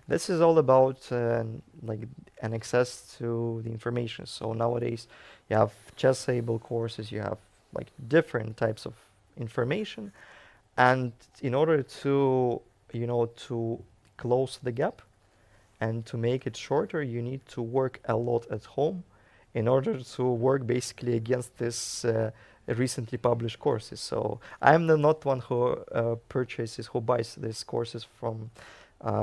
This is all about like an access to the information. So nowadays you have chess-able courses, you have like different types of information, and in order to to close the gap and to make it shorter, you need to work a lot at home in order to work basically against this recently published courses. So I'm not one who who buys these courses from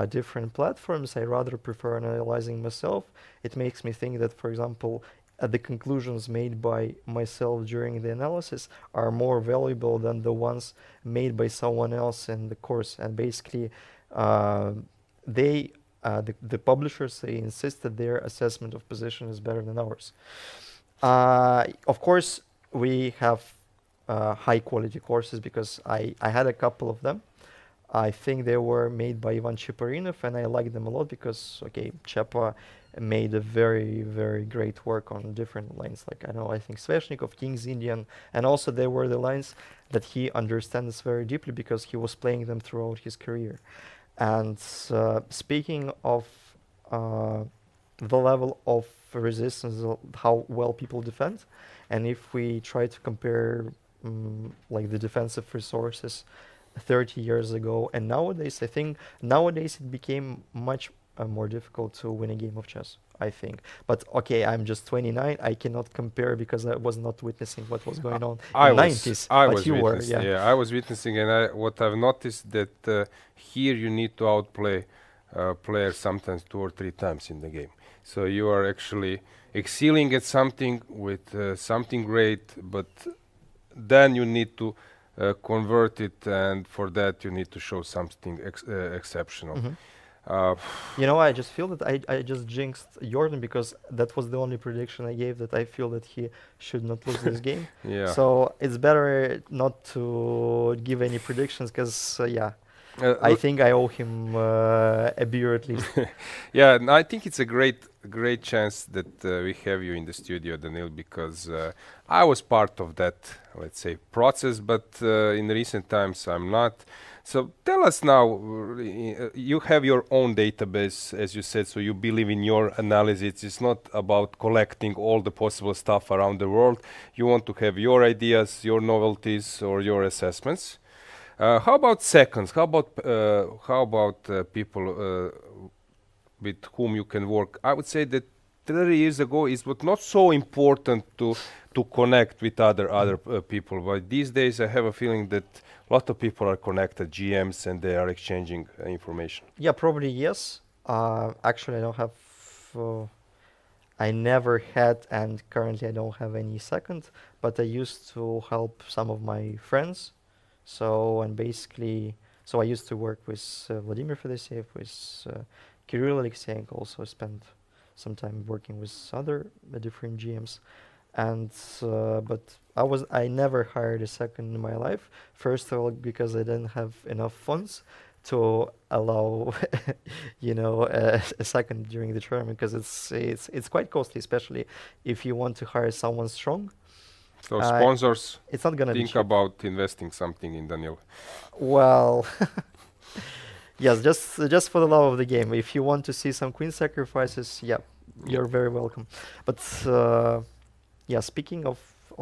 different platforms. I rather prefer analyzing myself. It makes me think that, for example, the conclusions made by myself during the analysis are more valuable than the ones made by someone else in the course. And basically, the publishers, they insist that their assessment of position is better than ours. Of course, we have high quality courses because I had a couple of them. I think they were made by Ivan Cheparinov, and I like them a lot because, okay, Chepa made a very, very great work on different lines. Like, I think Sveshnikov, King's Indian, and also there were the lines that he understands very deeply because he was playing them throughout his career. And speaking of the level of resistance, how well people defend, and if we try to compare like the defensive resources 30 years ago and nowadays, I think nowadays it became much more difficult to win a game of chess, I think. But okay, I'm just 29. I cannot compare because I was not witnessing what was going on in the 90s. I was witnessing, I was witnessing, and what I've noticed that here you need to outplay players sometimes 2 or 3 times in the game. So you are actually excelling at something with something great, but then you need to convert it, and for that you need to show something exceptional. You know, I just feel that I just jinxed Jordan because that was the only prediction I gave, that I feel that he should not lose this game. Yeah. So it's better not to give any predictions because, yeah, I think I owe him a beer at least. Yeah, and I think it's a great chance that we have you in the studio, Daniil, because I was part of that, let's say, process, but in recent times I'm not. So tell us now, you have your own database, as you said, so you believe in your analysis. It's not about collecting all the possible stuff around the world. You want to have your ideas, your novelties, or your assessments. How about seconds? How about people with whom you can work? I would say that 30 years ago it was not so important to connect with other people, but these days I have a feeling that a lot of people are connected, GMs, and they are exchanging information. Yeah, probably yes. Actually, I don't have. I never had, and currently I don't have any second. But I used to help some of my friends. So and basically, so I used to work with Vladimir Fedoseev, with Kirill Alexeyenko. Also spent some time working with other different GMs. And but I never hired a second in my life. First of all, because I didn't have enough funds to allow, you know, a second during the tournament, because it's quite costly, especially if you want to hire someone strong. So sponsors, it's not gonna think about investing something in Daniil. Well, yes, just for the love of the game. If you want to see some queen sacrifices, yeah, you're very welcome. But yeah, speaking of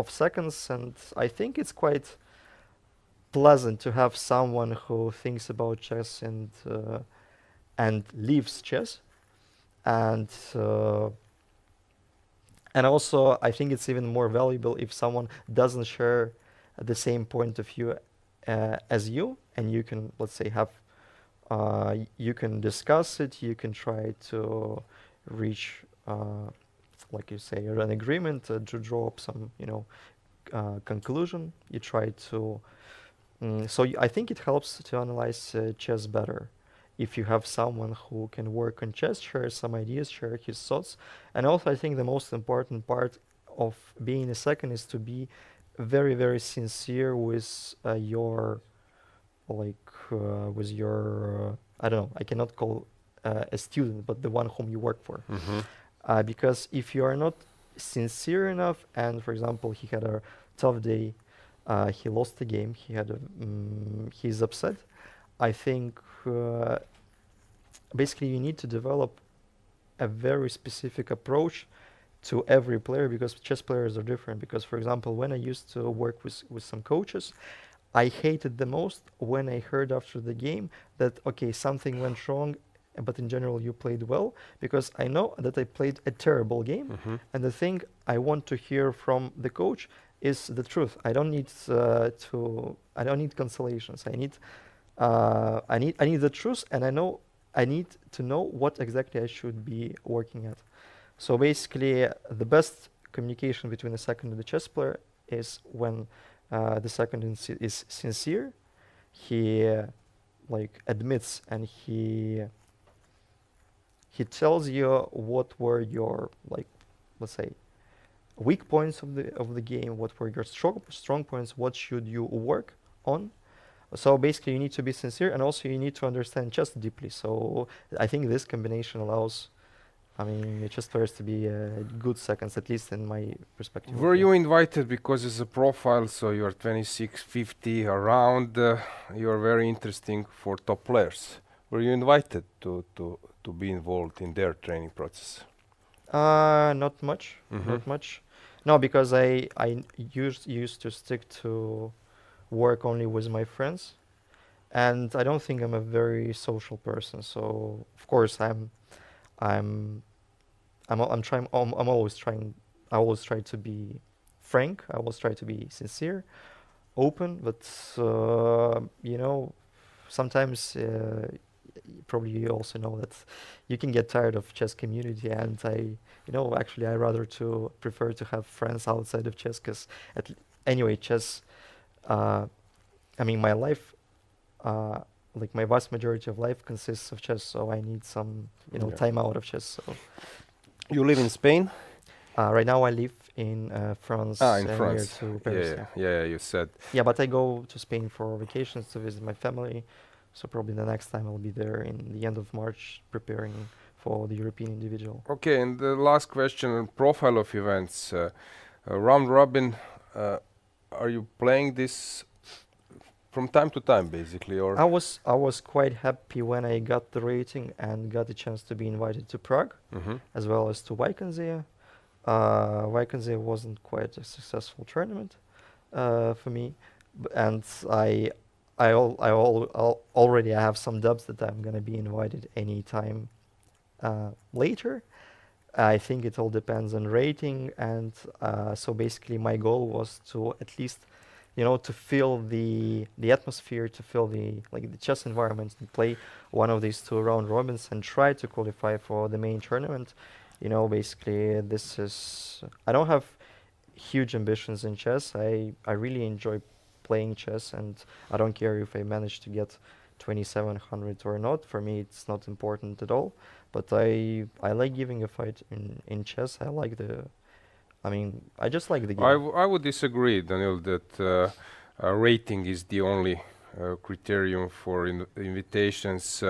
seconds, and I think it's quite pleasant to have someone who thinks about chess and lives chess, and also I think it's even more valuable if someone doesn't share the same point of view as you, and you can, let's say, have you can discuss it, you can try to reach like you say, an agreement to draw up some, you know, conclusion. You try to I think it helps to analyze chess better if you have someone who can work on chess, share some ideas, share his thoughts. And also I think the most important part of being a second is to be very, very sincere with your with your I don't know, I cannot call a student, but the one whom you work for. Because if you are not sincere enough, and for example he had a tough day, he lost the game, he's upset, I think basically you need to develop a very specific approach to every player, because chess players are different. Because for example, when I used to work with some coaches, I hated the most when I heard after the game that, okay, something went wrong, but in general you played well, because I know that I played a terrible game, and the thing I want to hear from the coach is the truth. I don't need I don't need consolations. I need the truth, and I need to know what exactly I should be working at. So basically, the best communication between the second and the chess player is when the second is sincere. He like admits, and he tells you what were your, like, let's say, weak points of the game, what were your strong points, what should you work on. So basically you need to be sincere, and also you need to understand chess deeply. So I think this combination allows, I mean, chess players to be good seconds, at least in my perspective. Were you invited because it's a profile, so you're 26, 50 around, you're very interesting for top players. Were you invited to be involved in their training process? Not much. Not much. No, because I used to stick to work only with my friends, and I don't think I'm a very social person. So of course I'm always trying. I always try to be frank. I always try to be sincere, open. But you know, sometimes probably you also know that you can get tired of chess community, and actually I rather to prefer to have friends outside of chess, because anyway chess, I mean my life like my vast majority of life consists of chess, so I need some, time out of chess. So You live in Spain? right now I live in France. In near France. to Paris. Yeah, you said. Yeah, but I go to Spain for vacations to visit my family. So probably the next time I'll be there in the end of March, preparing for the European individual. Okay, and the last question, profile of events. Round robin, are you playing this from time to time, basically, or? I was quite happy when I got the rating and got the chance to be invited to Prague, as well as to Vaikenze. Vaikenze wasn't quite a successful tournament for me, and I already have some dubs that I'm gonna be invited anytime later. I think it all depends on rating, and so basically my goal was to at least, to feel the atmosphere, to feel the chess environment, and play one of these 2 round robins and try to qualify for the main tournament. Basically this is, I don't have huge ambitions in chess. I really enjoy playing chess, and I don't care if I manage to get 2700 or not. For me, it's not important at all. But I like giving a fight in chess. I just like the game. I would disagree, Daniel, that rating is the only criterion for invitations.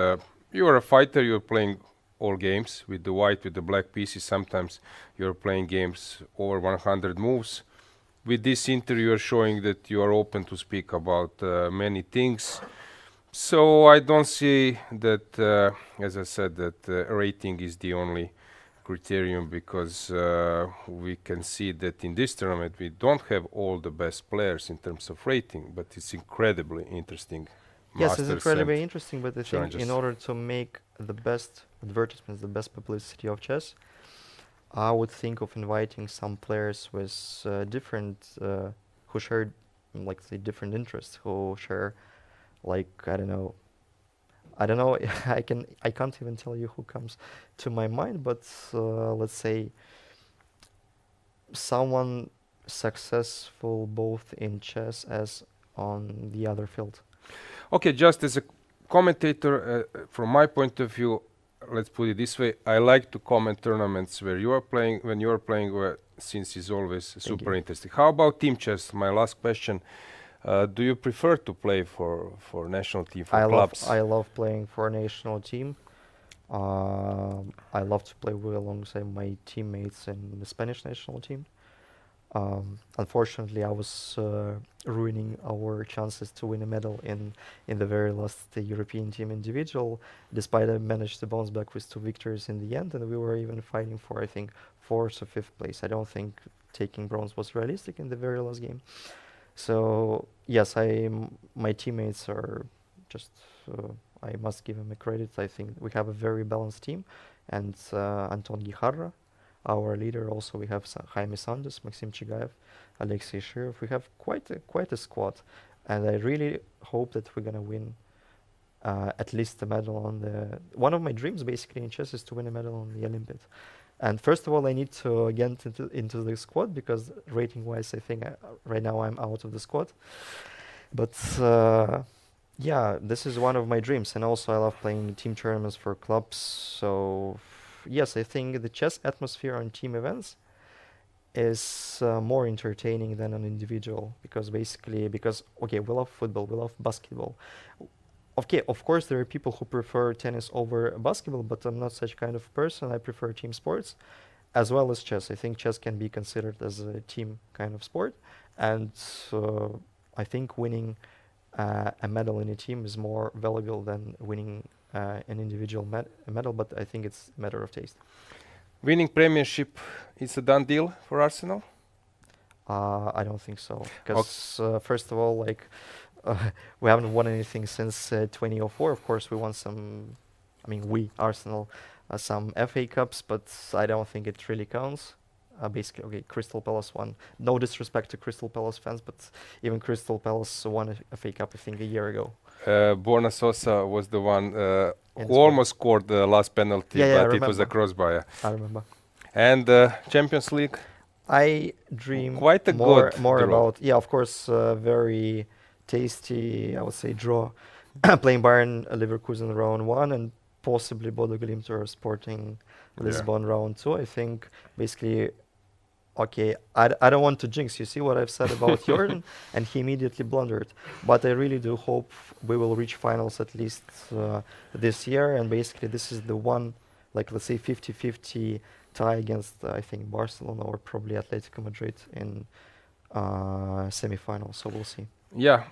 You are a fighter, you're playing all games with the white, with the black pieces. Sometimes you're playing games over 100 moves. With this interview, you're showing that you are open to speak about many things. So I don't see that, as I said, that rating is the only criterion, because we can see that in this tournament we don't have all the best players in terms of rating, but it's incredibly interesting. Yes, it's incredibly interesting, but I think in order to make the best advertisements, the best publicity of chess, I would think of inviting some players with different, who share, different interests, who share, I don't know, I can't even tell you who comes to my mind, but let's say someone successful both in chess as on the other field. Okay, just as a commentator, from my point of view, let's put it this way: I like to comment tournaments where you are playing, when you are playing, since it's always super interesting. How about team chess? My last question: do you prefer to play for national team, for clubs? I love playing for a national team. I love to play alongside my teammates in the Spanish national team. Unfortunately, I was ruining our chances to win a medal in the very last European team individual, despite I managed to bounce back with 2 victories in the end, and we were even fighting for, I think, 4th or 5th place. I don't think taking bronze was realistic in the very last game. So yes, my teammates are just, I must give them a credit. I think we have a very balanced team, and Anton Giharra, our leader. Also, we have Jaime Sandes, Maxim Chigaev, Alexei Shirov. We have quite a squad, and I really hope that we're gonna win at least a medal on the. One of my dreams, basically, in chess is to win a medal on the Olympiad. And first of all, I need to get into the squad, because rating-wise, I think right now I'm out of the squad. But yeah, this is one of my dreams, and also I love playing team tournaments for clubs. So yes, I think the chess atmosphere on team events is more entertaining than an individual, because okay, we love football, we love basketball. Okay, of course there are people who prefer tennis over basketball, but I'm not such kind of person. I prefer team sports as well as chess. I think chess can be considered as a team kind of sport, and I think winning a medal in a team is more valuable than winning an individual medal, but I think it's a matter of taste. Winning premiership is a done deal for Arsenal? I don't think so, because first of all, we haven't won anything since 2004. Of course, we won some, Arsenal, some FA Cups, but I don't think it really counts. Basically, okay, Crystal Palace won. No disrespect to Crystal Palace fans, but even Crystal Palace won a FA Cup, I think, a year ago. Borna Sosa was the one who almost scored the last penalty, but it was a crossbar. I remember. And Champions League? I dream quite a more draw. about, of course, very tasty, I would say, draw playing Bayern Leverkusen round 1 and possibly Bodo Glimt or Sporting Lisbon round 2. I think basically, okay, I don't want to jinx, you see what I've said about Jordan, and he immediately blundered. But I really do hope we will reach finals at least this year, and basically this is the one, like let's say 50-50 tie against I think Barcelona or probably Atletico Madrid in semi-final, so we'll see. Yeah,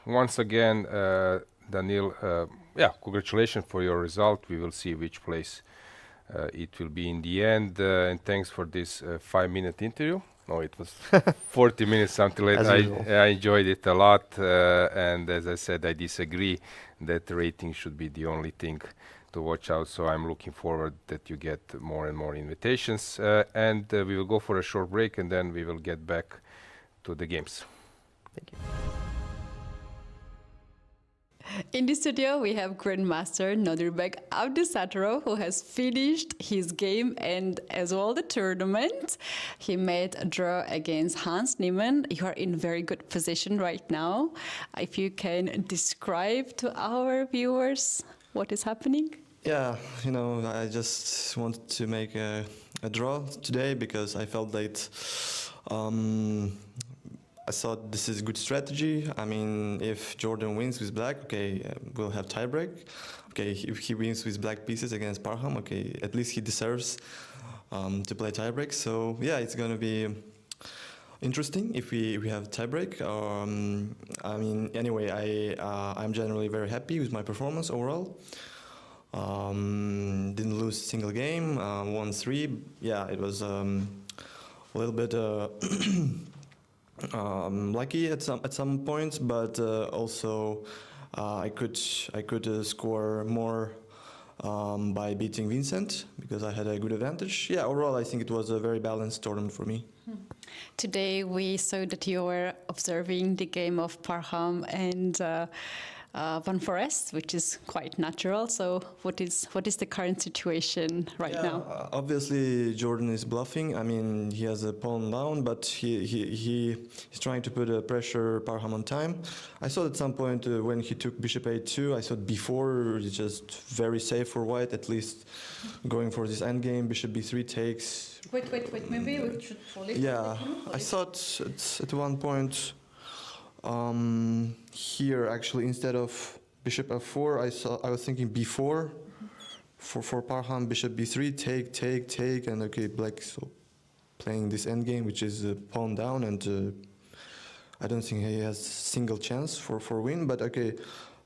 once again, Daniil, yeah, congratulations for your result. We will see which place it will be in the end. And thanks for this 5-minute interview. No, it was 40 minutes, something like that. I enjoyed it a lot. And as I said, I disagree that rating should be the only thing to watch out. So I'm looking forward that you get more and more invitations. And we will go for a short break and then we will get back to the games. Thank you. In the studio, we have Grandmaster Nodirbek Abdusattorov, who has finished his game and as well the tournament. He made a draw against Hans Niemann. You are in very good position right now. If you can describe to our viewers what is happening. Yeah, you know, I just wanted to make a draw today because I felt that I thought this is a good strategy. I mean, if Jordan wins with black, okay, we'll have tiebreak. Okay, if he wins with black pieces against Parham, okay, at least he deserves to play tiebreak. So yeah, it's gonna be interesting if we have tiebreak. I mean, anyway, I'm generally very happy with my performance overall. Didn't lose a single game, won 3. Yeah, it was a little bit lucky at some points, but also I could score more by beating Vincent because I had a good advantage. Yeah, overall I think it was a very balanced tournament for me. Today we saw that you were observing the game of Parham and Van Forest, which is quite natural. So what is the current situation right now? Obviously Jordan is bluffing. I mean, he has a pawn down, but he's trying to put pressure Parham on time. I saw at some point when he took bishop a2, I thought before it's just very safe for white, at least going for this endgame. Bishop b3 takes. Wait, maybe we should pull it. Yeah, I thought at one point here actually instead of bishop f4 I was thinking b4 for Parham, bishop b3, take, and okay, black so playing this endgame, which is pawn down, and I don't think he has single chance for win, but okay,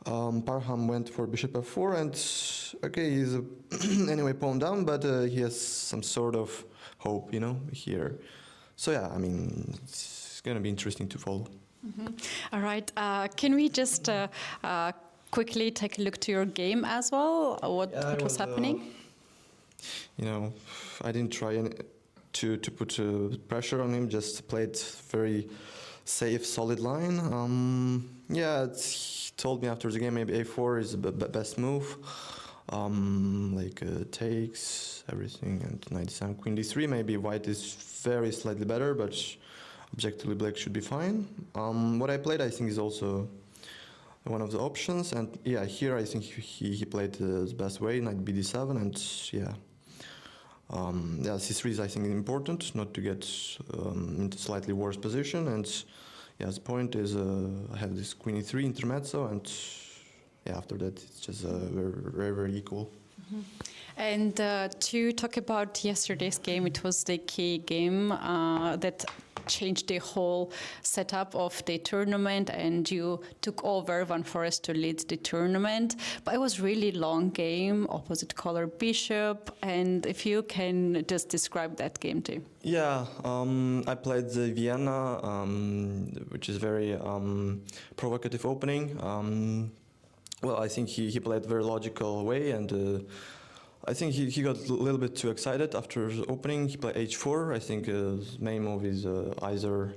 Parham went for bishop f4, and okay, he's anyway pawn down, but he has some sort of hope, you know, here. So yeah, I mean, it's gonna be interesting to follow. All right, can we just quickly take a look to your game as well? What was happening? You know, I didn't try to put pressure on him, just played very safe, solid line. Yeah, he told me after the game maybe a4 is the best move. Like takes, everything, and knight d7, queen d3. Maybe white is very slightly better, but objectively black should be fine. What I played, I think, is also one of the options, and yeah, here I think he played the best way, knight bd7, and yeah, c3 is I think important, not to get into slightly worse position, and yeah, the point is I have this queen e3 intermezzo, and yeah, after that it's just very equal. And to talk about yesterday's game, it was the key game that changed the whole setup of the tournament, and you took over Van Forest to lead the tournament. But it was really long game, opposite color bishop, and if you can just describe that game too. Yeah, I played the Vienna, which is very provocative opening. Well, I think he played very logical way, and I think he got a little bit too excited after the opening. He played h4. I think his main move is either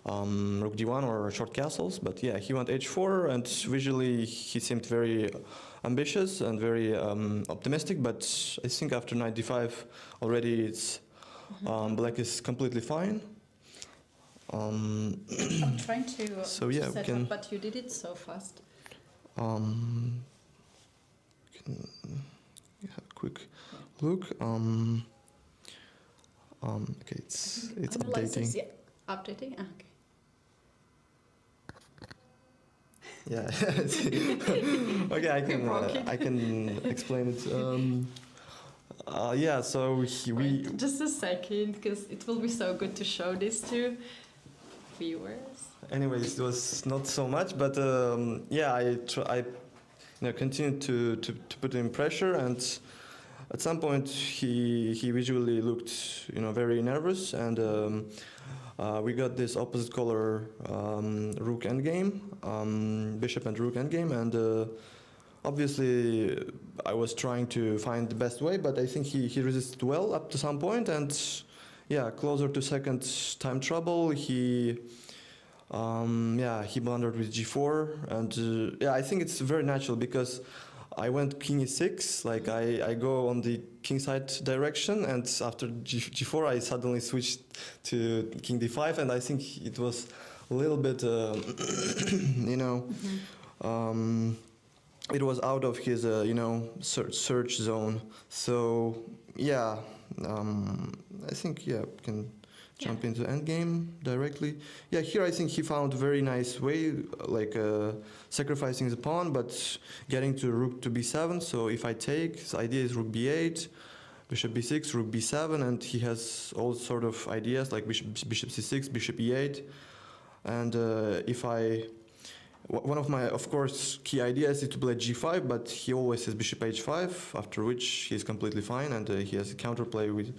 rook d1 or short castles. But yeah, he went h4, and visually he seemed very ambitious and very optimistic. But I think after knight d5 already it's black is completely fine. I'm trying to so yeah, set up, but you did it so fast. Can have a quick look. Okay, it's updating. Yeah. Updating? Ah, okay. Yeah. Okay, I can explain it. Yeah, so we Just a second, because it will be so good to show this to viewers. anyways, it was not so much, but yeah, I continued to put in pressure, and at some point he visually looked very nervous, and we got this opposite color rook endgame, bishop and rook endgame, and obviously I was trying to find the best way, but I think he resisted well up to some point, and yeah, closer to second time trouble, he blundered with g4, and yeah, I think it's very natural because I went king e6, like I go on the king side direction, and after g4 I suddenly switched to king d5, and I think it was a little bit, it was out of his, search zone. So yeah, I think we can jump into endgame directly. Yeah, here I think he found a very nice way, like sacrificing the pawn, but getting to rook to b7. So if I take, his idea is rook b8, bishop b6, rook b7, and he has all sort of ideas like bishop c6, bishop e8. And one of my, of course, key ideas is to play g5, but he always says bishop h5, after which he's completely fine, and he has a counterplay with,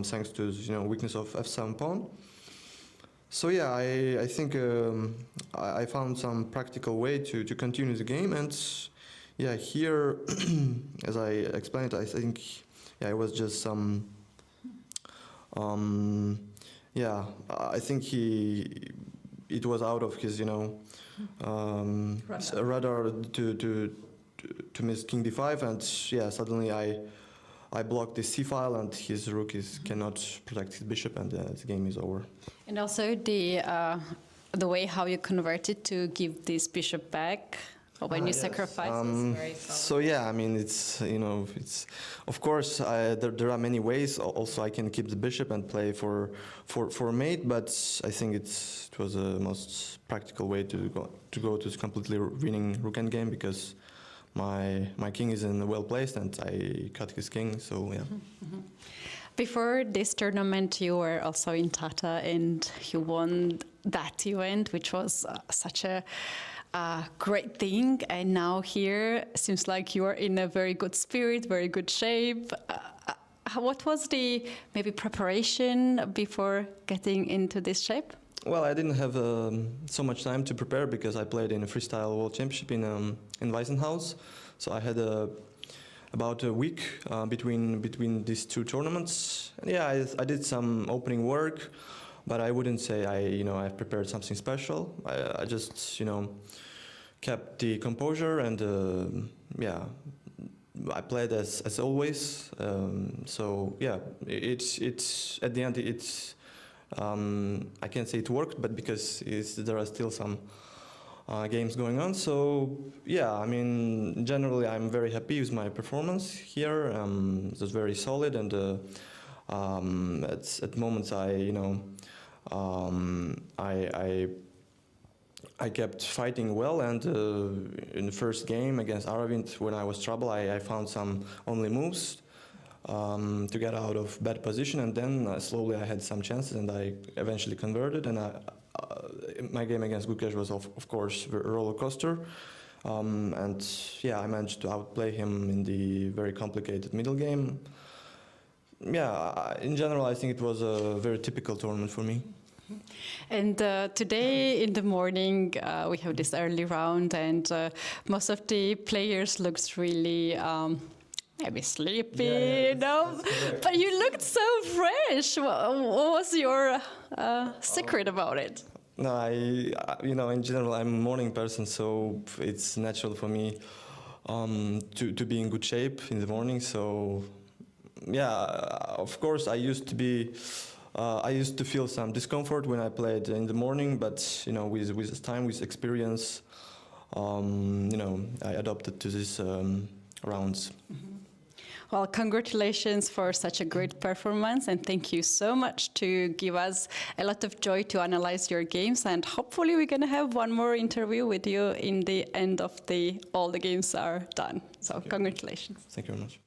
thanks to weakness of f7 pawn. So yeah, I think I found some practical way to continue the game, and yeah, here, as I explained, I think it was just some, I think it was out of his, radar to miss king d5, and yeah, suddenly I blocked the c file, and his rook cannot protect his bishop, and the game is over. And also the way how you converted to give this bishop back when you sacrifice is very solid. So yeah, I mean, it's of course there are many ways. Also, I can keep the bishop and play for mate, but I think it was the most practical way to go to completely winning rook endgame, because my king is well placed and I cut his king. So yeah. Mm-hmm. Before this tournament, you were also in Tata and you won that event, which was such a great thing. And now here seems like you are in a very good spirit, very good shape. What was the maybe preparation before getting into this shape? Well, I didn't have so much time to prepare because I played in a freestyle world championship in Weissenhaus. So I had about a week between these two tournaments. And yeah, I did some opening work, but I wouldn't say I prepared something special. I just kept the composure, and yeah, I played as always. So yeah, it's at the end it's. I can't say it worked, but because there are still some games going on. So yeah, I mean, generally I'm very happy with my performance here. It was very solid, and at moments I kept fighting well, and in the first game against Aravind, when I was trouble, I found some only moves to get out of bad position, and then slowly I had some chances, and I eventually converted. And my game against Gukesh was of course a roller coaster, and yeah, I managed to outplay him in the very complicated middle game. Yeah, in general, I think it was a very typical tournament for me. And today in the morning we have this early round, and most of the players looked really maybe sleepy, but you looked so fresh. What was your secret about it? No, in general, I'm a morning person, so it's natural for me to be in good shape in the morning. So yeah, of course, I used to feel some discomfort when I played in the morning, but with time, with experience, I adopted to these rounds. Well, congratulations for such a great performance, and thank you so much to give us a lot of joy to analyze your games, and hopefully we're going to have one more interview with you in the end of all the games are done. So congratulations. Thank you very much.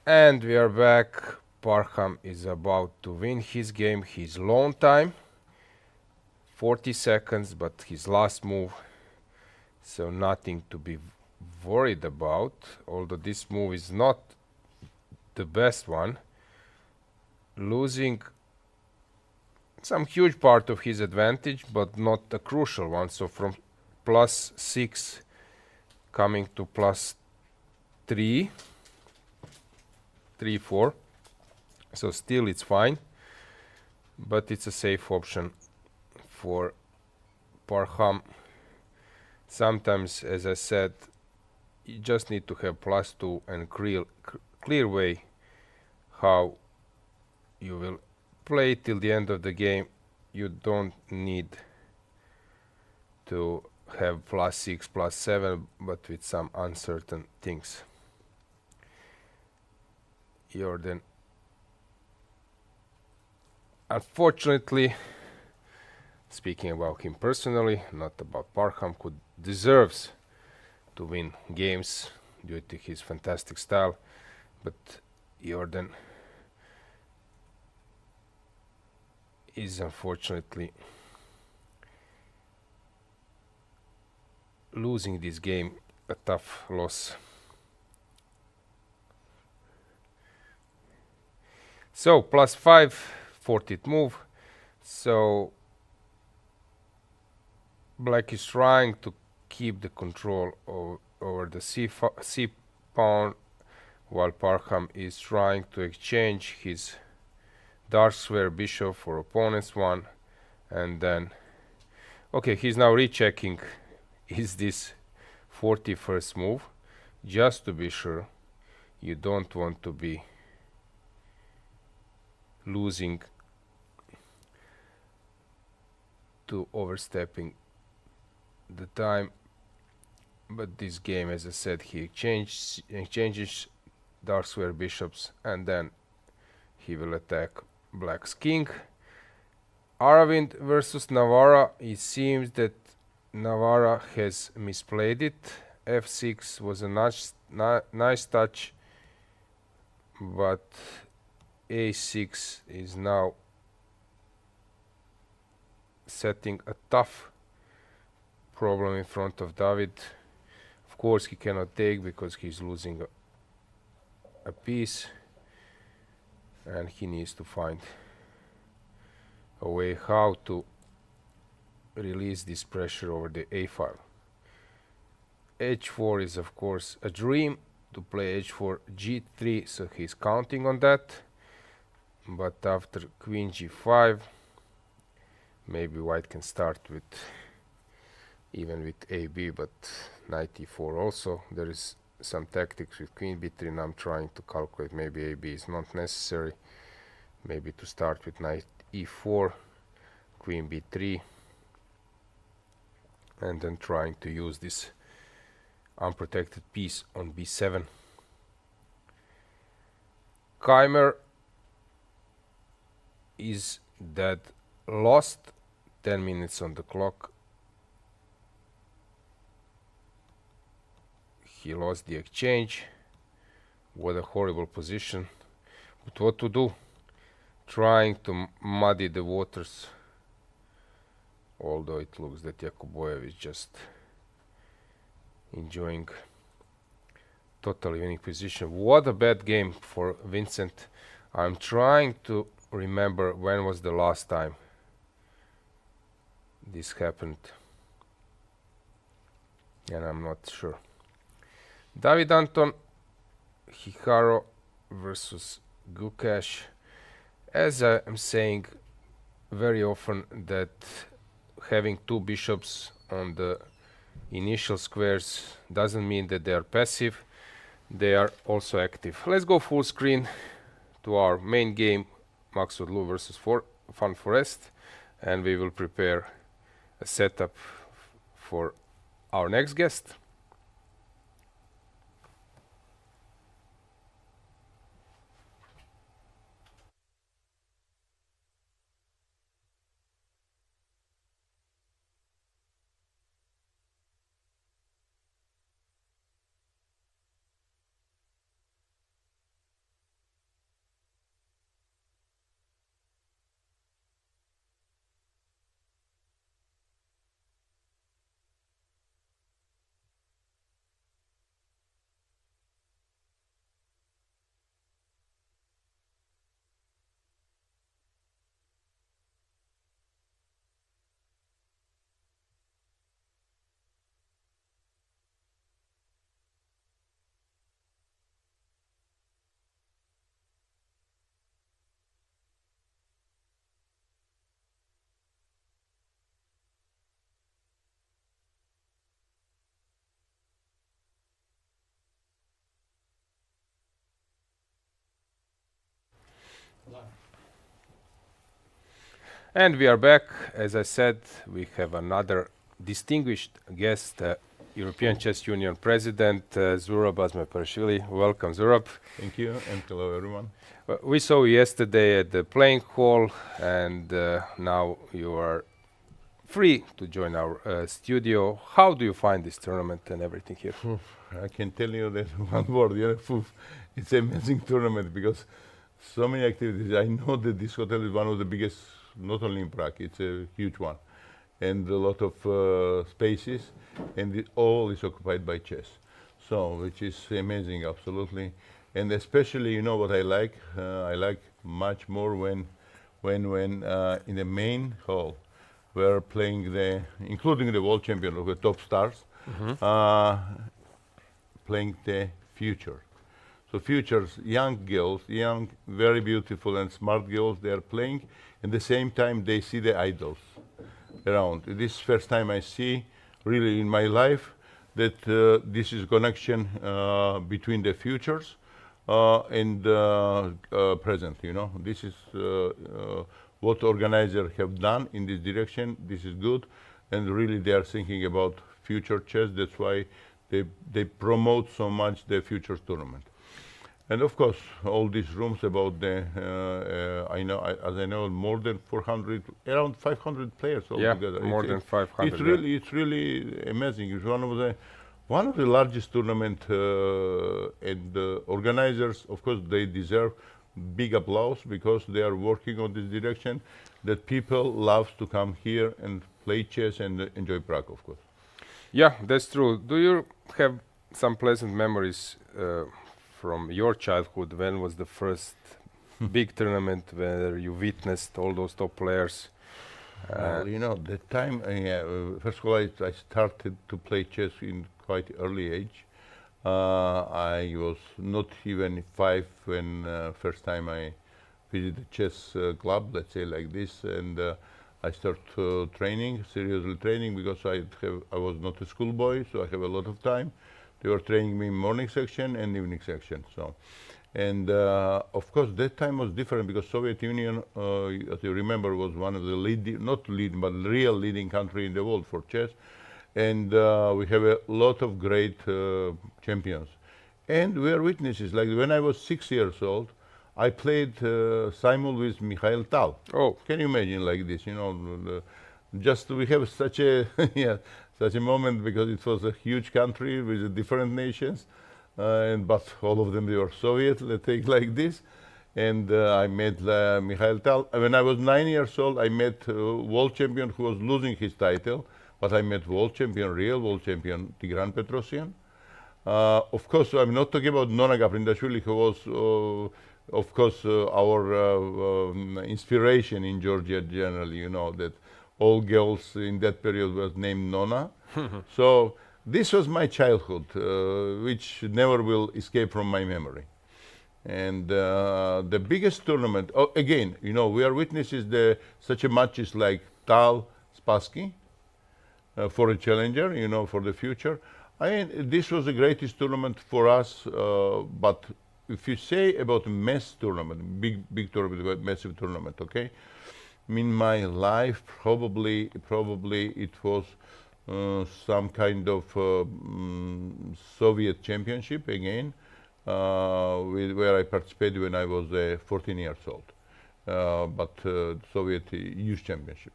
And we are back Parham is about to win his game. His long time, 40 seconds, but his last move, so nothing to be worried about, although this move is not the best one, losing some huge part of his advantage, but not a crucial one. So from +6 coming to +3, 3-4. So still it's fine, but it's a safe option for Parham. Sometimes, as I said, you just need to have +2 and clear way how you will play till the end of the game. You don't need to have +6, +7, but with some uncertain things. Jordan, unfortunately, speaking about him personally, not about Parham, who deserves to win games due to his fantastic style, but Jordan is unfortunately losing this game, a tough loss. So +5, 40th move. So Black is trying to keep the control over the c pawn, while Parham is trying to exchange his dark square bishop for opponent's one, and then okay, he's now rechecking is this 41st move, just to be sure. You don't want to be losing to overstepping the time. But this game, as I said, he exchanges dark square bishops, and then he will attack Black's king. Aravind versus Navara. It seems that Navara has misplayed it. f6 was a nice touch, but a6 is now setting a tough problem in front of David. Of course he cannot take because he's losing a piece, and he needs to find a way how to release this pressure over the a file. h4 is of course a dream to play h4 g3, so he's counting on that. But after queen g5, maybe white can start with even with ab, but knight e4 also. There is some tactics with queen b3, and I'm trying to calculate maybe ab is not necessary. Maybe to start with knight e4, queen b3, and then trying to use this unprotected piece on b7. Keymer is dead, lost, 10 minutes on the clock. He lost the exchange. What a horrible position. But what to do? Trying to muddy the waters. Although it looks that Yakuboyev is just enjoying totally winning position. What a bad game for Vincent. I'm trying to remember when was the last time this happened, and I'm not sure. David Anton Hikaru versus Gukesh. As I am saying very often, that having two bishops on the initial squares doesn't mean that they are passive. They are also active. Let's go full screen to our main game, Maxwell Lu versus Fun Forest, and we will prepare a setup for our next guest. And we are back. As I said, we have another distinguished guest, European Chess Union President, Zurab Azmepashvili. Welcome, Zurab. Thank you, and hello, everyone. We saw you yesterday at the playing hall, and now you are free to join our studio. How do you find this tournament and everything here? I can tell you that one word, it's an amazing tournament because so many activities. I know that this hotel is one of the biggest, not only in Prague, it's a huge one, and a lot of spaces, and it all is occupied by chess. So, which is amazing, absolutely. And especially, what I like much more when in the main hall, we're playing including the world champion of the top stars, playing the future. So futures, young girls, very beautiful and smart girls, they are playing. At the same time, they see the idols around. This is first time I see, really in my life, that this is connection between the futures and present. This is what organizers have done in this direction. This is good, and really they are thinking about future chess. That's why they promote so much the futures tournament. And of course, all these rooms about I know, more than 400, around 500 players altogether. Yeah, more than 500. It's really amazing. It's one of the largest tournament, and the organizers, of course, they deserve big applause because they are working on this direction that people love to come here and play chess and enjoy Prague, of course. Yeah, that's true. Do you have some pleasant memories from your childhood? When was the first big tournament where you witnessed all those top players? The time, first of all, I started to play chess in quite early age. I was not even 5 when first time I visited a chess club, let's say like this, and I started seriously training, because I was not a schoolboy, so I have a lot of time. They were training me in morning section and evening section. So, and of course that time was different because Soviet Union, as you remember, was one of the real leading country in the world for chess, and we have a lot of great champions, and we are witnesses. Like when I was 6 years old, I played simul with Mikhail Tal. Oh, can you imagine like this? Just we have such a such a moment because it was a huge country with different nations, but all of them they were Soviet. Let's take like this, and I met Mikhail Tal. When I was 9 years old, I met world champion who was losing his title, but I met real world champion Tigran Petrosyan. Of course, I'm not talking about Nona Gaprindashvili, who was, of course, our inspiration in Georgia generally. That all girls in that period was named Nona. So this was my childhood, which never will escape from my memory. And the biggest tournament, again, we are witnesses such a matches like Tal, Spassky, for a challenger, for the future. This was the greatest tournament for us, but if you say about a mass tournament, big tournament, massive tournament, okay? In my life, probably it was some kind of Soviet championship again, where I participated when I was 14 years old, but Soviet youth championship.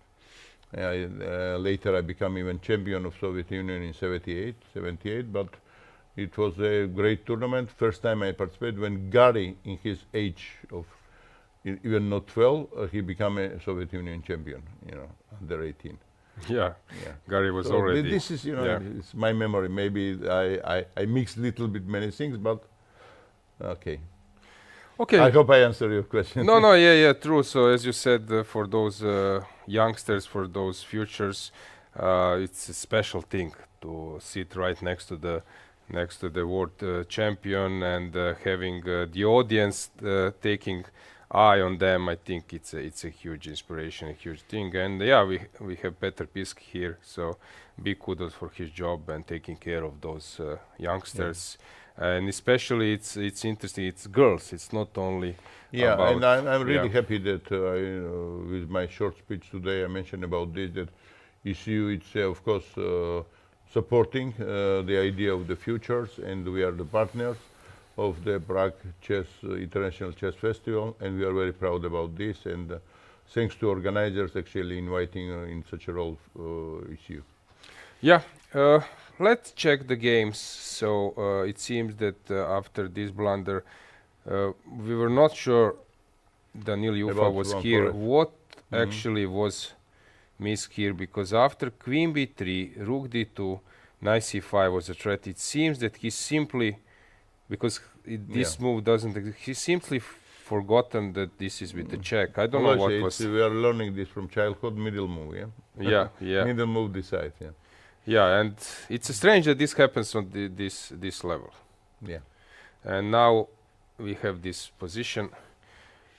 Later I became even champion of Soviet Union in 78, but it was a great tournament. First time I participated when Gary, in his age of even not 12, he became a Soviet Union champion, under 18. Yeah. Gary was already... This is, it's my memory. Maybe I mixed a little bit many things, but okay. Okay. I hope I answered your question. No, yeah, true. So as you said, for those youngsters, for those futures, it's a special thing to sit right next to the world champion and having the audience taking eye on them. I think it's a huge inspiration, a huge thing. And yeah, we have Petr Pisk here, so big kudos for his job and taking care of those youngsters. and especially it's interesting. It's girls. It's not only Yeah, about, and I'm really yeah. happy that with my short speech today I mentioned about this, that ECU it's of course supporting the idea of the futures, and we are the partners of the Prague Chess International Chess Festival, and we are very proud about this, and thanks to organizers actually inviting in such a role ECU. Yeah, let's check the games. So it seems that after this blunder, we were not sure Daniil Yuffa About was one here. correct. What actually was missed here? Because after Queen B3, Rook D2, Knight C5 was a threat. It seems that he simply, because this move doesn't exist, he simply forgotten that this is with the check. I don't know what was. We are learning this from childhood. Middle move, yeah. Yeah, yeah. Middle move decides, yeah. Yeah, and it's strange that this happens on this level. Yeah. And now we have this position,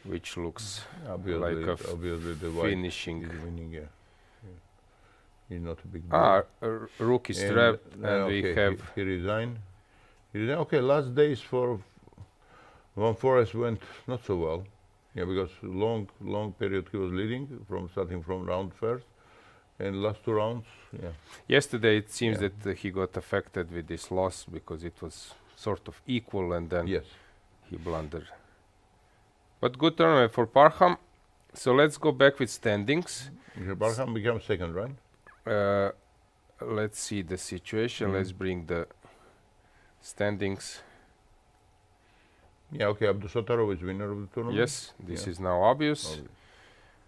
which looks Obviously, like a obviously the white finishing. is winning, yeah. He's not a big deal. Rook is trapped, and we have. He resigned. Okay, last days for Van Forest went not so well. Yeah, because long period he was leading starting from round first, and last 2 rounds, yeah. Yesterday it seems that he got affected with this loss because it was sort of equal, and then he blundered. But good tournament for Parham. So let's go back with standings. Parham becomes second, right? Let's see the situation. Let's bring the standings. Yeah, okay, Abdusattorov is winner of the tournament. Yes, this is now obvious.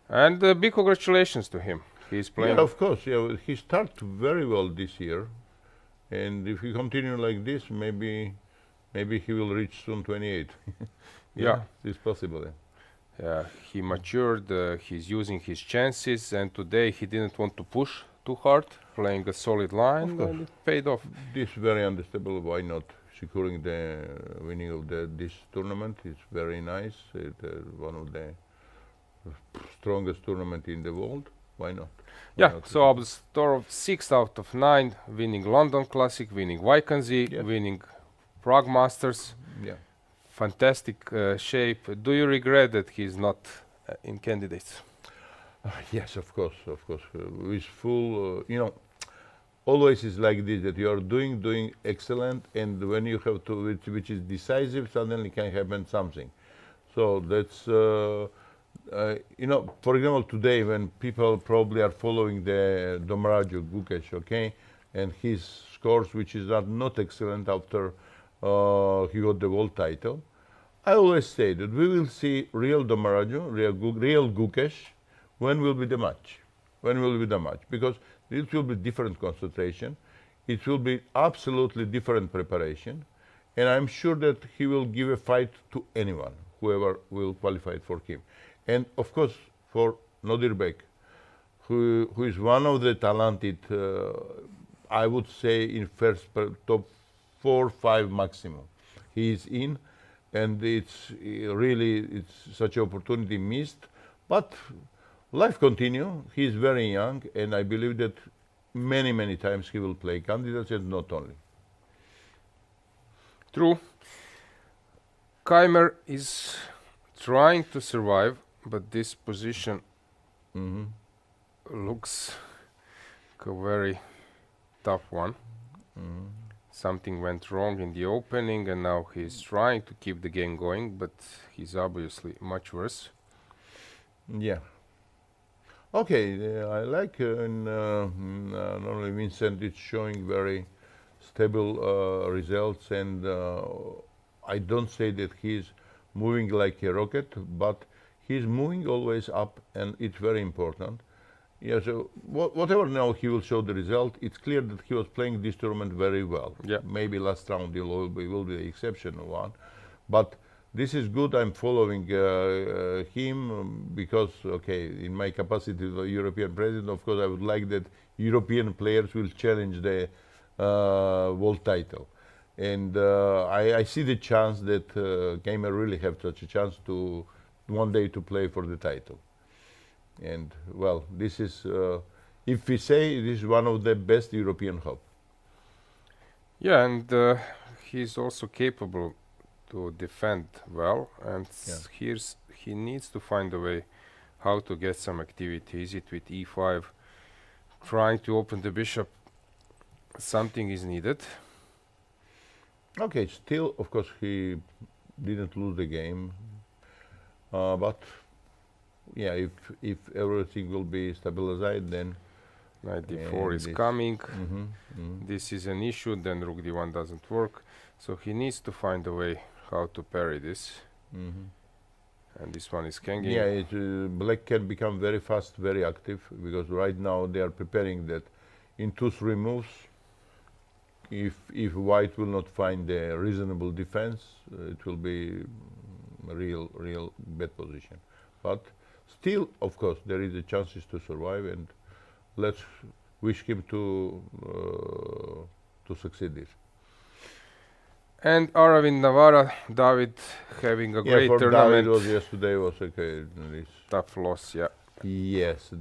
And big congratulations to him. He's playing. Yeah, of course. Yeah, he started very well this year, and if he continue like this, maybe he will reach soon 28. Yeah, it's possible. Yeah, he matured. He's using his chances, and today he didn't want to push too hard, playing a solid line, and it paid off. This very understandable. Why not? Securing the winning of this tournament is very nice. One of the strongest tournament in the world. Why not? Yeah, so Abdusattorov 6 out of 9, winning London Classic, winning Vaikanzi, winning Prague Masters. Yeah. Fantastic shape. Do you regret that he's not in candidates? Yes, of course. With full, always is like this, that you are doing excellent, and when you have to, which is decisive, suddenly can happen something. So that's, for example, today when people probably are following the Dommaraju, Gukesh, okay, and his scores, which is not excellent after he got the world title. I always say that we will see real Dommaraju, real Gukesh, when will be the match? When will be the match? Because it will be different concentration, it will be absolutely different preparation, and I'm sure that he will give a fight to anyone, whoever will qualify for him. And of course, for Nodirbek, who is one of the talented, I would say in first top 4 or 5 maximum. He is in, and it's such an opportunity missed, but life continue. He is very young, and I believe that many times he will play candidates, and not only. True. Keymer is trying to survive, but this position looks like a very tough one. Something went wrong in the opening, and now he's trying to keep the game going, but he's obviously much worse. Yeah. Okay, I like not only Vincent is showing very stable results, and I don't say that he's moving like a rocket, but he's moving always up, and it's very important. Yeah, so whatever now he will show the result, it's clear that he was playing this tournament very well. Yeah. Maybe last round will be the exceptional one, but this is good. I'm following him because, okay, in my capacity as a European president, of course, I would like that European players will challenge the world title. And I see the chance that Keymer really have such a chance to one day to play for the title. And well, this is, if we say, this is one of the best European hope. Yeah, and he's also capable to defend well, and he needs to find a way how to get some activity. Is it with e5, trying to open the bishop? Something is needed. Okay, still, of course, he didn't lose the game, but yeah, if everything will be stabilized, then knight d4 is coming. This is an issue. Then rook d1 doesn't work, so he needs to find a way how to parry this. And this one is hanging. Yeah, black can become very fast, very active, because right now they are preparing that in 2-3 moves. If white will not find a reasonable defense, it will be a real bad position. But still, of course, there is a chances to survive, and let's wish him to succeed this. And Aravind Navara, David having a great for tournament. David was yesterday was okay. Tough loss, yeah. Yes,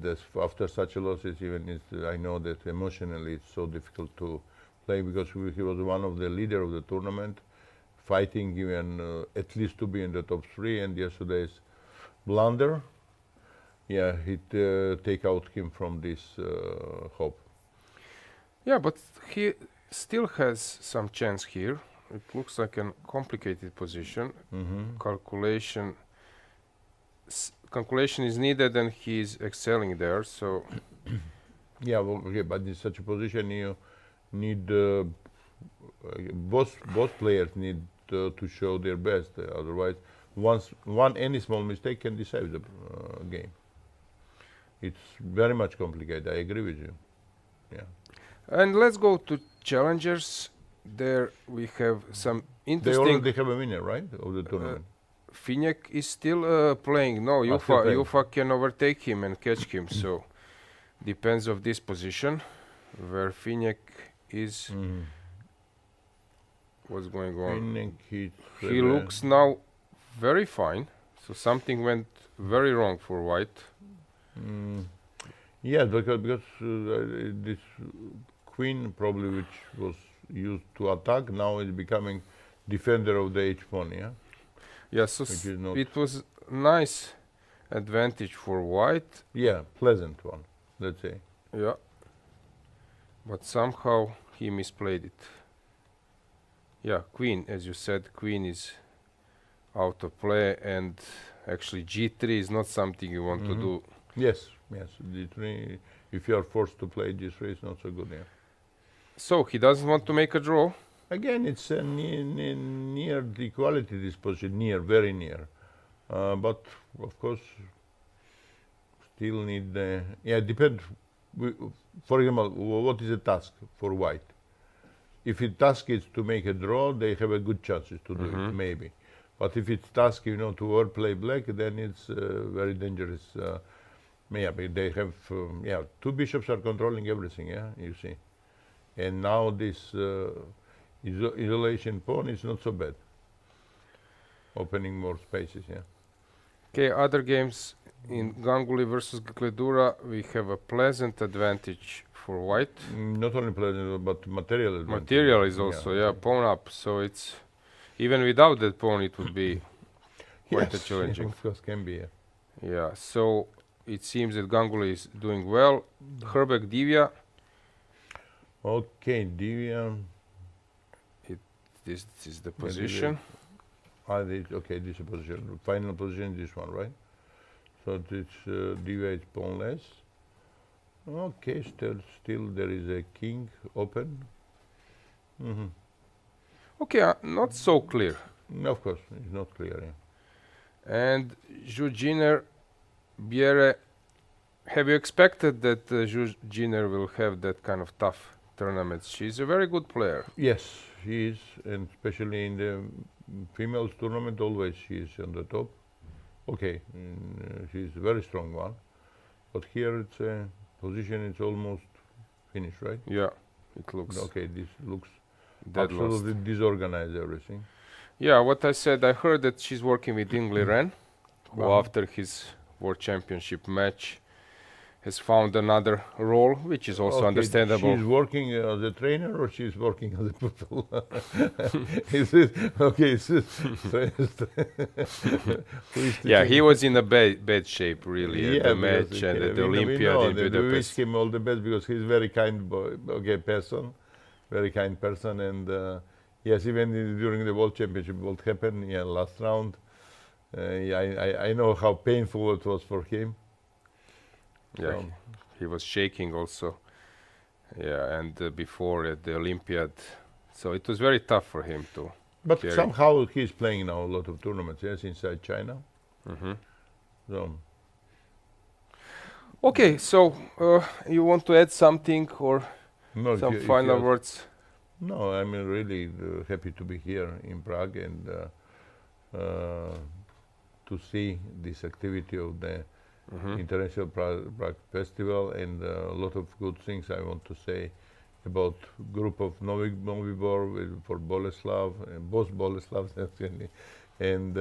after such a losses, even I know that emotionally it's so difficult to play, because he was one of the leader of the tournament, fighting even at least to be in the top 3, and yesterday's blunder, yeah, he take out him from this hope. Yeah, but he still has some chance here. It looks like a complicated position. Calculation is needed, and he is excelling there. So, yeah, well, okay, but in such a position you need both players need to show their best. Otherwise, any small mistake can decide the game. It's very much complicated. I agree with you. Yeah. And let's go to challengers. There we have some interesting. They already have a winner, right, of the tournament. Finek is still playing. No, Yuffa can overtake him and catch him. So depends of this position where Finek is. What's going on? He looks now very fine. So something went very wrong for white. Yeah, because this queen probably, which was used to attack, now is becoming defender of the h-pawn, yeah? Yeah, so it was nice advantage for white. Yeah, pleasant one, let's say. Yeah. But somehow he misplayed it. Yeah, queen, as you said, queen is out of play, and actually g3 is not something you want to do. Yes, g3, if you are forced to play g3, it's not so good, yeah. So he doesn't want to make a draw. Again, it's near the equality, this position, very near. But of course, still need depends. For example, what is the task for white? If the task is to make a draw, they have a good chances to do it, maybe. But if it's task, to overplay black, then it's very dangerous. They have, two bishops are controlling everything, you see. And now this isolation pawn is not so bad. Opening more spaces, Okay, other games in Ganguly versus Gledura, we have a pleasant advantage for white. Not only pleasant, but material advantage. Material is also, pawn up. So it's, even without that pawn, it would be quite challenging. Of course, can be, Yeah, so it seems that Ganguly is doing well. Hrbek Divya. Okay, Divya. This is the position. This is the position. Final position, this one, right? So this Divya is pawnless. Okay, still there is a king open. Okay, not so clear. Of course, it's not clear. And Zhujiner, Biere, have you expected that Zhujiner will have that kind of tough tournaments? She's a very good player. Yes, she is, and especially in the females tournament, always she is on the top. Okay, she's a very strong one, but here it's a position, it's almost finished, right? Yeah, it looks. Okay, this looks dead absolutely lost. Disorganized, everything. Yeah, what I said, I heard that she's working with Ingli Ren, who after his World Championship match, has found another role, which is also understandable. She's working as a trainer, or she's working as a pupil? Is it okay? Yeah, he was in a bad shape really at the match and at the Olympiad in Budapest. We wish him all the best because he's very kind person, very kind person, and yes, even during the World Championship, what happened? Yeah, last round. I know how painful it was for him. Yeah, So. he was shaking also. Yeah, and before at the Olympiad, so it was very tough for him to. But carry. somehow he's playing now a lot of tournaments, yes, inside China. Mm-hmm. So. Okay, so you want to add something or some final words? No, I'm really happy to be here in Prague and to see this activity of the International Prague Festival, and a lot of good things I want to say about group of Novibor for Boleslav, both Boleslavs actually, and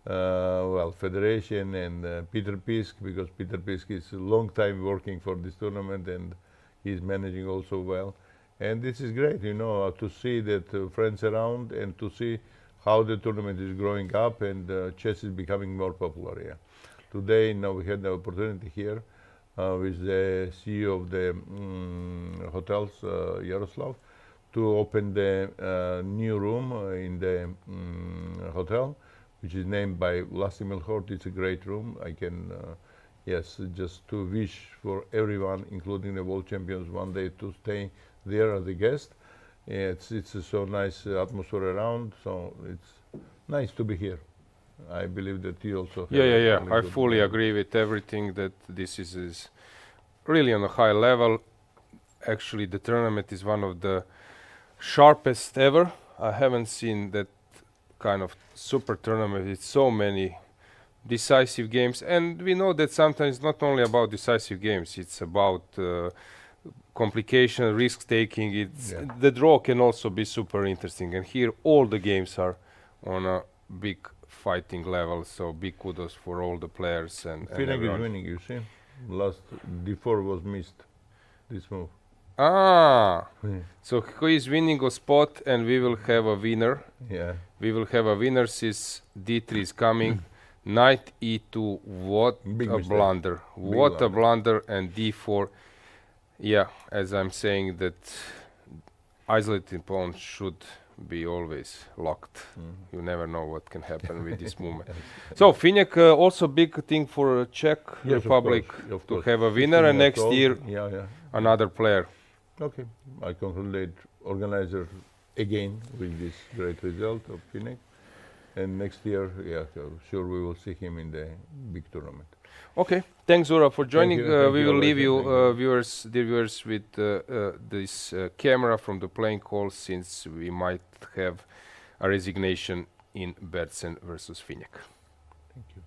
well, Federation and Peter Pisk, because Peter Pisk is a long time working for this tournament and he's managing also well. And this is great, you know, to see that friends around and to see how the tournament is growing up and chess is becoming more popular. Yeah. Today, now we had the opportunity here with the CEO of the hotels, Yaroslav, to open the new room in the hotel, which is named by Vlastimil Hort. It's a great room. I can, yes, just to wish for everyone, including the world champions, one day to stay there as a guest. It's a so nice atmosphere around, so it's nice to be here. I believe that you also have Yeah. I fully agree with everything, that this is really on a high level. Actually, the tournament is one of the sharpest ever. I haven't seen that kind of super tournament with so many decisive games, and we know that sometimes not only about decisive games, it's about complication, risk taking. It's the draw can also be super interesting, and here all the games are on a big fighting level, so big kudos for all the players and Finnick is winning, you see. Last D4 was missed, this move. So who is winning a spot, and we will have a winner. Yeah. We will have a winner since D3 is coming. Knight E2, what big a mistake. blunder. What a blunder, and D4. Yeah, as I'm saying that isolating pawn should be always locked. You never know what can happen with this movement. So Finnick, also big thing for Czech Republic of to course. have a winner, and next year another player. Okay, I congratulate organizer again with this great result of Finnick, and next year, sure we will see him in the big tournament. Okay, thanks Zora for joining. Thank we you, will Alex, leave you, dear viewers, with this camera from the playing call, since we might have a resignation in Bertsen versus Finnick. Thank you.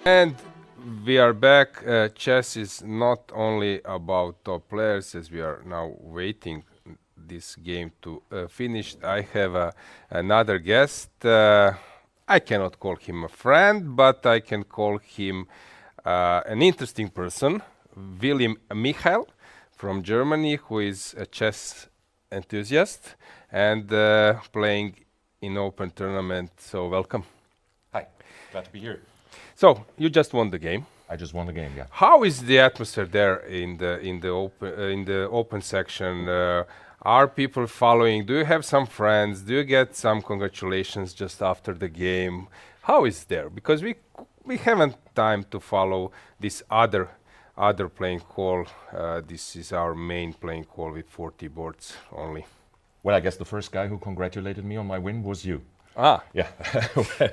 And we are back. Chess is not only about top players, as we are now waiting this game to finish. I have another guest. I cannot call him a friend, but I can call him an interesting person, William Michael from Germany, who is a chess enthusiast and playing in open tournament. So welcome. Hi, glad to be here. So you just won the game. I just won the game, yeah. How is the atmosphere there in the open section? Are people following? Do you have some friends? Do you get some congratulations just after the game? How is there? Because we haven't time to follow this other playing hall. This is our main playing hall with 40 boards only. Well, I guess the first guy who congratulated me on my win was you. Ah, yeah,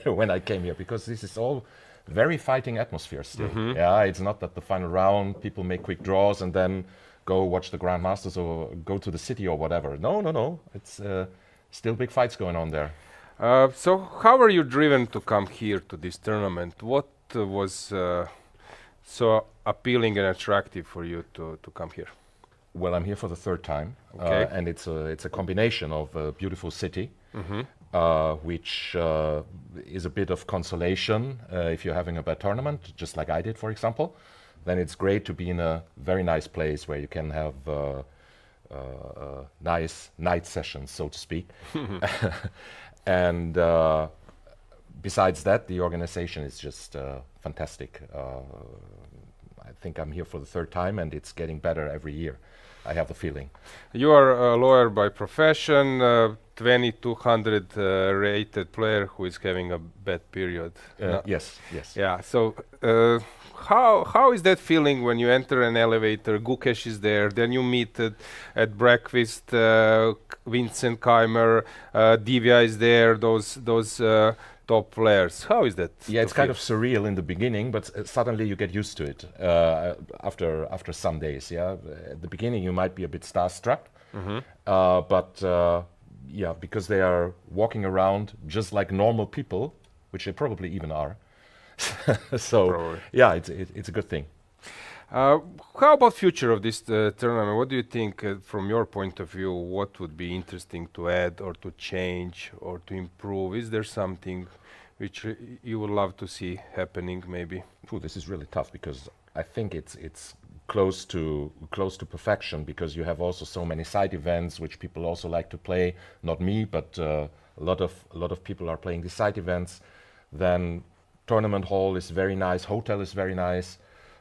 when I came here, because this is all very fighting atmosphere still. Yeah, it's not that the final round people make quick draws and then go watch the Grandmasters or go to the city or whatever. No. It's still big fights going on there. So how are you driven to come here to this tournament? What was so appealing and attractive for you to come here? Well, I'm here for the third time, okay. And it's a combination of a beautiful city, which is a bit of consolation if you're having a bad tournament, just like I did, for example. Then it's great to be in a very nice place where you can have nice night sessions, so to speak. And besides that, the organization is just fantastic. I think I'm here for the third time, and it's getting better every year. I have the feeling. You are a lawyer by profession, 2200 rated player who is having a bad period. Yes. Yeah. So how is that feeling when you enter an elevator? Gukesh is there. Then you meet at breakfast. Vincent Keymer, Divya is there. Those top players. How is that? Yeah, it's kind of surreal in the beginning, but suddenly you get used to it after some days. Yeah, at the beginning you might be a bit starstruck, but yeah, because they are walking around just like normal people, which they probably even are. So probably. Yeah, it's a good thing. How about future of this tournament? What do you think, from your point of view, what would be interesting to add or to change or to improve? Is there something which you would love to see happening, maybe? Ooh, this is really tough because I think it's close to perfection, because you have also so many side events which people also like to play. Not me, but a lot of people are playing these side events. Then tournament hall is very nice, hotel is very nice.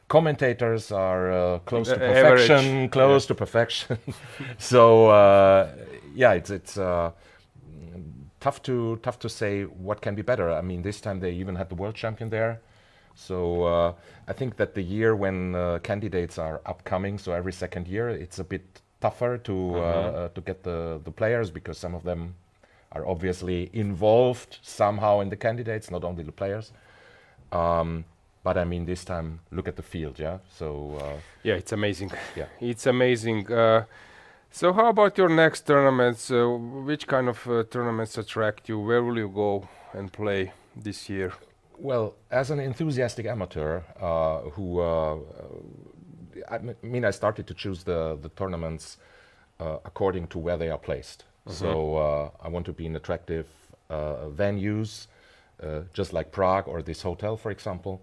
Commentators are close to perfection, to perfection. So yeah, it's tough to say what can be better. I mean, this time they even had the world champion there. So I think that the year when candidates are upcoming, so every second year, it's a bit tougher to get the players, because some of them are obviously involved somehow in the candidates, not only the players. But I mean, this time, look at the field, yeah? So yeah, it's amazing. Yeah, it's amazing. So how about your next tournaments? Which kind of tournaments attract you? Where will you go and play this year? Well, as an enthusiastic amateur, I started to choose the tournaments according to where they are placed. So I want to be in attractive venues, just like Prague or this hotel, for example.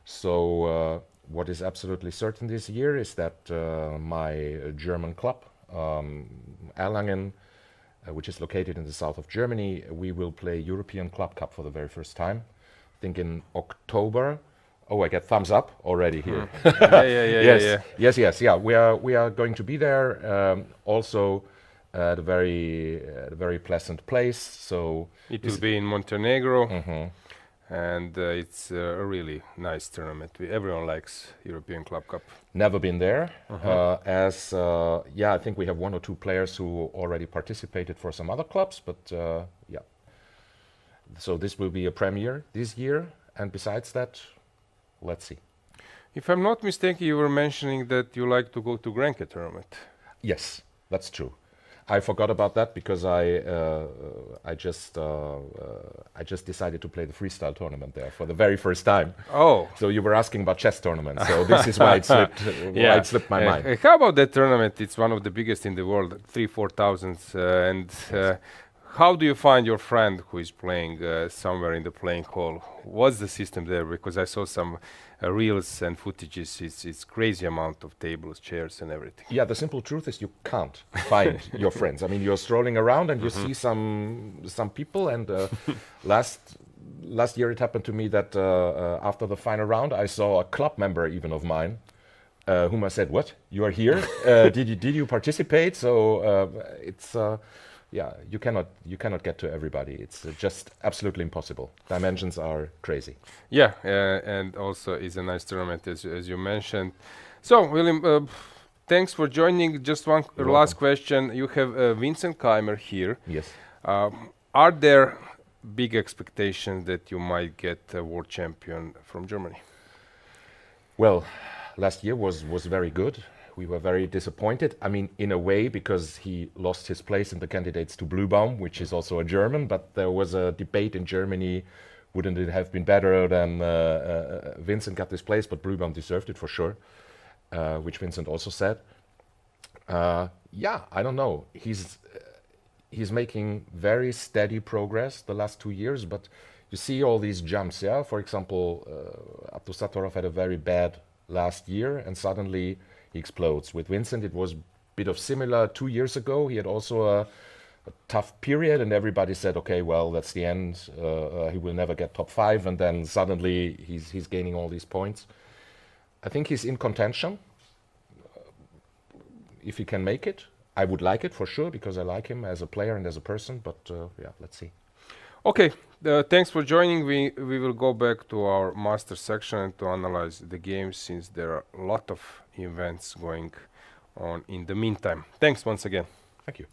So what is absolutely certain this year is that my German club, Erlangen, which is located in the south of Germany, we will play European Club Cup for the very first time. I think in October. Oh, I get thumbs up already here. Yes. We are going to be there. Also at a very pleasant place. So it will be in Montenegro. And it's a really nice tournament. Everyone likes European Club Cup. Never been there. I think we have one or two players who already participated for some other clubs, but yeah. So this will be a premiere this year, and besides that, let's see. If I'm not mistaken, you were mentioning that you like to go to Grenke tournament. Yes, that's true. I forgot about that because I just decided to play the freestyle tournament there for the very first time. Oh, so you were asking about chess tournaments, so this is why it slipped. Yeah. Why it slipped my mind. How about that tournament? It's one of the biggest in the world, 3,000-4,000. How do you find your friend who is playing somewhere in the playing hall? What's the system there? Because I saw some reels and footages. It's crazy amount of tables, chairs, and everything. Yeah, the simple truth is you can't find your friends. I mean, you're strolling around and you see some people. And last year it happened to me that after the final round, I saw a club member even of mine, whom I said, "What? You are here? Did you participate?" So it's. Yeah, you cannot get to everybody. It's just absolutely impossible. Dimensions are crazy. Yeah, and also it's a nice tournament as you mentioned. So, William, thanks for joining. Just one last question. You have Vincent Keymer here. Yes. Are there big expectations that you might get a world champion from Germany? Well, last year was very good. We were very disappointed. I mean, in a way, because he lost his place in the candidates to Bluebaum, which is also a German. But there was a debate in Germany, wouldn't it have been better than Vincent got this place? But Bluebaum deserved it for sure, which Vincent also said. Yeah, I don't know. He's making very steady progress the last 2 years, but you see all these jumps. Yeah, for example, Abdusattorov had a very bad last year, and suddenly he explodes. With Vincent, it was a bit of similar 2 years ago. He had also a tough period, and everybody said, okay, well, that's the end. He will never get top 5, and then suddenly he's gaining all these points. I think he's in contention. If he can make it, I would like it for sure, because I like him as a player and as a person, but yeah, let's see. Okay, thanks for joining. We will go back to our master section to analyze the games, since there are a lot of events going on in the meantime. Thanks once again. Thank you.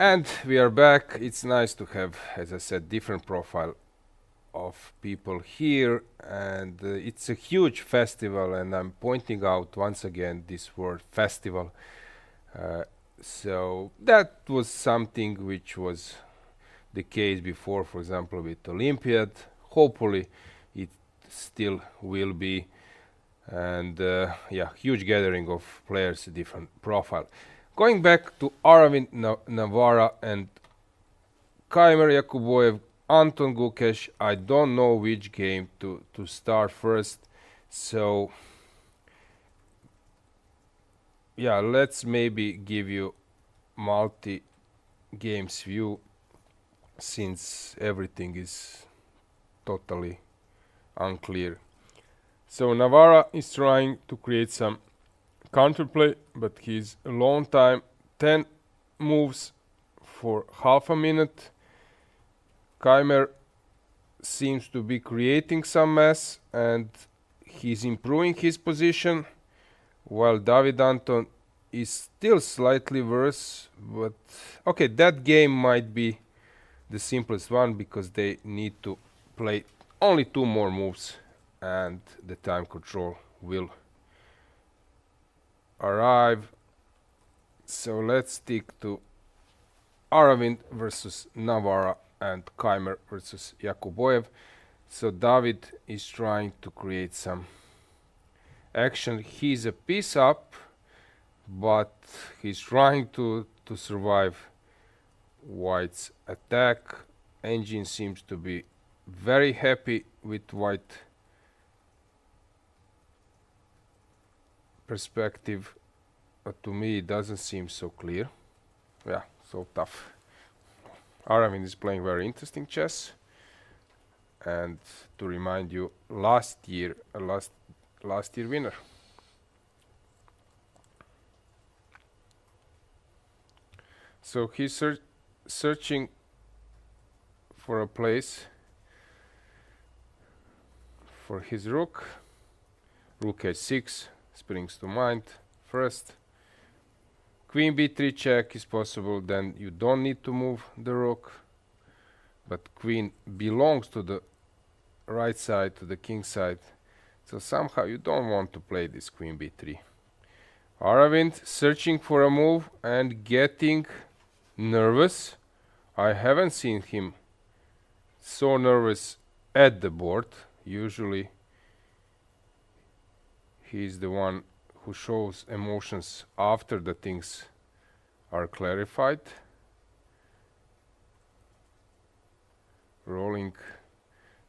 And we are back. It's nice to have, as I said, different profile of people here, and it's a huge festival, and I'm pointing out once again this word festival. So that was something which was the case before, for example, with Olympiad. Hopefully it still will be, and yeah, huge gathering of players, different profile. Going back to Aravind Navara and Keymer Yakuboev, Anton Gukesh, I don't know which game to start first. So yeah, let's maybe give you multi-games view, since everything is totally unclear. So Navara is trying to create some counterplay, but he's a long time, 10 moves for half a minute. Keymer seems to be creating some mess, and he's improving his position. while David Anton is still slightly worse, but okay, that game might be the simplest one because they need to play only 2 more moves and the time control will arrive. So let's stick to Aravind versus Navara and Keymer versus Yakuboyev. So David is trying to create some action. He's a piece up, but he's trying to survive White's attack. Engine seems to be very happy with White perspective, but to me it doesn't seem so clear. Yeah, so tough. Aravind is playing very interesting chess, and to remind you, last year winner. So he's searching for a place for his rook. Rook h6 springs to mind first. Queen b3 check is possible, then you don't need to move the rook, but queen belongs to the right side, to the king side, so somehow you don't want to play this queen b3. Aravind searching for a move and getting nervous. I haven't seen him so nervous at the board. Usually he's the one who shows emotions after the things are clarified. Rolling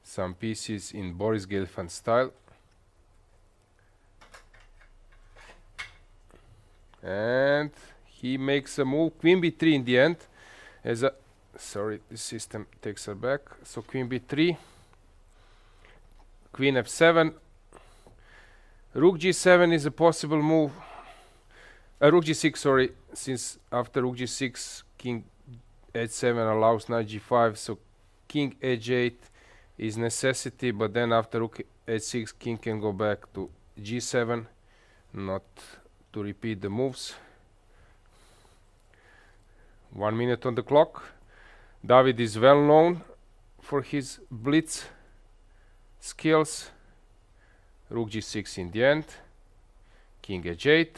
some pieces in Boris Gelfand style. And he makes a move, queen b3 in the end. As a sorry, the system takes her back. So queen b3, queen f7, rook g7 is a possible move. Rook g6, sorry, since after rook g6, king h7 allows knight g5, so king h8 is necessity, but then after rook h6, king can go back to g7, not to repeat the moves. 1 minute on the clock. David is well known for his blitz skills. Rook g6 in the end. King h8.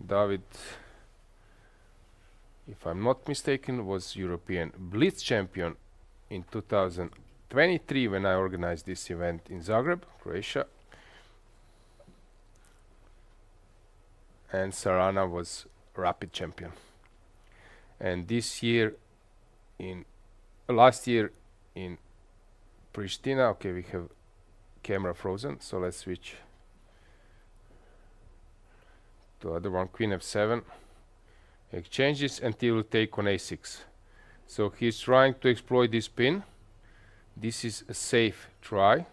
David, if I'm not mistaken, was European blitz champion in 2023 when I organized this event in Zagreb, Croatia. And Sarana was rapid champion. And this year, last year in Pristina, okay, we have camera frozen, so let's switch to other one. Queen f7 exchanges and he will take on a6. So he's trying to exploit this pin. This is a safe try.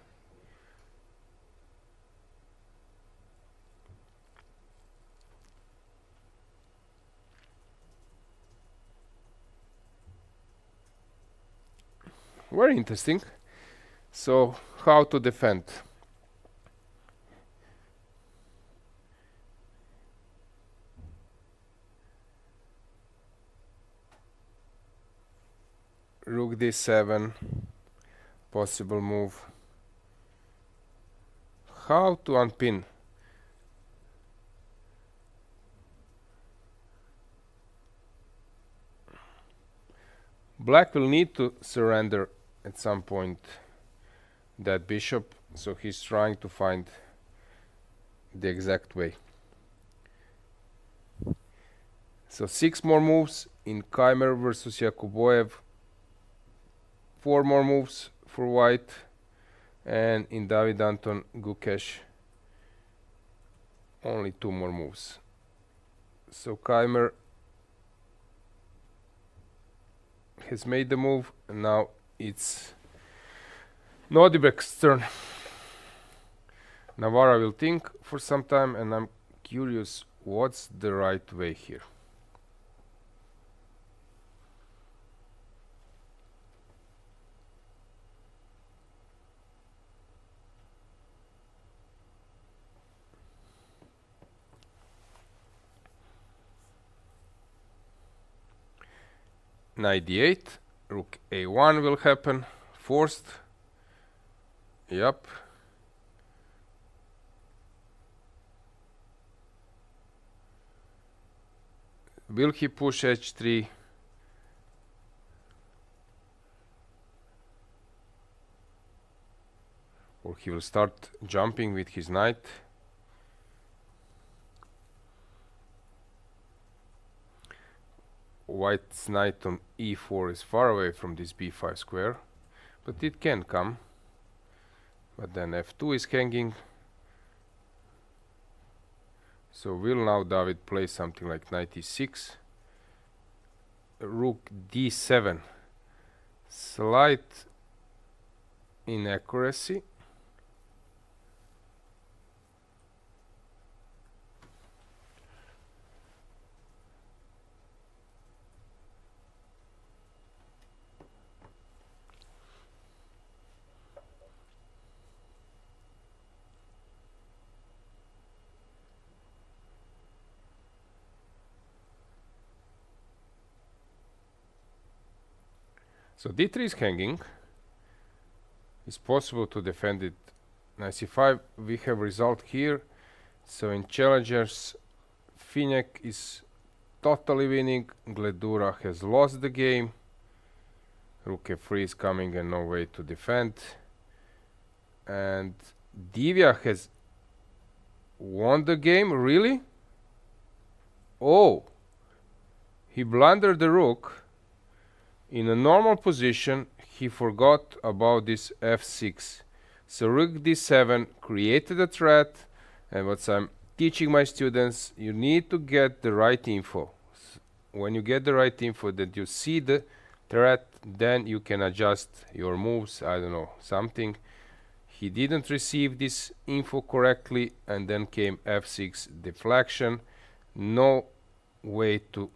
Very interesting. So how to defend? Rook d7, possible move. How to unpin? Black will need to surrender at some point that bishop, so he's trying to find the exact way. So 6 more moves in Keymer versus Yakuboyev, 4 more moves for White, and in David Anton Gukesh only 2 more moves. So Keymer has made the move, and now it's Nodirbek's turn. Navara will think for some time, and I'm curious what's the right way here. knight d8, rook a1 will happen, forced. Yep. Will he push h3? Or he will start jumping with his knight. White's knight on e4 is far away from this b5 square, but it can come. But then f2 is hanging. So will now David play something like knight e6, rook d7, slight inaccuracy. So d3 is hanging. It's possible to defend it. Knight c5. We have result here. So in challengers, Finek is totally winning. Gledura has lost the game. Rook f3 is coming and no way to defend. And Divya has won the game. Really? Oh, he blundered the rook. In a normal position, he forgot about this f6. So rook d7 created a threat, and what I'm teaching my students, you need to get the right info. When you get the right info, that you see the threat, then you can adjust your moves, I don't know, something. He didn't receive this info correctly, and then came f6 deflection. No way to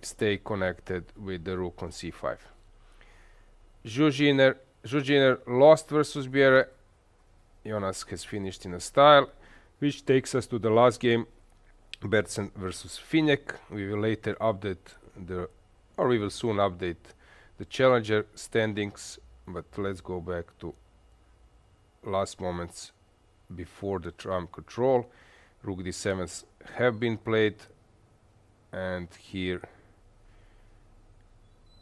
stay connected with the rook on c5. Zhuzhiner lost versus Biere. Jonas has finished in a style, which takes us to the last game, Bertsen versus Finek. We will later update we will soon update the challenger standings, but let's go back to last moments before the trump control. Rook d7s have been played, and here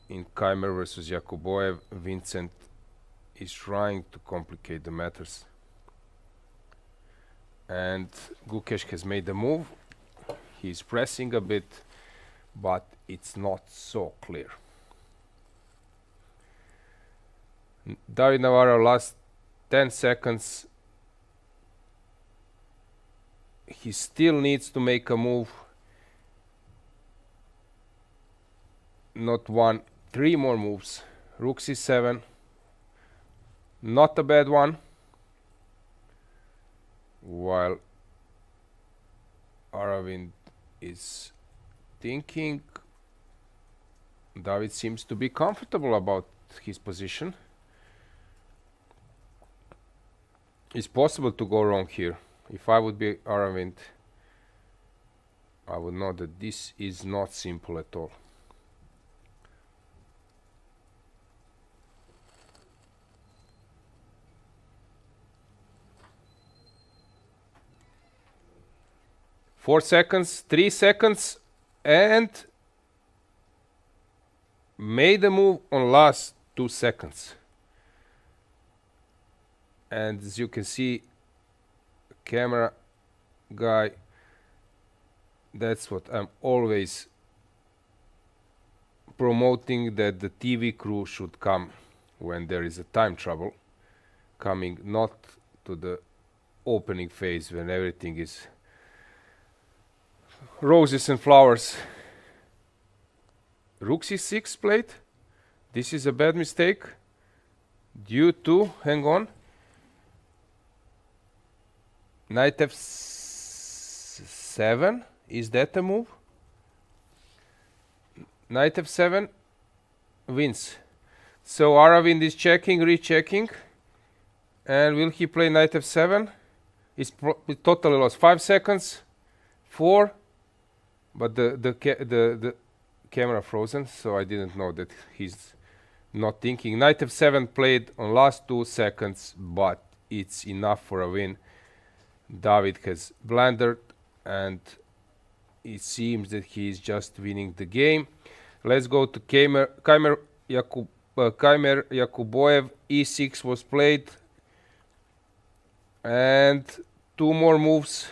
in Keymer versus Yakuboev, Vincent is trying to complicate the matters. And Gukesh has made a move. He's pressing a bit, but it's not so clear. David Navarro, last 10 seconds. He still needs to make a move. Not one, 3 more moves. Rook c7. Not a bad one. While Aravind is thinking, David seems to be comfortable about his position. It's possible to go wrong here. If I would be Aravind, I would know that this is not simple at all. Four seconds, 3 seconds, and made a move on last 2 seconds. And as you can see, camera guy, that's what I'm always promoting, that the TV crew should come when there is a time trouble, coming not to the opening phase when everything is roses and flowers. Rook c6 played. This is a bad mistake. Due to, hang on, knight f7. Is that a move? Knight f7 wins. So Aravind is checking, rechecking. And will he play knight f7? It's totally lost. 5 seconds. 4. But the camera frozen, so I didn't know that he's not thinking. Knight f7 played on last 2 seconds, but it's enough for a win. David has blundered, and it seems that he is just winning the game. Let's go to Keymer Yakuboev. E6 was played, and 2 more moves.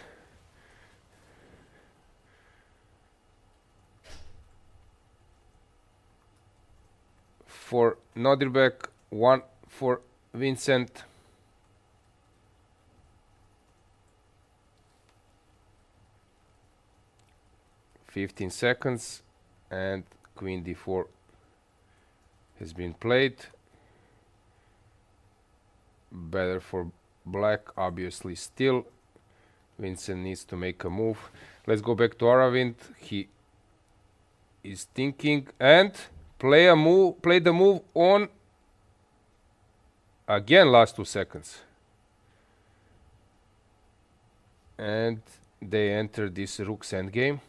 For Nodirbek, 1 for Vincent. "15 seconds, and Queen d4 has been played. Better for black, obviously. Still, Vincent needs to make a move. Let's go back to Aravind. He is thinking and play the move on again last 2 seconds. And they enter this rook's endgame.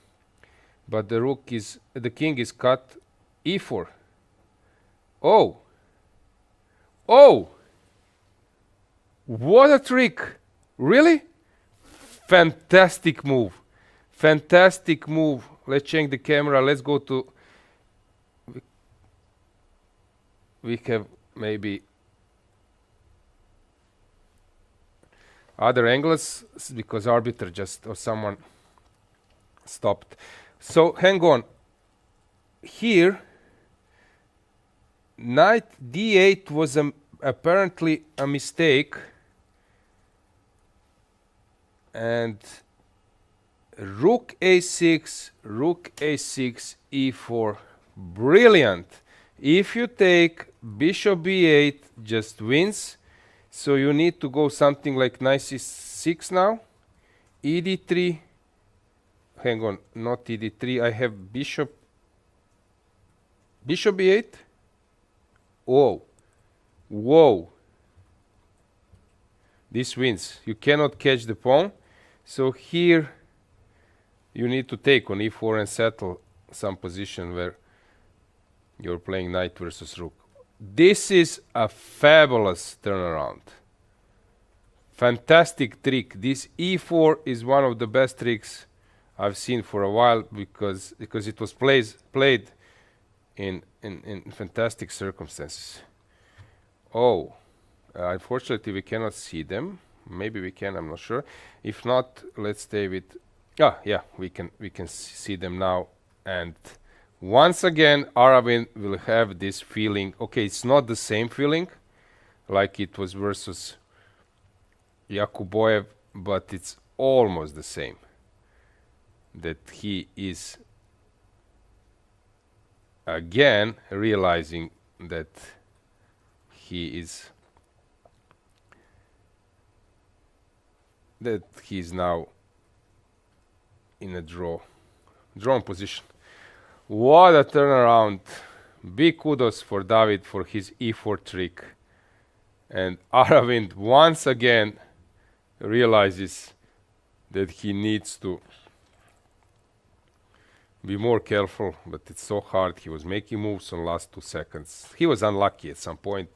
But the king is cut. E4. Oh! Oh! What a trick! Really? Fantastic move. Fantastic move. Let's change the camera. Let's go to... We have maybe other angles because arbiter just or someone stopped. So hang on. Here, knight d8 was apparently a mistake, and rook a6, e4. Brilliant. If you take bishop b8, just wins. So you need to go something like knight c6 now. E d3. Hang on, not e d3. I have bishop b8. Whoa. Whoa. This wins. You cannot catch the pawn. So here you need to take on e4 and settle some position where you're playing knight versus rook. This is a fabulous turnaround. Fantastic trick. This e4 is one of the best tricks I've seen for a while because it was played in fantastic circumstances. Oh, unfortunately we cannot see them. Maybe we can, I'm not sure. If not, let's stay with... yeah, we can see them now. And once again, Aravind will have this feeling. Okay, it's not the same feeling like it was versus Yakuboev, but it's almost the same. That he is again realizing that he is now in a drawn position. What a turnaround. Big kudos for David for his e4 trick. And Aravind once again realizes that he needs to be more careful, but it's so hard. He was making moves on last 2 seconds. He was unlucky at some point,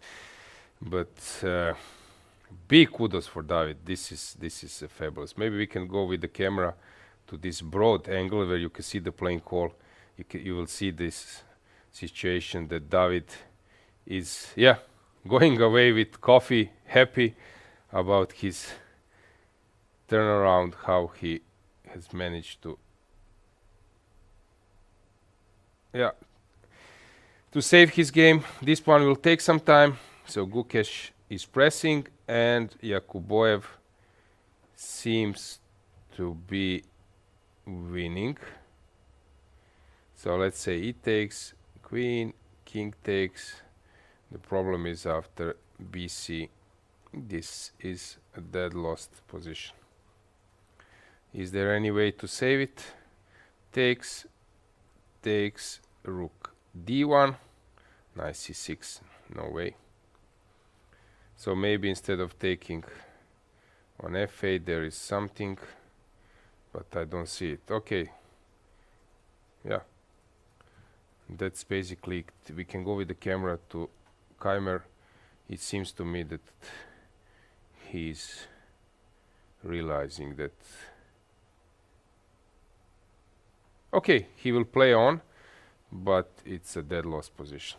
but big kudos for David. This is fabulous. Maybe we can go with the camera to this broad angle where you can see the playing call. You will see this situation that David is going away with coffee, happy about his turnaround, how he has managed to save his game. This one will take some time. So Gukesh is pressing and Yakuboev seems to be winning. So let's say he takes queen, king takes. The problem is after BC, this is a dead lost position. Is there any way to save it? Takes, rook d1, knight c6, no way. So maybe instead of taking on f8 there is something, but I don't see it. Okay, yeah, That's basically, we can go with the camera to Keymer. It seems to me that he's realizing that, okay, he will play on, but it's a dead loss position.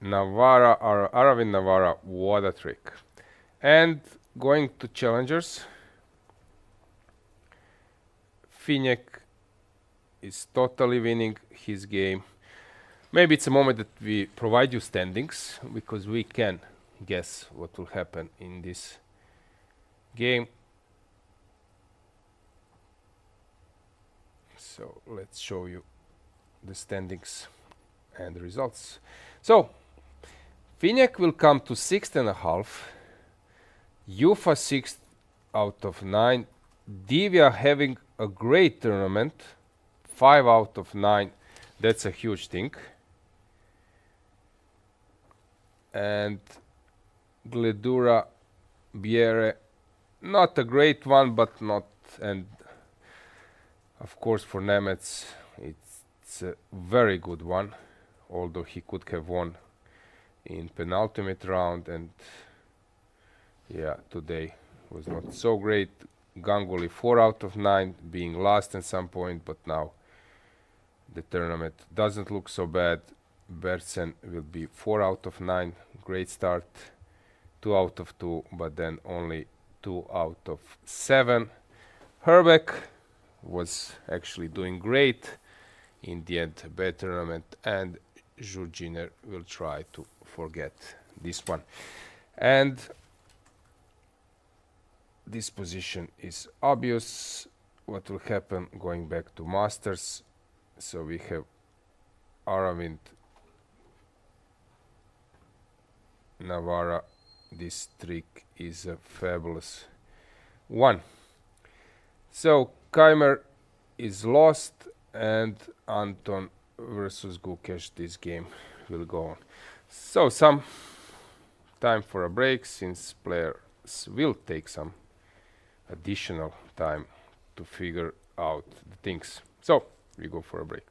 Navara, Aravind Navara, what a trick. And going to challengers, Finek is totally winning his game. Maybe it's a moment that we provide you standings, because we can guess what will happen in this game. So let's show you the standings and the results. So Finek will come to 6.5, Yuffa 6 out of 9, Divya having a great tournament, 5 out of 9, that's a huge thing. And Gledura Biere, not a great one, but not, and of course for Nemec it's a very good one, although he could have won in penultimate round, and yeah, today was not so great. Ganguly 4 out of 9, being last at some point, but now the tournament doesn't look so bad. Bersen will be 4 out of 9, great start, 2 out of 2, but then only 2 out of 7. Herbeck was actually doing great, in the end bad tournament, and Jurginer will try to forget this one. And this position is obvious. What will happen going back to Masters? So we have Aravind Navara. This trick is a fabulous one. So Keymer is lost, and Anton versus Gukesh, this game will go on. So some time for a break, since players will take some additional time to figure out the things. So we go for a break.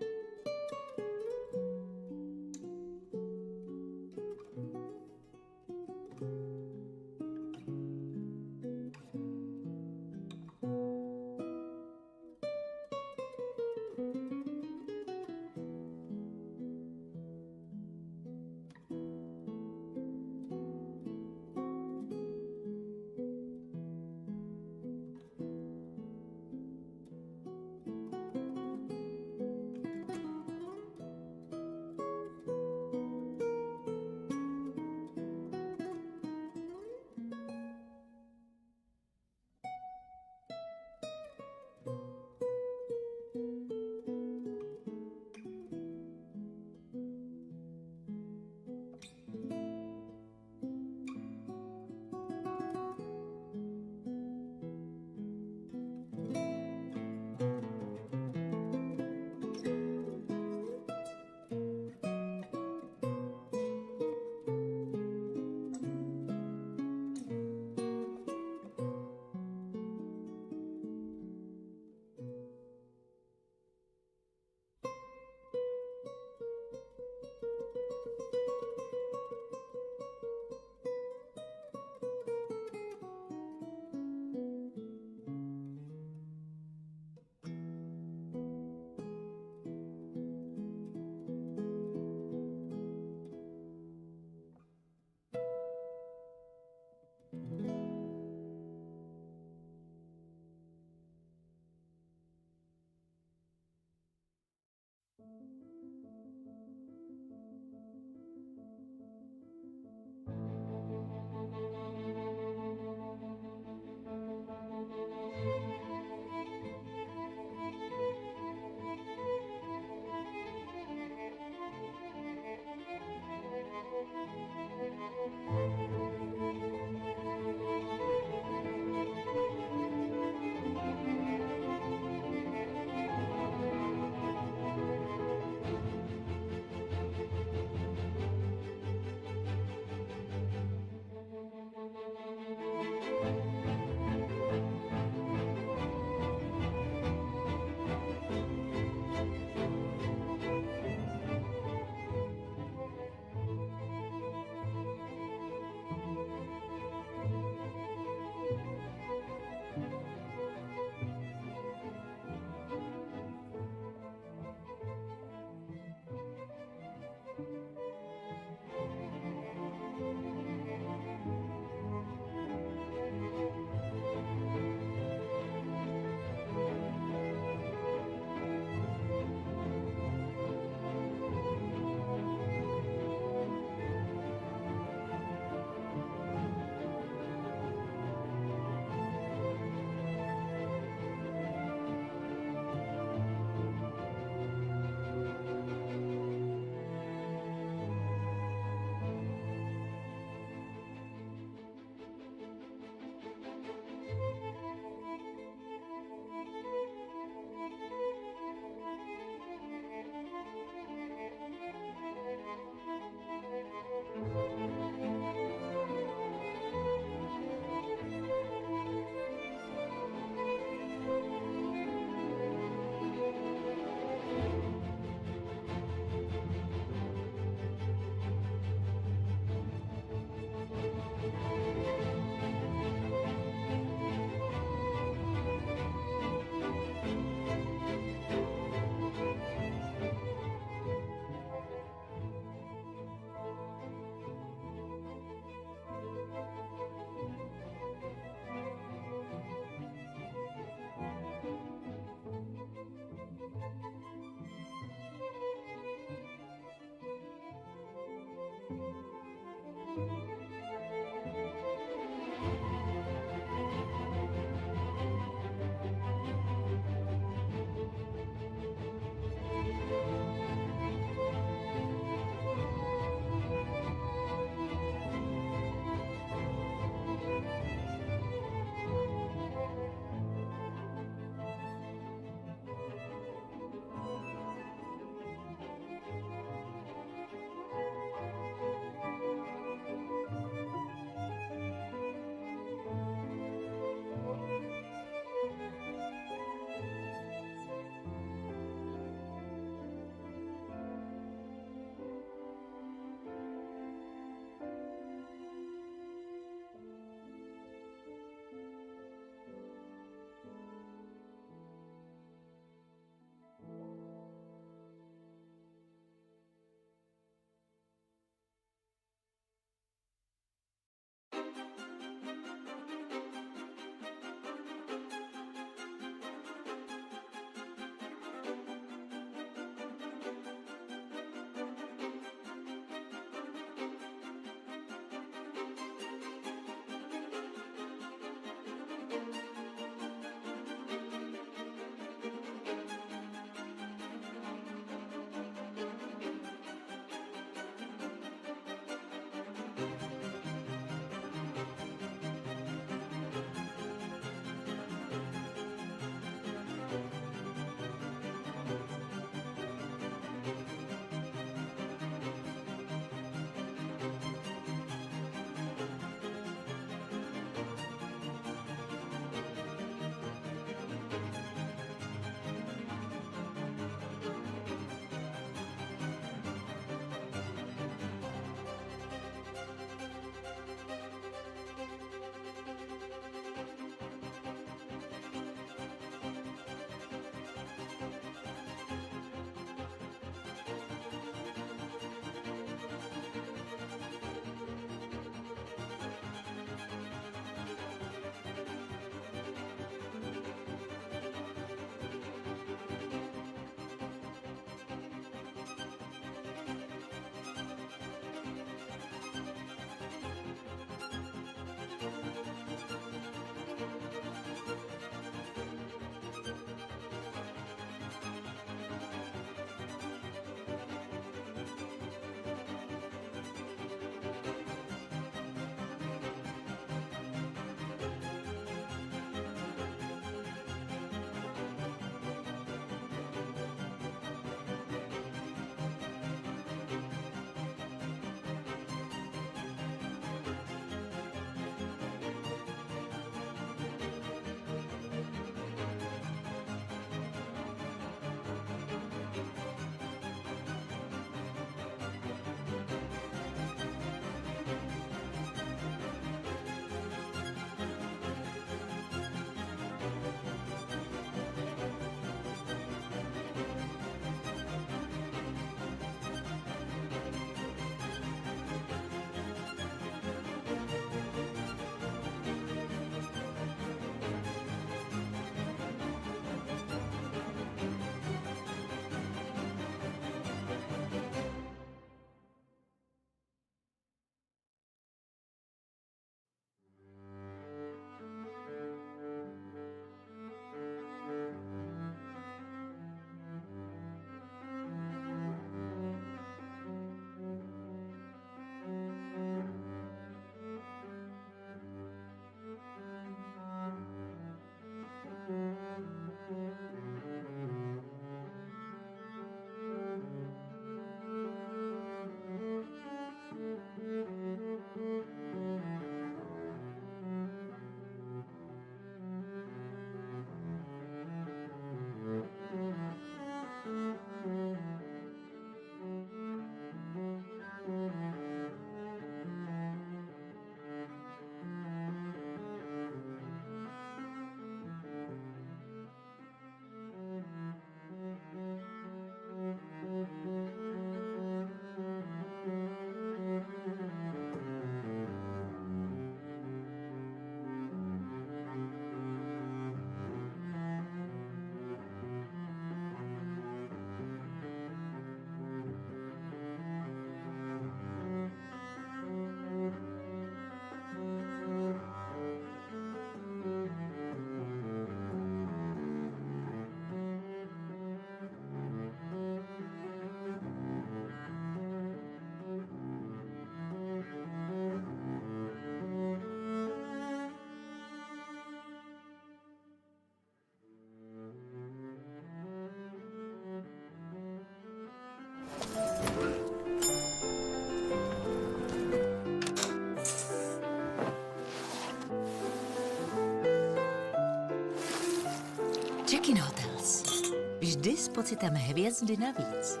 Check-in Hotels. Vždy s pocitem hvězdy navíc.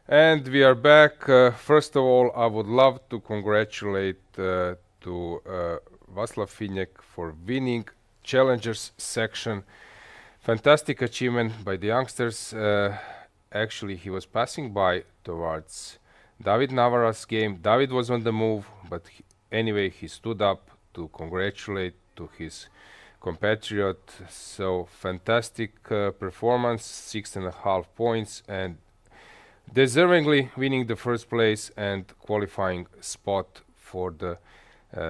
And we are back. First of all, I would love to congratulate to Václav Finěk for winning Challengers section. Fantastic achievement by the youngsters. Actually, he was passing by towards David Navara's game. David was on the move, but anyway, he stood up to congratulate to his compatriot. So fantastic performance, 6.5 points, and deservingly winning the first place and qualifying spot for the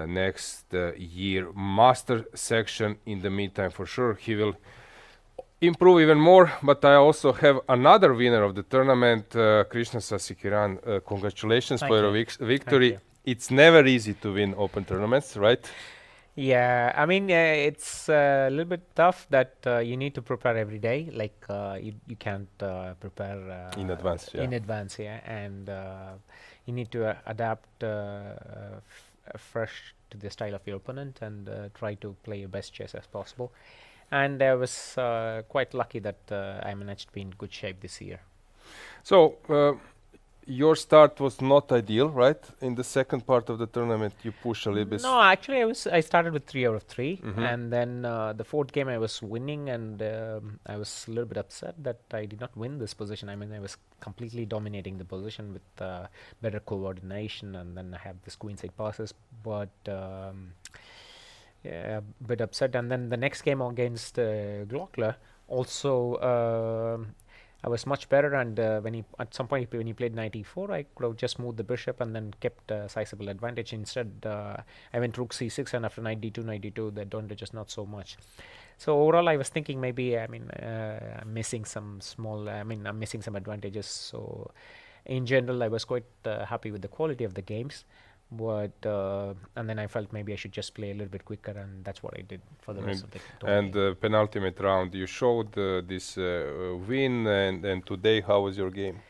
next year master section. In the meantime, for sure, he will improve even more. But I also have another winner of the tournament, Krishna Sasikiran. Congratulations for your victory. It's never easy to win open tournaments, right? Yeah, I mean, it's a little bit tough that you need to prepare every day. Like you can't prepare in advance. Yeah. In advance, yeah, and you need to adapt fresh to the style of your opponent and try to play your best chess as possible. And I was quite lucky that I managed to be in good shape this year. So your start was not ideal, right? In the second part of the tournament, you push a little bit. No, actually, I started with 3 out of 3, and then the fourth game I was winning, and I was a little bit upset that I did not win this position. I mean, I was completely dominating the position with better coordination, and then I have this queenside passes, but yeah, a bit upset. And then the next game against Glockler, also I was much better, and at some point when he played knight e4, I could have just moved the bishop and then kept a sizable advantage. Instead, I went rook c6, and after knight d2, the advantage is not so much. So overall, I was thinking maybe, I mean, I'm missing some I'm missing some advantages. So in general, I was quite happy with the quality of the games. But and then I felt maybe I should just play a little bit quicker, and that's what I did for the rest of the tournament. And the penultimate round, you showed this win, and today, how was your game?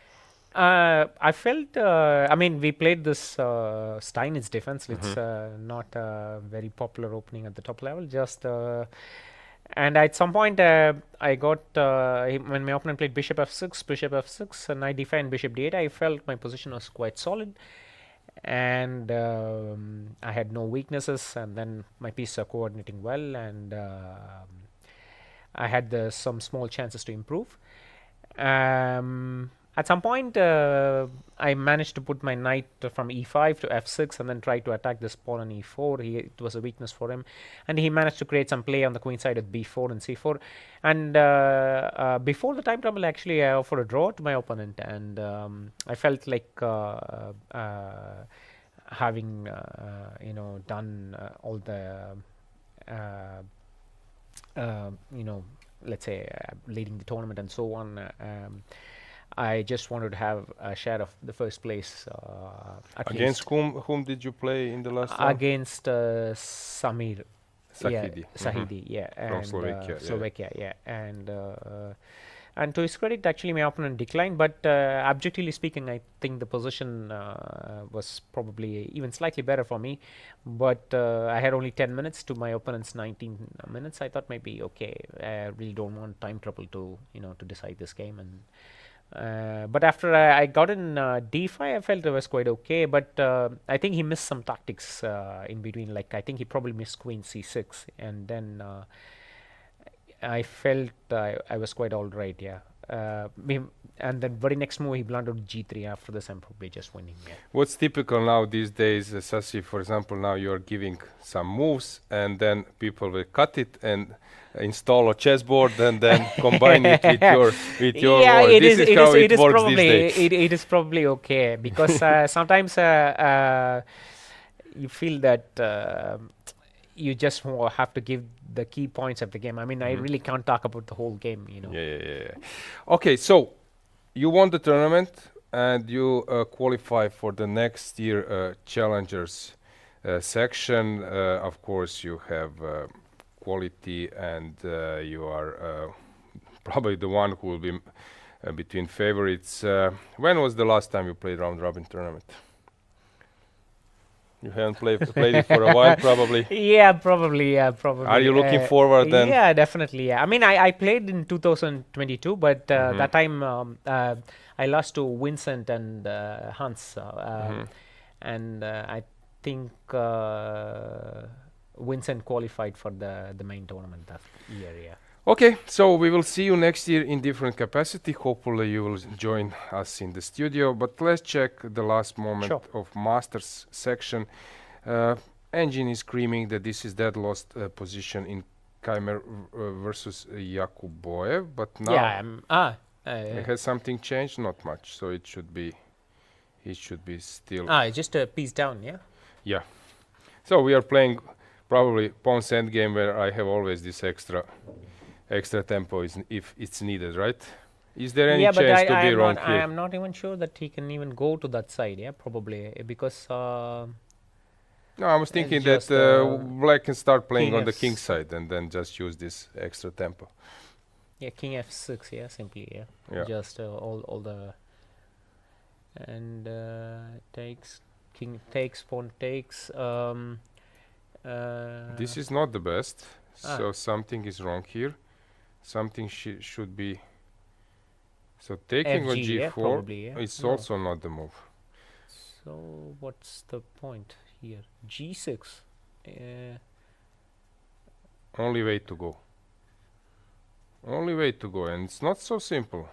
I felt, I mean, we played this Steinitz defense. It's not a very popular opening at the top level. Just and at some point, I got when my opponent played bishop f6, and knight d5, and bishop d8. I felt my position was quite solid. And I had no weaknesses, and then my pieces are coordinating well, and I had some small chances to improve. At some point, I managed to put my knight from e5 to f6 and then try to attack this pawn on e4. It was a weakness for him, and he managed to create some play on the queen side with b4 and c4. And before the time trouble, actually, I offered a draw to my opponent, and I felt like having done all the let's say leading the tournament and so on. I just wanted to have a share of the first place. Against whom did you play in the last round? Against Samir Sahidi. Sahidi, yeah, from and Slovakia, yeah, and to his credit, actually, my opponent declined. But objectively speaking, I think the position was probably even slightly better for me. But I had only 10 minutes to my opponent's 19 minutes. I thought maybe okay, I really don't want time trouble to to decide this game. And but after I got in d5, I felt it was quite okay. But I think he missed some tactics in between. Like I think he probably missed queen c6, and then I felt I was quite all right, yeah. And then very next move he blundered g3. After this, I'm probably just winning. Yeah. What's typical now these days, Sasi? For example, now you're giving some moves, and then people will cut it and install a chessboard and then combine it with your yeah, work. This is how it works probably, these days. It is probably okay because sometimes you feel that you just have to give the key points of the game. I mean, I really can't talk about the whole game, Yeah. Okay, so you won the tournament and you qualify for the next year Challengers section. Of course, you have quality, and you are probably the one who will be between favorites. When was the last time you played round robin tournament? You haven't played it for a while, probably. Yeah, probably. Are you looking forward then? Yeah, definitely. Yeah. I mean, I played in 2022, but that time I lost to Vincent and Hans, and I think Vincent qualified for the main tournament that year. Yeah. Okay, so we will see you next year in different capacity. Hopefully you will join us in the studio. But let's check the last moment of Masters section. Engine is screaming that this is dead lost position in Keymer versus Yakuboev. But now has something changed? Not much. So it should be still. Just a piece down, yeah? Yeah. So we are playing probably pawn's endgame where I have always this extra tempo if it's needed, right? Is there any chance to be wrong here? I am not even sure that he can even go to that side, yeah, probably, because... no, I was thinking that Black can start playing on the king side and then just use this extra tempo. Yeah, king f6, yeah, simply, yeah. Just all the... And takes, king takes, pawn takes... this is not the best, so something is wrong here. Something should be... So taking FG, on g4 yeah, probably, yeah. is also not the move. So what's the point here? g6. Only way to go. Only way to go, and it's not so simple.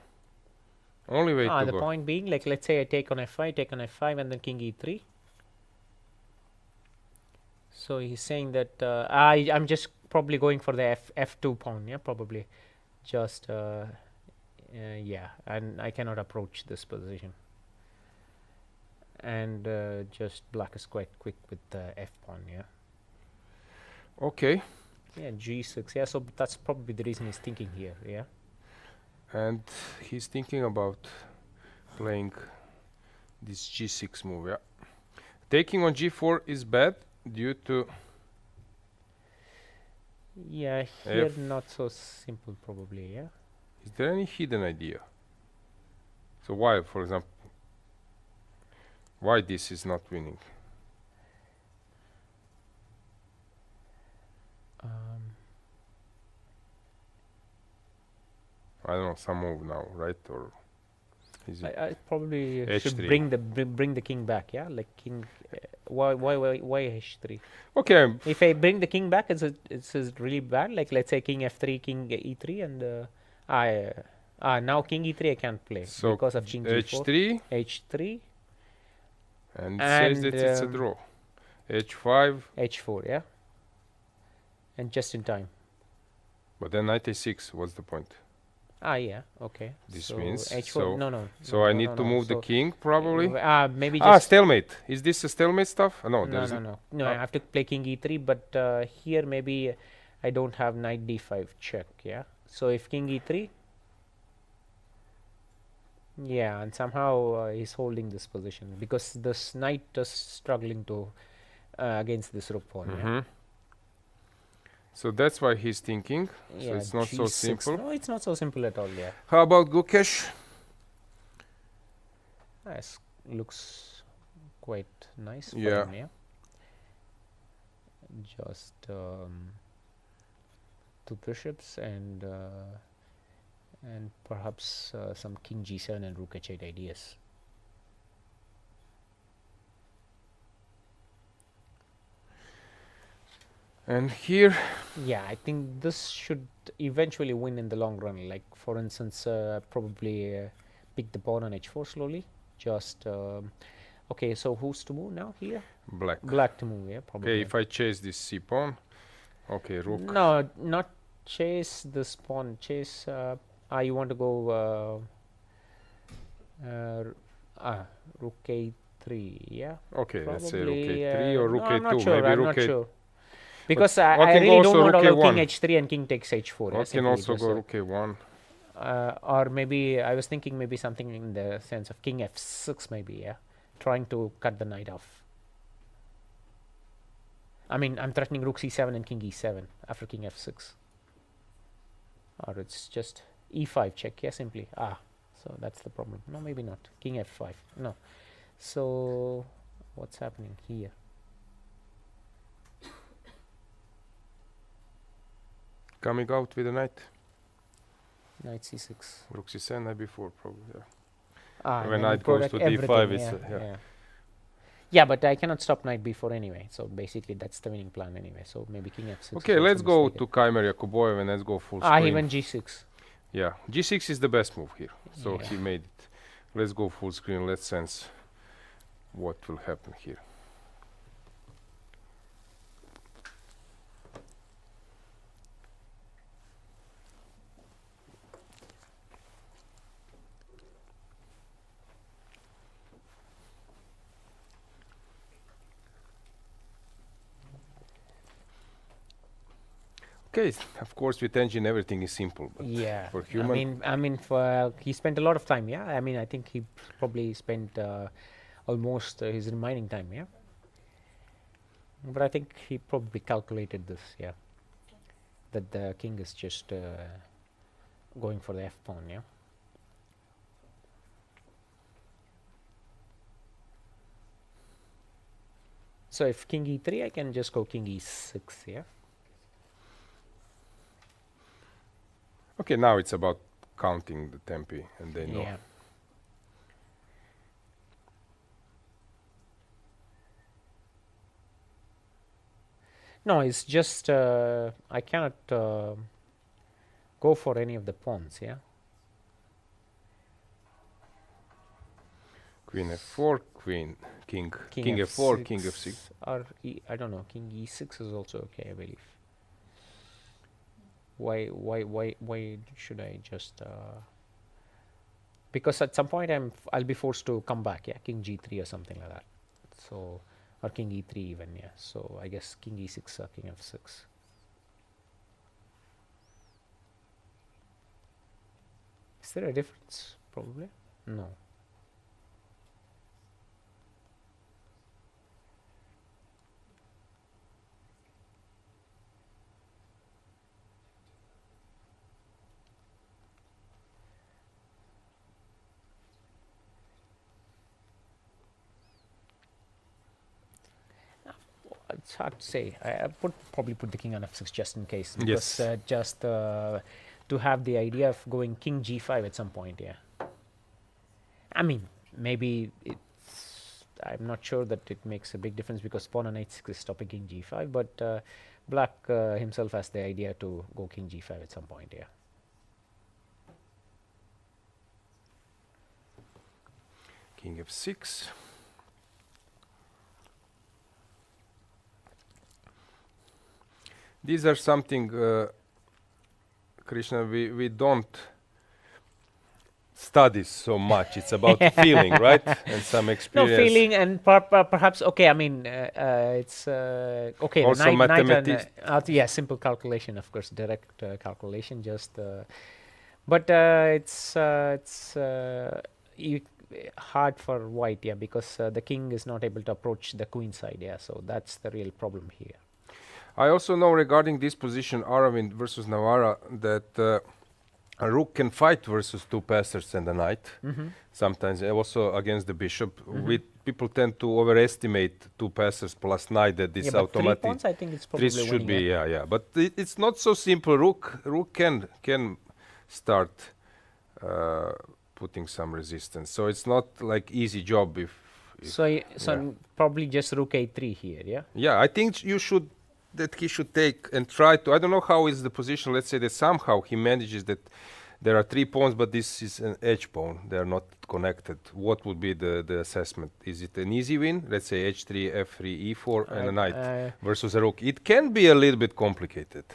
Only way to go. The point being, like, let's say I take on f5, take on f5, and then king e3. So he's saying that I'm just probably going for the f2 pawn, yeah, probably. Just, yeah, and I cannot approach this position. And just Black is quite quick with the f pawn, yeah. Okay. Yeah, g6, yeah, so that's probably the reason he's thinking here, yeah. And he's thinking about playing this g6 move, yeah. Taking on g4 is bad due to... Yeah, here not so simple probably, yeah. Is there any hidden idea? So why, for example, why this is not winning? I don't know, some move now, right? Or is it I probably H3. should bring the king back, yeah, like king. Why h3? Okay. If I bring the king back, it's really bad. Like, let's say king f3, king e3, and now king e3 I can't play because of king g4. h3. And says that it's a draw. h5. h4, yeah. And just in time. But then knight a6. What's the point? Yeah, okay. This so means h4. So I need to move the king probably. Maybe just stalemate. Is this a stalemate stuff? No, no. I have to play king e3, but here maybe I don't have knight d5 check. Yeah. So if king e3, yeah, and somehow he's holding this position because this knight is struggling to against this rook pawn. Yeah? So that's why he's thinking. Yeah, so it's not so simple. No, it's not so simple at all. Yeah. How about Gukesh? Nice. Looks quite nice. For Yeah. him, yeah. Just 2 bishops and perhaps some king g7 and rook h8 ideas. And here, yeah, I think this should eventually win in the long run. Like, for instance, probably pick the pawn on h4 slowly. Just okay. So who's to move now here? Black. Black to move. Yeah, probably. Okay, if I chase this c pawn, okay, rook. No, not chase this pawn. Chase. You want to go rook a3. Yeah. Okay, probably, let's say rook a3 or rook no, a2. I'm not sure. Maybe I'm rook not a2. sure. Because I really don't want to allow king h3 and king takes h4. I can also go rook a1. Or maybe I was thinking maybe something in the sense of king f6 maybe, yeah, trying to cut the knight off. I mean, I'm threatening rook c7 and king e7 after king f6. Or it's just e5 check, yeah, simply. So that's the problem. No, maybe not. King f5. No. So what's happening here? Coming out with a knight. Knight c6. Rook c7, knight b4 probably. Yeah. And When then knight you goes protect to d5, everything, it's yeah. Yeah, but I cannot stop knight b4 anyway. So basically, that's the winning plan anyway. So maybe king f6. Okay, let's go to Keymer Yakuboyev and let's go full screen. Ah, he went g6. Yeah, g6 is the best move here. So Yeah. he made it. Let's go full screen. Let's sense what will happen here. Okay, of course with engine everything is simple, but Yeah, for human, I mean, for he spent a lot of time. Yeah, I mean, I think he probably spent almost his remaining time. Yeah, but I think he probably calculated this. Yeah, that the king is just going for the f pawn. Yeah. So if king e3, I can just go king e6. Yeah. okay, now it's about counting the tempi and they know. Yeah. No, it's just I cannot go for any of the pawns. Yeah. Queen f4, king f4, king f6. Or I don't know. King e6 is also okay, I believe. Why should I just? Because at some point I'll be forced to come back. Yeah, king g3 or something like that. So or king e3 even. Yeah. So I guess king e6 or king f6. Is there a difference? Probably no. It's hard to say. I would probably put the king on f6 just in case. Because Yes. just to have the idea of going king g5 at some point, yeah. I mean, maybe it's... I'm not sure that it makes a big difference because pawn on h6 is stopping king g5, but black himself has the idea to go king g5 at some point, yeah. King f6. These are something, Krishna, we don't study so much. It's about feeling, right? And some experience. No, feeling and perhaps, okay, I mean, it's, okay, Also the mathematics. yeah, simple calculation, of course, direct calculation, just, but it's hard for white, yeah, because the king is not able to approach the queen side, yeah, so that's the real problem here. I also know regarding this position, Aravind versus Navara, that a rook can fight versus two passers and a knight. Sometimes also against the bishop. People tend to overestimate two passers plus knight, that this Yeah, but automatic. 3 pawns, I think it's probably This should winning, be, yeah. yeah. But it's not so simple. Rook can start putting some resistance. So it's not like easy job if So probably just rook a3 here, yeah? yeah, I think he should take and try to, I don't know how is the position, let's say that somehow he manages that there are 3 pawns, but this is an edge pawn, they are not connected. What would be the assessment? Is it an easy win? Let's say h3, f3, e4 and a knight versus a rook. It can be a little bit complicated.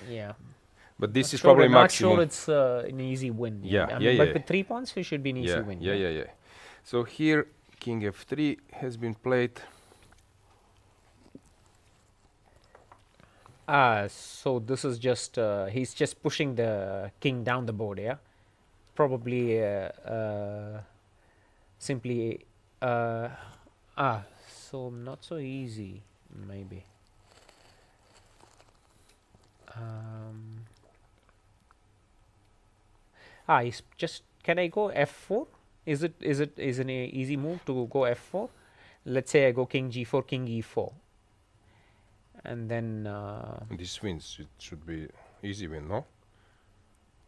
Yeah. But this Not is sure, probably I'm not maximum. sure it's an easy win. Yeah, I mean, yeah, but yeah. with 3 pawns, it should be an easy win. Yeah. So here, king f3 has been played. So this is just, he's just pushing the king down the board, yeah? Probably simply, so not so easy, maybe. He's just, can I go f4? Is an easy move to go f4? Let's say I go king g4, king e4. And then This wins, it should be easy win, no?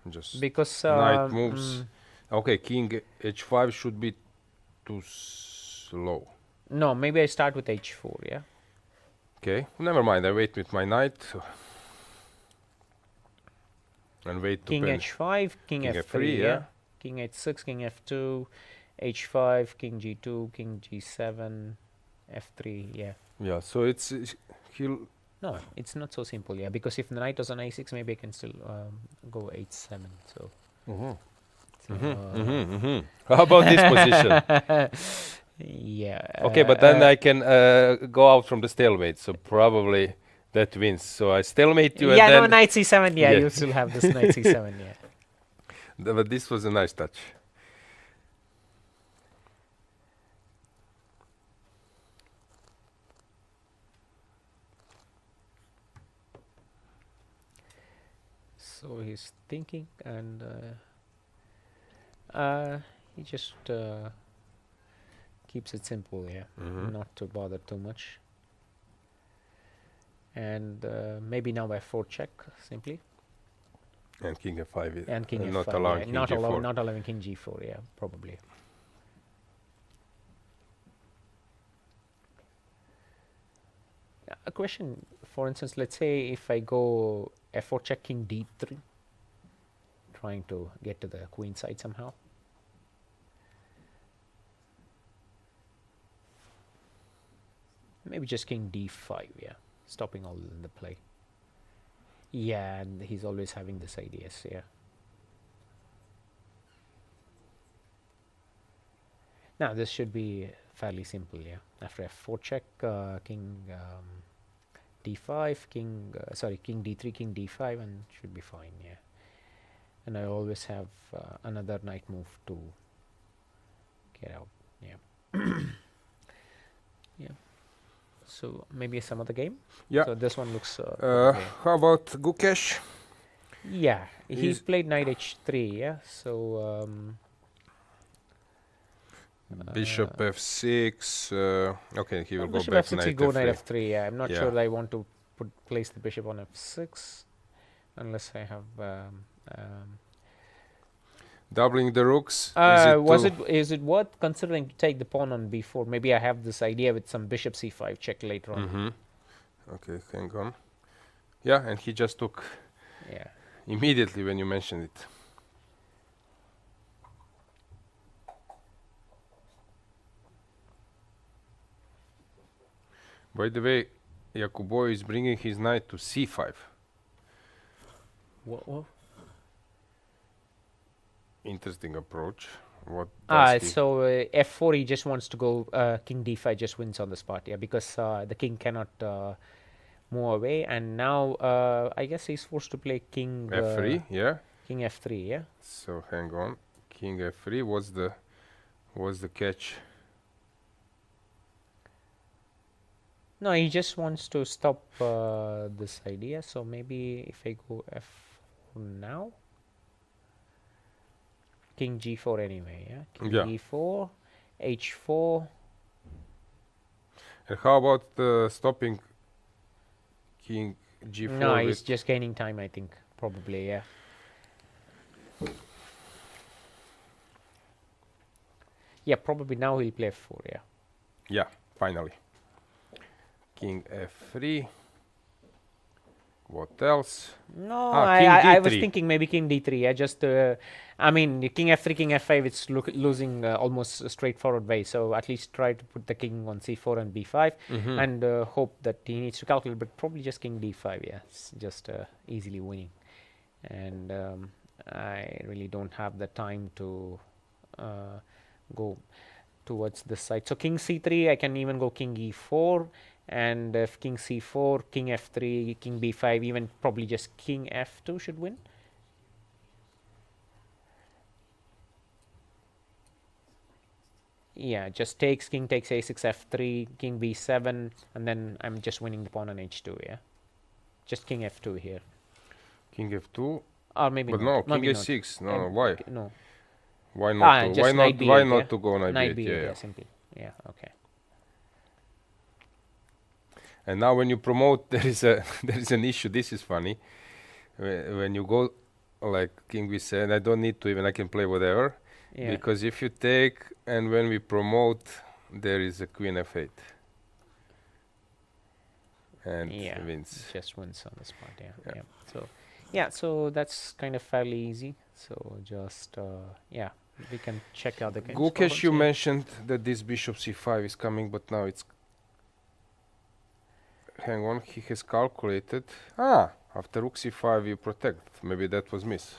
Just Because knight moves. Okay, king h5 should be too slow. no, maybe I start with h4. Yeah. Okay, never mind. I wait with my knight and wait to King pen. h5, king f3. Yeah. King h6, king f2, h5, king g2, king g7, f3. Yeah. Yeah. So it's he'll. No, it's not so simple. Yeah, because if the knight was on a6, maybe I can still go h7. So. How about this position? Yeah. Okay, but then I can go out from the stalemate. So probably that wins. So I stalemate you. Yeah, and no, then knight c7. Yeah, you still have this knight c7. Yeah. But this was a nice touch. So he's thinking, and he just keeps it simple. Yeah, not to bother too much. And maybe now f4 check simply. And king f5 is And king not f5. allowing Yeah. king Not g4. not allowing king g4. Yeah, probably. A question, for instance, let's say if I go f4 check king d3, trying to get to the queen side somehow. Maybe just king d5, yeah, stopping all in the play. Yeah, and he's always having this ideas, yeah. Now this should be fairly simple, yeah. After f4 check, king d5, king d3, king d5, and should be fine, yeah. And I always have another knight move to get out, yeah. Yeah. So maybe some other game. Yeah. So this one looks. How about Gukesh? Yeah, he played knight h3. Yeah. So. Bishop f6. Okay, he will go bishop back f6. knight He go f3. knight f3. Yeah, I'm not sure that I want to place the bishop on f6, unless I have. Doubling the rooks. Is it worth considering to take the pawn on b4? Maybe I have this idea with some bishop c5 check later on. Okay, hang on. Yeah, and he just took. Yeah. Immediately when you mentioned it. By the way, Jakuboy is bringing his knight to c5. What? Interesting approach. What so f4 he just wants to go king d5 just wins on the spot, yeah, because the king cannot move away, and now I guess he's forced to play king f3, yeah. King f3, yeah. So hang on, king f3 was the catch? No, he just wants to stop this idea. So maybe if I go f4 now. King g4 anyway, yeah. King g4, h4. And how about stopping king g4? No, he's just gaining time, I think, probably, yeah. Yeah, probably now he'll play f4, yeah. Yeah, finally. King f3. What else? No, I was thinking maybe king d3. Yeah, just I mean, king f3, king f5. It's losing almost a straightforward way. So at least try to put the king on c4 and b5, and hope that he needs to calculate. But probably just king d5. Yeah, it's just easily winning. And I really don't have the time to go towards this side. So king c3. I can even go king e4. And if king c4, king f3, king b5, even probably just king f2 should win. Yeah, just takes, king takes a6, f3, king b7, and then I'm just winning the pawn on h2, yeah. Just king f2 here. King f2? Or maybe but not. no, king maybe a6. No, why? No. Why not? Why not to go knight b8? b8? Yeah, simply. Yeah, okay. And now when you promote, there is an issue. This is funny. when you go like king b7, I don't need to even, I can play whatever. Yeah. Because if you take, and when we promote, there is a queen f8. And wins. Just wins on the spot, yeah. So, yeah, so that's kind of fairly easy. So just, yeah, we can check out the games. Gukesh, you mentioned that this bishop c5 is coming, but now it's... Hang on, he has calculated. After rook c5 you protect. Maybe that was miss.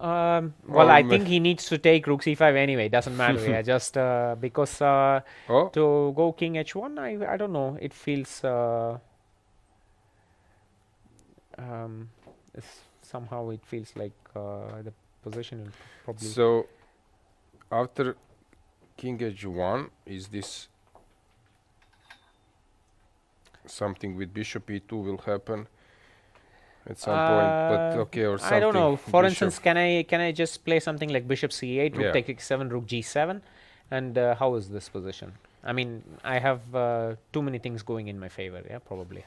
Well, I think he needs to take rook c5 anyway. Doesn't matter. Yeah, just because to go king h1, I don't know. It feels somehow it feels like the position will probably. So after king h1, is this something with bishop e2 will happen at some point? But okay, or something. I don't know. For instance, can I just play something like bishop c8, rook take x7, rook g7, and how is this position? I mean, I have too many things going in my favor. Yeah, probably.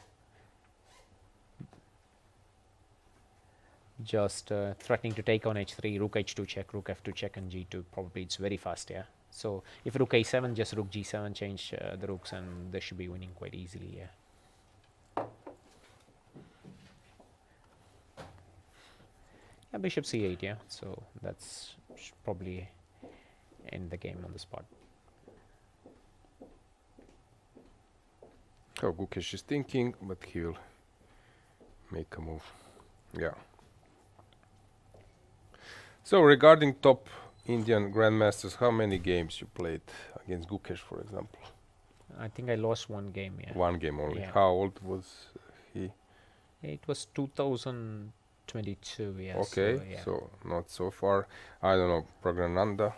Just threatening to take on h3, rook h2 check, rook f2 check, and g2. Probably it's very fast. Yeah. So if rook a7, just rook g7, change the rooks, and they should be winning quite easily. Yeah. Bishop c8, yeah. So that's probably end the game on the spot. Oh, Gukesh is thinking, but he will make a move. Yeah. So regarding top Indian grandmasters, how many games you played against Gukesh, for example? I think I lost one game. Yeah. One game only. Yeah. How old was he? It was 2022. Yeah. Okay, so not so far. I don't know. Pragrananda.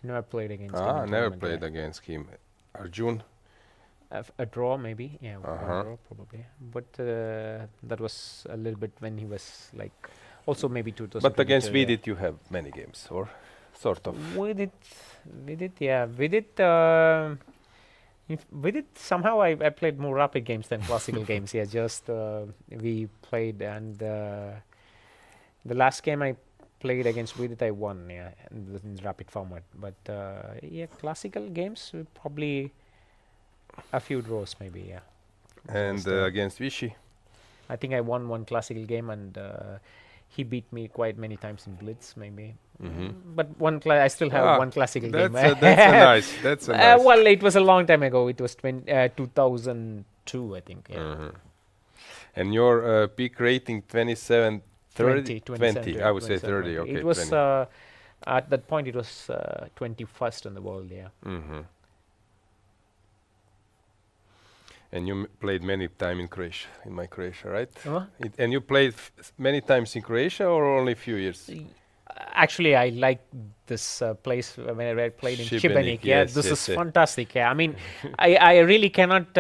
Never played against him. Never played against him. Arjun. A draw maybe. Yeah, one draw probably. But that was a little bit when he was like. Also maybe 2022. But against Vidit you have many games, or sort of. Vidit, yeah. Vidit somehow I played more rapid games than classical games. Yeah, just we played, and the last game I played against Vidit I won. Yeah, in rapid format. But yeah, classical games probably a few draws maybe. Yeah. And against Vichy, I think I won one classical game, and he beat me quite many times in blitz, maybe. But I still have one classical game. That's a nice. Well, it was a long time ago. It was 2002, I think. Yeah. And your peak rating 27, 30, 20. I would say 30. Okay. It was at that point. It was 21st in the world. Yeah. And you played many times in Croatia, in my Croatia, right? And you played many times in Croatia, or only a few years? Actually, I like this place when I played in Šibenik. Yeah, this is fantastic. Yeah, I mean, I really cannot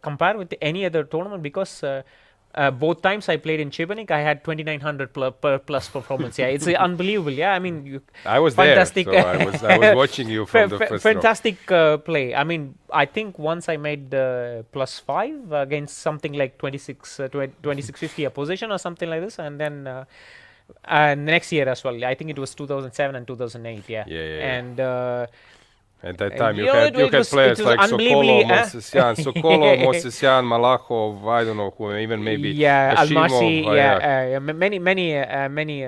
compare with any other tournament because both times I played in Šibenik, I had 2900 plus performance. Yeah, it's unbelievable. Yeah, I mean, I was fantastic. There, so I was watching you from the first fantastic play. I mean, I think once I made +5 against something like 2650 opposition or something like this, and then next year as well. I think it was 2007 and 2008. Yeah. And at that time, you had players like Sokolov, Mosesyan, Malachov, I don't know who, even maybe Almasi, many,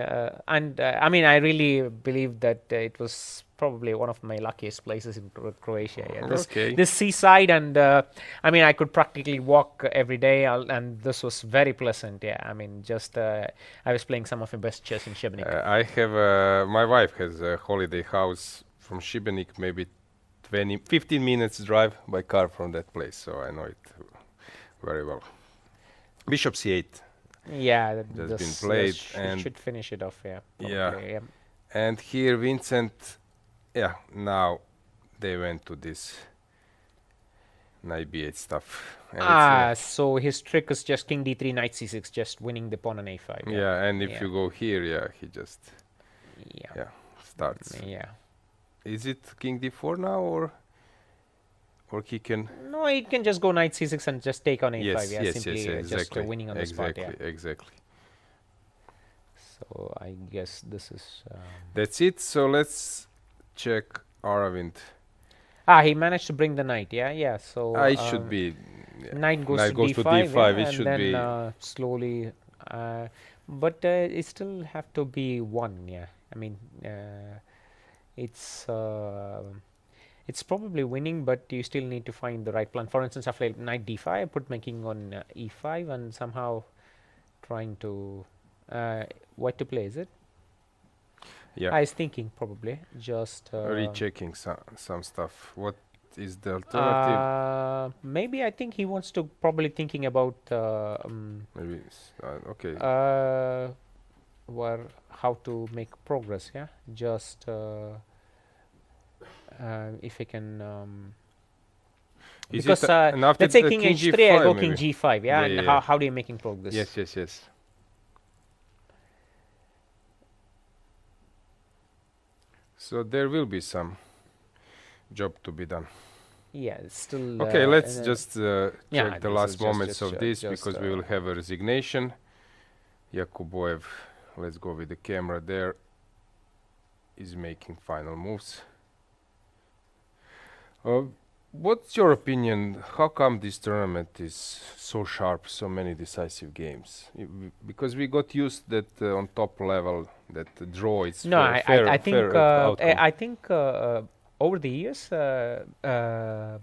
and I mean, I really believe that it was probably one of my luckiest places in Croatia. Yeah. This seaside, and I mean, I could practically walk every day, and this was very pleasant. Yeah, I mean, just I was playing some of the best chess in Šibenik. I have my wife has a holiday house from Šibenik, maybe 15 minutes drive by car from that place, so I know it very well. Bishop c8. Yeah, that's been played, and should finish it off. Yeah. Yeah. And here Vincent, now they went to this knight b8 stuff. So his trick is just king d3, knight c6, just winning the pawn on a5. Yeah, and if you go here, he just starts. Yeah. Is it king d4 now, or he can? No, he can just go knight c6 and just take on a5. Yes, simply exactly. just winning on the spot. Exactly. So I guess this is. That's it. So let's check Aravind. He managed to bring the knight. Yeah. So It should be. Knight goes Knight to goes to d5. d5, it and should then be- slowly. But it still have to be won. Yeah. I mean, it's probably winning, but you still need to find the right plan. For instance, after knight d5, put my king on e5, and somehow trying to what to play. Is it? Yeah. I was thinking probably just Rechecking some stuff. What is the alternative? maybe I think he wants to probably thinking about Maybe. Okay. where how to make progress. Yeah, just if I can. Is Because it and after let's say the king king h3, I go G5 king maybe? g5. Yeah, and yeah. how are you making progress? Yes. So there will be some job to be done. Yeah, it's still. Okay, let's and just yeah, check the this last is just- moments just, of this just, because we will have a resignation. Yakuboev, let's go with the camera there, is making final moves. What's your opinion? How come this tournament is so sharp, so many decisive games? Because we got used that on top level that the draw is No, fair, I think fair outcome. I think over the years the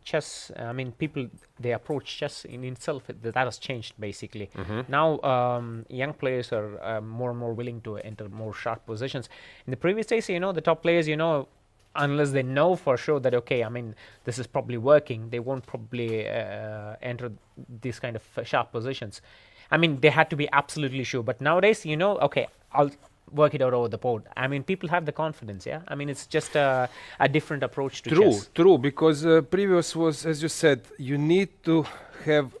chess. I mean, people they approach chess in itself. That has changed basically. Now young players are more and more willing to enter more sharp positions. In the previous days, the top players, unless they know for sure that okay, I mean this is probably working, they won't probably enter these kind of sharp positions. I mean they had to be absolutely sure. But nowadays, okay, I'll work it out over the board. I mean people have the confidence. Yeah, I mean it's just a different approach to chess. True, because previous was, as you said, you need to have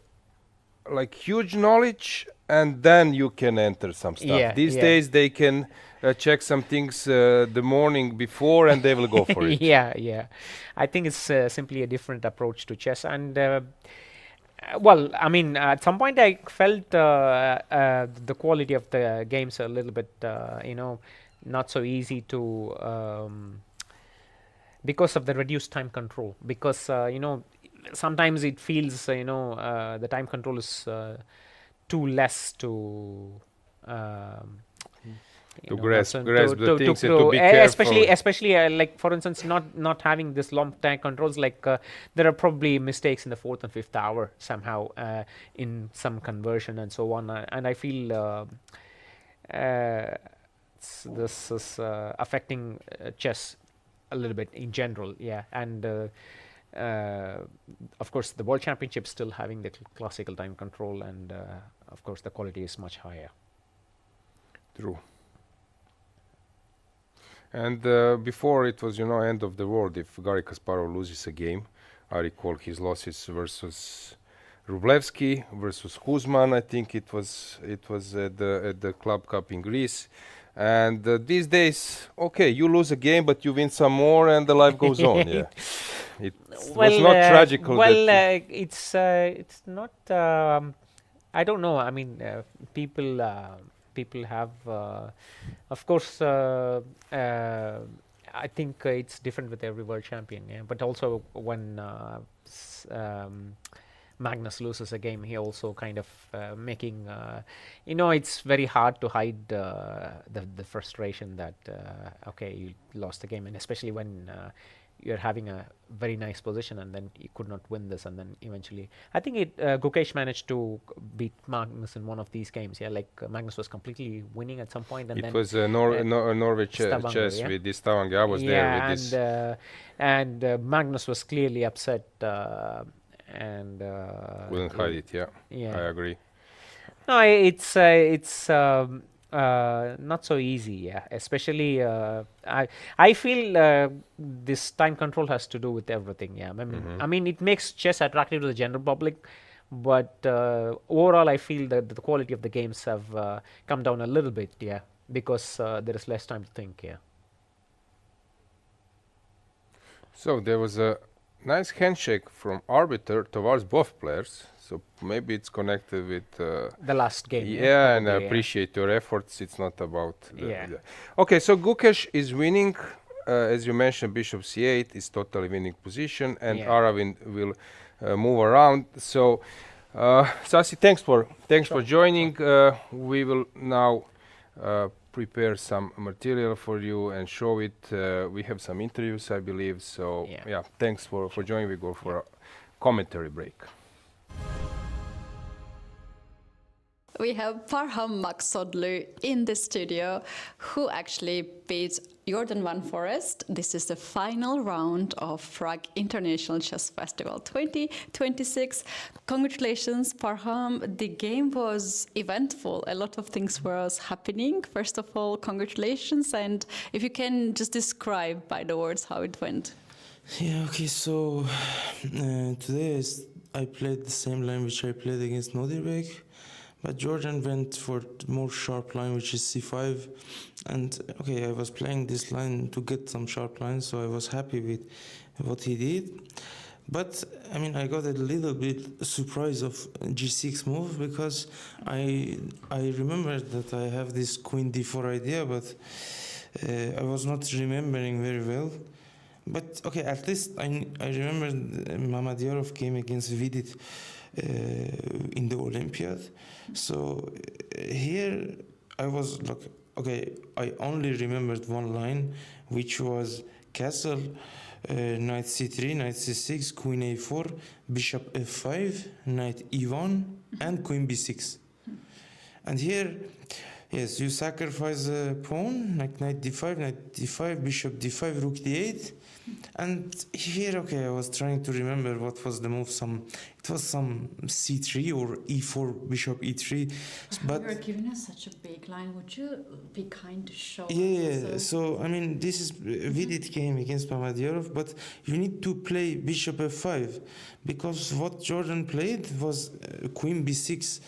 like huge knowledge and then you can enter some stuff. Yeah, These yeah. days they can check some things the morning before and they will go for it. Yeah. I think it's simply a different approach to chess. And well, I mean, at some point I felt the quality of the games a little bit, not so easy to, because of the reduced time control. Because, sometimes it feels, the time control is too less to grasp to the things and to be careful. especially like for instance not having this long time controls, like there are probably mistakes in the 4th and 5th hour somehow in some conversion and so on, and I feel this is affecting chess a little bit in general. Yeah, and of course the World Championship still having the classical time control, and of course the quality is much higher. True. And before it was, end of the world if Garry Kasparov loses a game. I recall his losses versus Rublevsky, versus Kuzman. I think it was at the Club Cup in Greece. And these days, okay, you lose a game, but you win some more, and the life goes on. Yeah, it was not tragical. Well, it's not. I don't know. I mean, people have, of course. I think it's different with every world champion. Yeah, but also when Magnus loses a game, he also kind of making. It's very hard to hide the frustration that okay, you lost the game, and especially when you're having a very nice position and then you could not win this, and then eventually I think Gukesh managed to beat Magnus in one of these games. Yeah, like Magnus was completely winning at some point, and it then was Norway Stavanger, chess yeah? with this Stavanger. I was there with this. And Magnus was clearly upset and Wouldn't hide it. Yeah, yeah. I agree. No, it's not so easy. Yeah, especially I feel this time control has to do with everything. Yeah, I mean it makes chess attractive to the general public, but overall I feel that the quality of the games have come down a little bit. Yeah, because there is less time to think. Yeah. So there was a nice handshake from arbiter towards both players. So maybe it's connected with the last game. Yeah, and I probably, appreciate your efforts. It's not about Yeah. Okay, so Gukesh is winning. As you mentioned, bishop c8 is totally winning position, and Yeah. Aravind will move around. So, Sasi, thanks for joining. We will now prepare some material for you and show it. We have some interviews, I believe. So, yeah, thanks for joining. We go for a commentary break. We have Parham Maksodlu in the studio, who actually beat Jordan Van Forest. This is the final round of Prague International Chess Festival 2026. Congratulations, Parham. The game was eventful. A lot of things were happening. First of all, congratulations. And if you can just describe by the words how it went. Yeah, okay, so today I played the same line which I played against Nodirbek. But Jordan went for the more sharp line, which is c5. And okay, I was playing this line to get some sharp lines, so I was happy with what he did. But I mean, I got a little bit surprise of g6 move, because I remembered that I have this queen d4 idea, but I was not remembering very well. But okay, at least I remember Mamadiyarov came against Vidit in the Olympiad. So here I was like, okay, I only remembered one line, which was castle, knight c3, knight c6, queen a4, bishop f5, knight e1, and queen b6. And here, yes, you sacrifice a pawn, like knight d5, bishop d5, rook d8. And here, okay, I was trying to remember what was the move. It was some c3 or e4, bishop e3. But you're giving us such a big line. Would you be kind to show? Yeah. So I mean, this is Vidit game against Mamadiyarov, but you need to play bishop f5, because what Jordan played was queen b6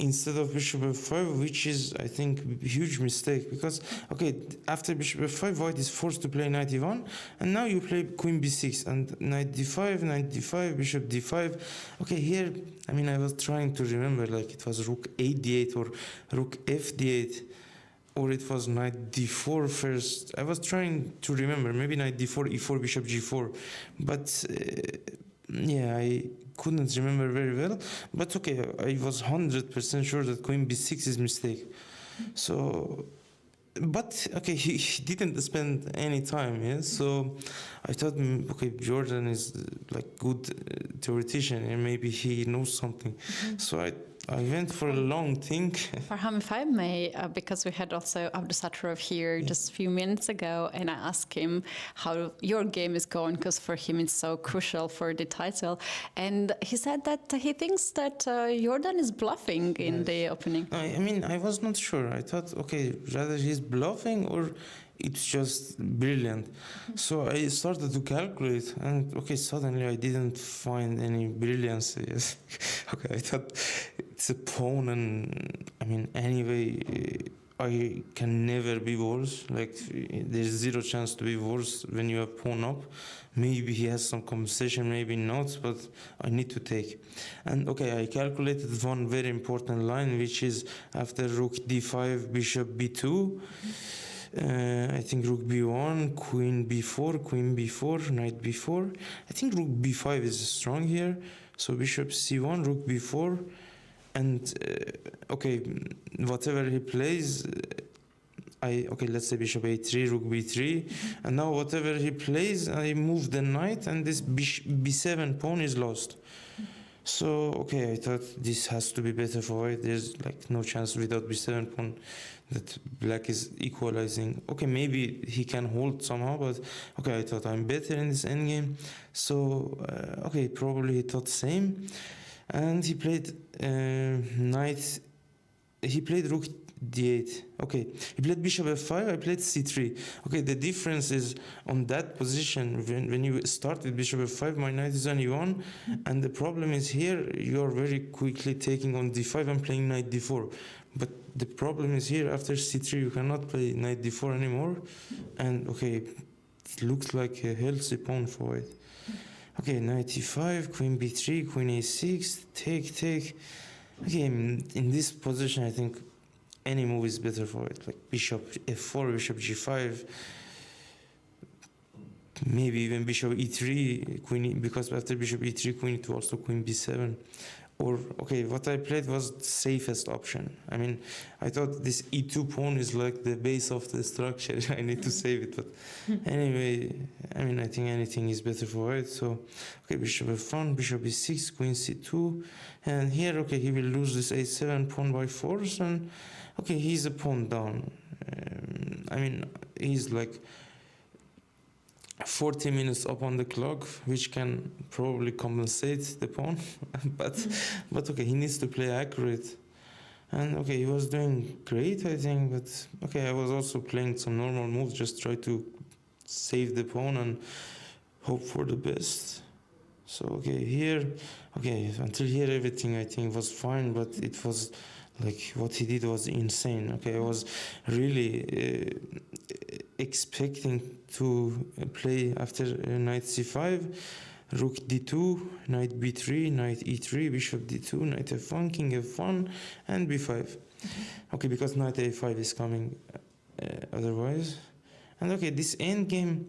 instead of bishop f5, which is, I think, a huge mistake, because okay, after bishop f5, white is forced to play knight e1, and now you play queen b6 and knight d5, bishop d5. Okay, here, I mean, I was trying to remember, like it was rook a d8 or rook f d8, or it was knight d4 first. I was trying to remember, maybe knight d4, e4, bishop g4, but yeah, I couldn't remember very well. But okay, I was 100% sure that queen b6 is mistake. So, but okay, he didn't spend any time, yeah. So I thought, okay, Jordan is like good theoretician, and maybe he knows something. So I went for a long think. Parham, if I may, because we had also Abdusattorov here just a few minutes ago, and I asked him how your game is going, because for him it's so crucial for the title. And he said that he thinks that Jordan is bluffing in the opening. I mean, I was not sure. I thought, okay, rather he's bluffing or it's just brilliant. So I started to calculate, and okay, suddenly I didn't find any brilliance. Yes. Okay, I thought it's a pawn, and I mean, anyway, I can never be worse. Like, there's zero chance to be worse when you have pawn up. Maybe he has some compensation, maybe not, but I need to take. And okay, I calculated one very important line, which is after rook d5, bishop b2. I think rook b1, queen b4, knight b4. I think rook b5 is strong here. So bishop c1, rook b4. And okay, whatever he plays, okay, let's say bishop a3, rook b3. And now whatever he plays, I move the knight, and this b7 pawn is lost. So, okay, I thought this has to be better for white. There's like no chance without b7 pawn that black is equalizing. Okay, maybe he can hold somehow, but okay, I thought I'm better in this endgame. So, okay, probably he thought same. And he played he played rook d8. Okay, he played bishop f5, I played c3. Okay, the difference is on that position, when you start with bishop f5, my knight is on e1, and the problem is here, you are very quickly taking on d5 and playing knight d4. But the problem is here, after c3, you cannot play knight d4 anymore, and okay, it looks like a healthy pawn for white. Okay, knight e5, queen b3, queen a6, take. Okay, in this position, I think any move is better for it. Like bishop f4, bishop g5, maybe even bishop e3, queen, because after bishop e3, queen e2, also queen b7. Or, okay, what I played was the safest option. I mean, I thought this e2 pawn is like the base of the structure. I need to save it, but anyway, I mean, I think anything is better for it. So, okay, bishop f1, bishop e6, queen c2, and here, okay, he will lose this a7 pawn by force, and okay, he's a pawn down. I mean, he's like 40 minutes up on the clock, which can probably compensate the pawn, but okay, he needs to play accurate. And okay, he was doing great, I think, but okay, I was also playing some normal moves, just try to save the pawn and hope for the best. So okay, here, okay, until here everything I think was fine, but it was like what he did was insane. Okay, I was really expecting to play after knight c5, rook d2, knight b3, knight e3, bishop d2, knight f1, king f1, and b5. Okay, because knight a5 is coming otherwise. And okay, this endgame,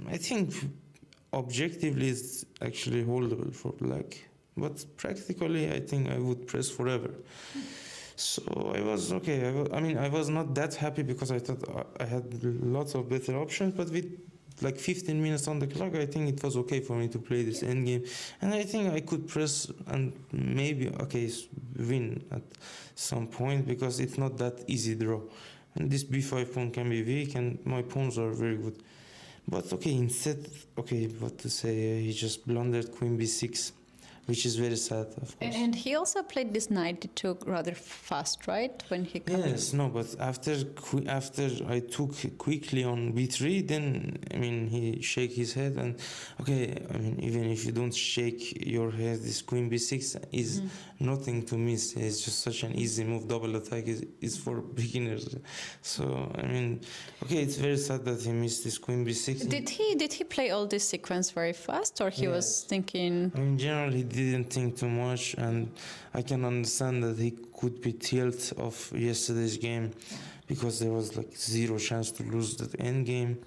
I think objectively is actually holdable for black, but practically I think I would press forever. So I was okay. I mean, I was not that happy because I thought I had lots of better options, but with like 15 minutes on the clock, I think it was okay for me to play this endgame, and I think I could press and maybe win at some point because it's not that easy draw, and this b5 pawn can be weak, and my pawns are very good. But okay, instead, okay, what to say? He just blundered queen b6. Which is very sad, of course. And he also played this knight d2 rather fast, right? When he came Yes, no, but after I took quickly on b3, then I mean he shake his head, and okay, I mean even if you don't shake your head, this queen b6 is nothing to miss. It's just such an easy move. Double attack is for beginners. So I mean, okay, it's very sad that he missed this queen b6. Did he play all this sequence very fast, or he was thinking? I mean, generally didn't think too much, and I can understand that he could be tilt of yesterday's game because there was like zero chance to lose that end game.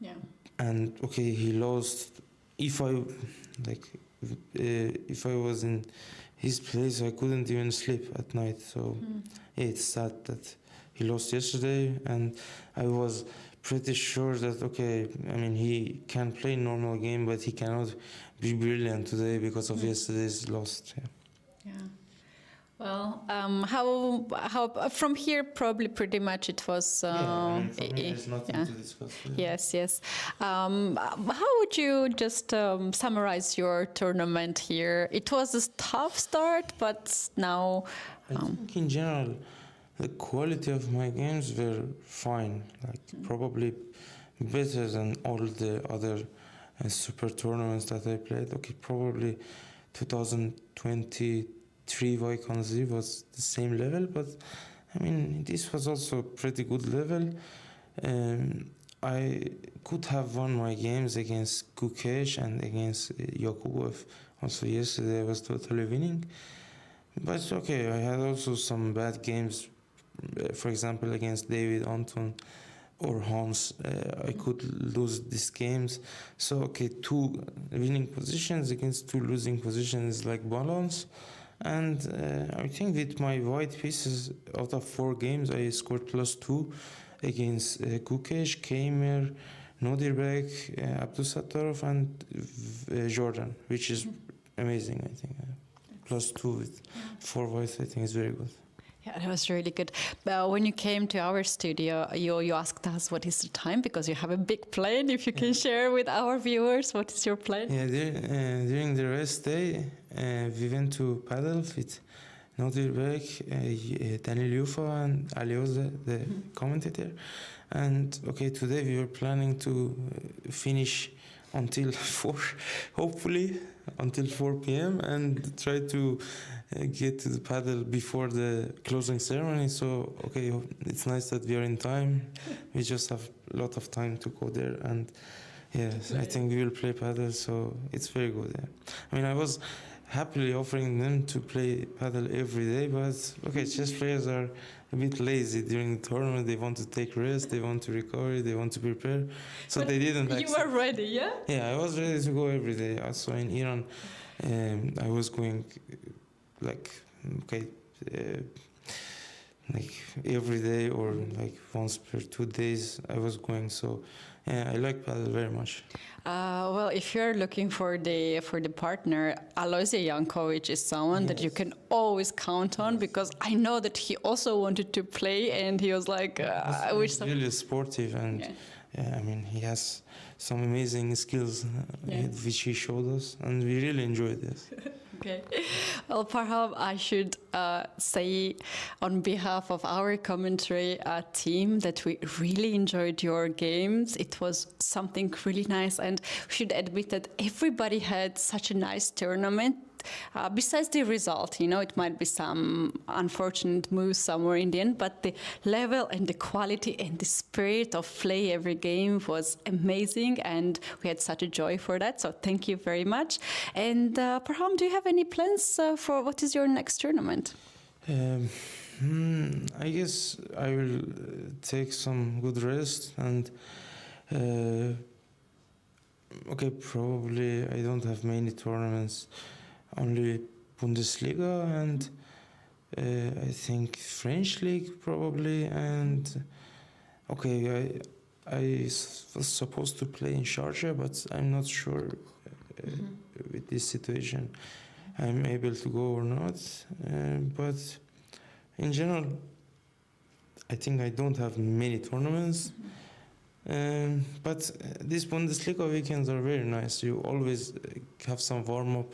Yeah. And okay, he lost. If I was in his place, I couldn't even sleep at night. So yeah, it's sad that he lost yesterday, and I was pretty sure that okay, I mean he can play normal game, but he cannot be brilliant today because of yesterday's loss. Yeah. Well, how from here probably pretty much it was. There's nothing to discuss. Yes. How would you just summarize your tournament here? It was a tough start, but now. I think in general, the quality of my games were fine. Like probably better than all the other super tournaments that I played. Okay, probably 2023 Vaikonzi was the same level, but I mean this was also pretty good level. I could have won my games against Gukesh and against Yakubov. Also yesterday I was totally winning. But okay, I had also some bad games. For example, against David Anton or Hans, I could lose these games. So okay, 2 winning positions against 2 losing positions is like balance. And I think with my white pieces, out of 4 games, I scored +2 against Gukesh, Keymer, Nodirbek, Abdusattorov, and Jordan, which is amazing, I think. +2 with 4 whites, I think is very good. Yeah, that was really good. When you came to our studio, you asked us what is the time, because you have a big plan. If you can share with our viewers, what is your plan? Yeah, during the rest day, we went to paddle with Nodirbek, Daniel Yuffa, and Alioza, the commentator. And okay, today we were planning to finish until 4, hopefully until 4 p.m. and try to get to the paddle before the closing ceremony. So, okay, it's nice that we are in time. We just have a lot of time to go there, and yes, I think we will play paddle, so it's very good. Yeah. I mean, I was happily offering them to play paddle every day, but okay, chess players are a bit lazy during the tournament. They want to take rest, they want to recover, they want to prepare, so But they didn't. You were ready, yeah? Yeah, I was ready to go every day. Also in Iran, I was going like like every day or like once per 2 days. I was going, so yeah, I like paddle very much. Well, if you're looking for the partner, Alojzij Jankovic is someone that you can always count on, because I know that he also wanted to play, and he was like, I wish. He's really sportive, and yeah, I mean, he has some amazing skills which he showed us, and we really enjoyed this. Okay. Well, Parham, I should say on behalf of our commentary team that we really enjoyed your games. It was something really nice, and we should admit that everybody had such a nice tournament. Besides the result, it might be some unfortunate moves somewhere in the end, but the level and the quality and the spirit of play every game was amazing, and we had such a joy for that. So thank you very much. And Parham, do you have any plans for what is your next tournament? I guess I will take some good rest, and okay, probably I don't have many tournaments. Only Bundesliga and I think French League probably, and okay, I was supposed to play in Sharjah, but I'm not sure with this situation I'm able to go or not. But in general, I think I don't have many tournaments. But these Bundesliga weekends are very nice. You always have some warm-up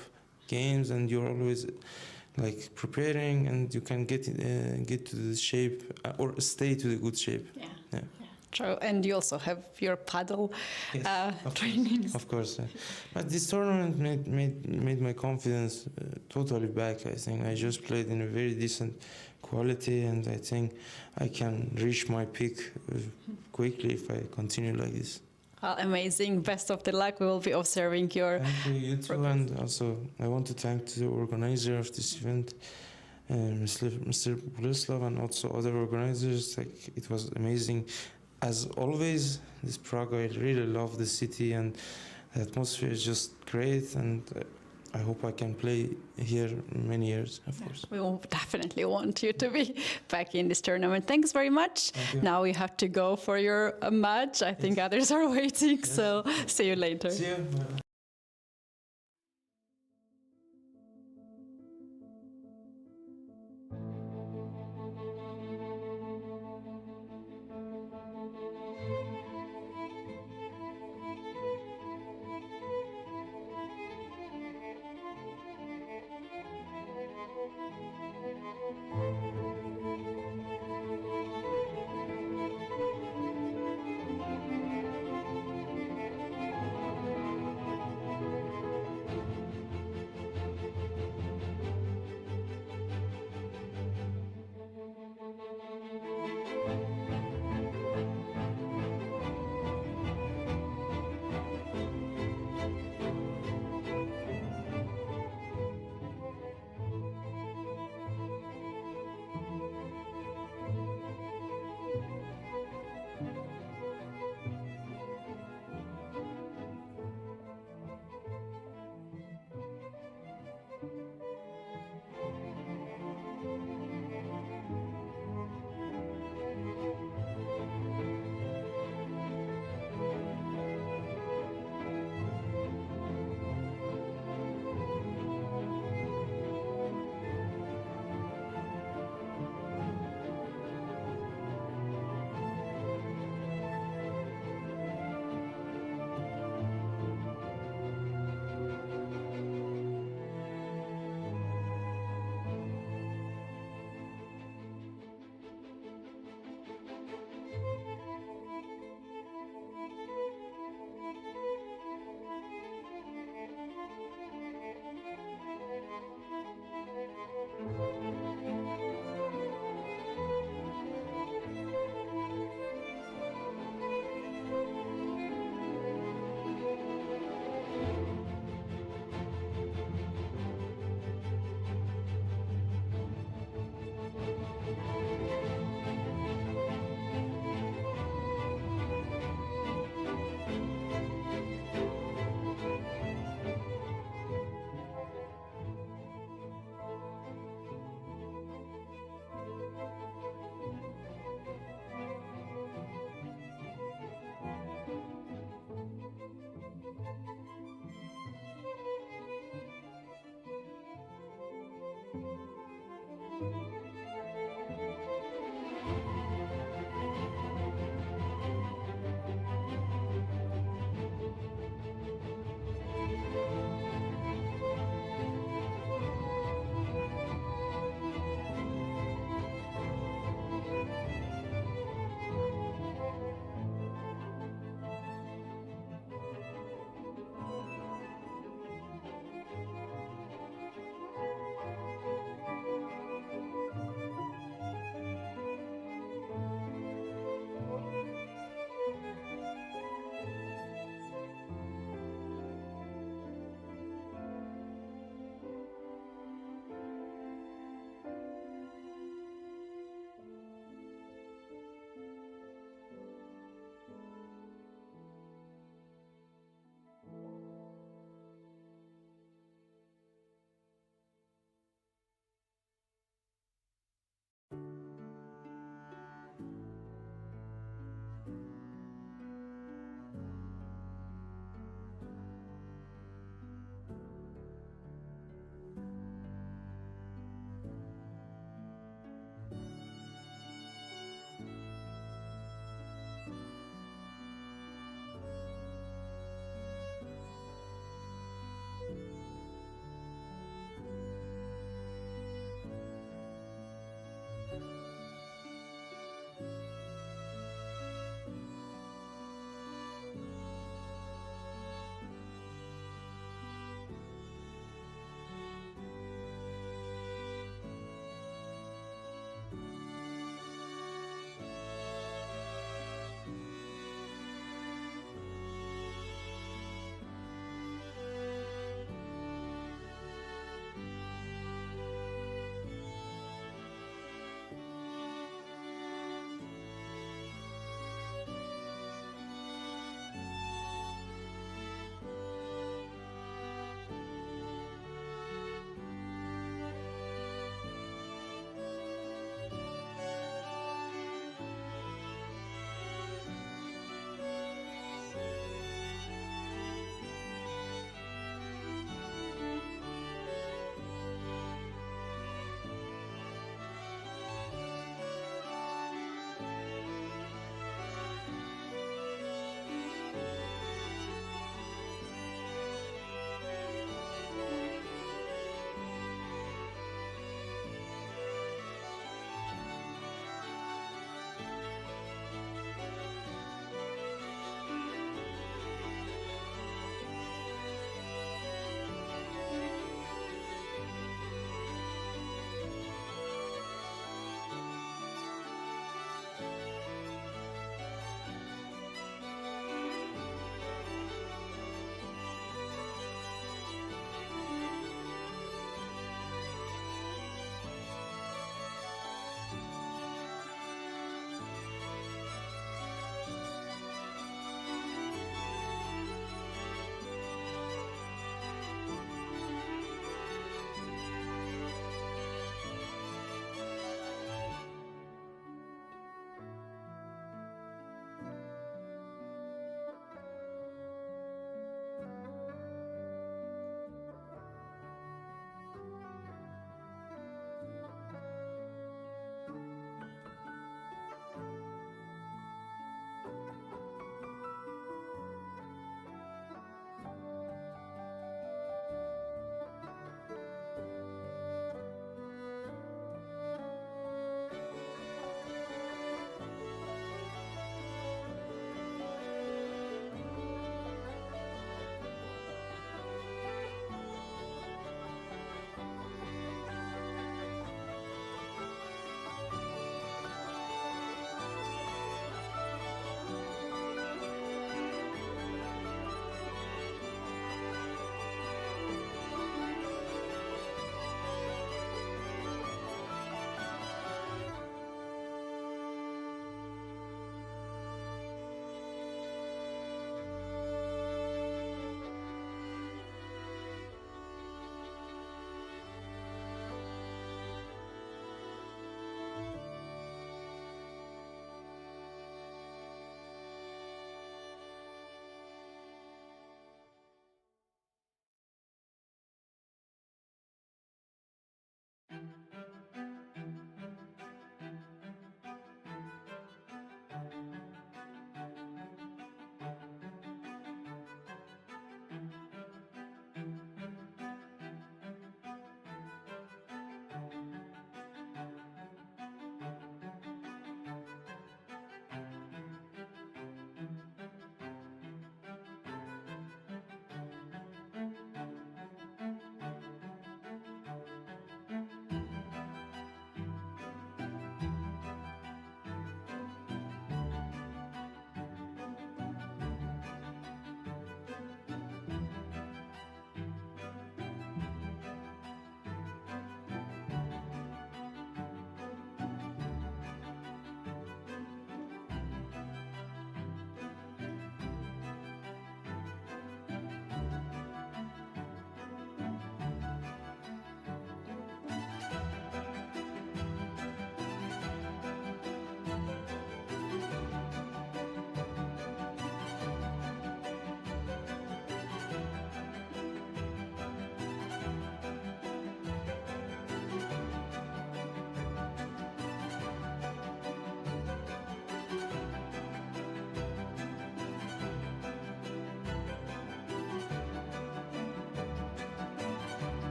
games, and you're always like preparing, and you can get to the shape or stay to the good shape. Yeah. True, and you also have your paddle trainings. Of course, but this tournament made my confidence totally back. I think I just played in a very decent quality, and I think I can reach my peak quickly if I continue like this. Amazing. Best of the luck. We will be observing your... Thank you too, and also I want to thank the organizer of this event, Mr. Boleslav, and also other organizers. Like, it was amazing. As always, this Prague, I really love the city, and the atmosphere is just great, and I hope I can play here many years, of course. We will definitely want you to be back in this tournament. Thanks very much. Now you have to go for your match. I think others are waiting, so see you later. See you.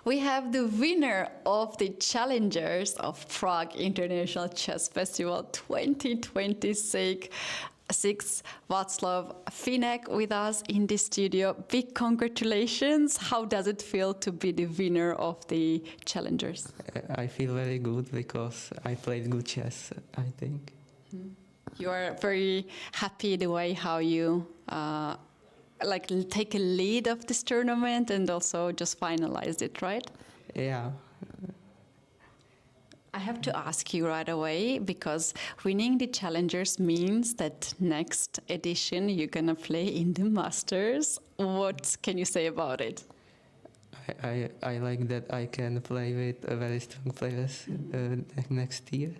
we have the winner of the Challengers of Prague International Chess Festival 2026, Václav Finek, with us in the studio. Big congratulations. How does it feel to be the winner of the Challengers? I feel very good because I played good chess, I think. You are very happy the way how you take a lead of this tournament and also just finalized it, right? Yeah. I have to ask you right away, because winning the Challengers means that next edition you're gonna play in the Masters. What can you say about it? I like that I can play with very strong players next year.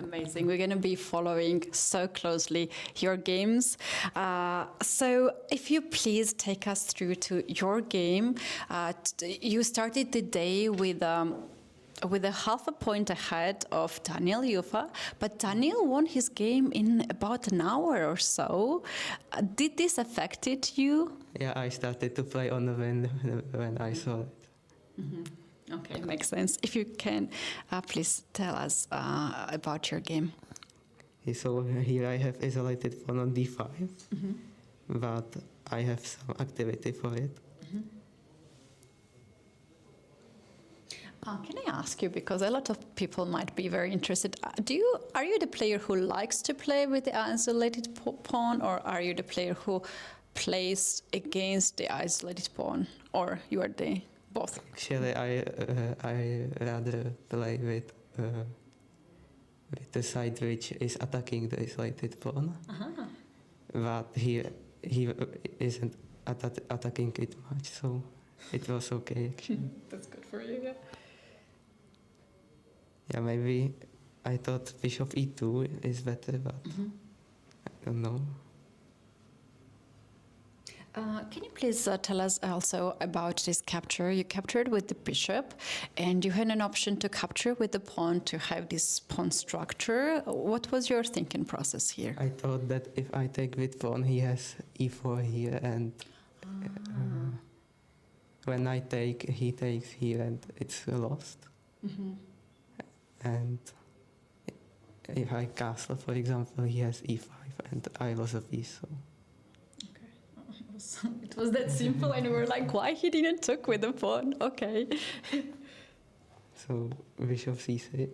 Amazing. We're going to be following so closely your games. So if you please take us through to your game. You started the day with a half a point ahead of Daniel Yuffa, but Daniel won his game in about an hour or so. Did this affect you? Yeah, I started to play on the wind when I saw it. Okay, makes sense. If you can, please tell us about your game. So here I have isolated pawn on d5, but I have some activity for it. Can I ask you, because a lot of people might be very interested, are you the player who likes to play with the isolated pawn, or are you the player who plays against the isolated pawn, or you are the both? Actually, I rather play with the side which is attacking the isolated pawn, but he isn't attacking it much, so it was okay actually. That's good for you, yeah. Yeah, maybe I thought bishop e2 is better, but I don't know. Can you please tell us also about this capture? You captured with the bishop, and you had an option to capture with the pawn to have this pawn structure. What was your thinking process here? I thought that if I take with pawn, he has e4 here, and when I take, he takes here, and it's lost. And if I castle, for example, he has e5, and I lost a piece. So. It was that simple, and we were like, why he didn't took with the pawn? Okay. So bishop c6.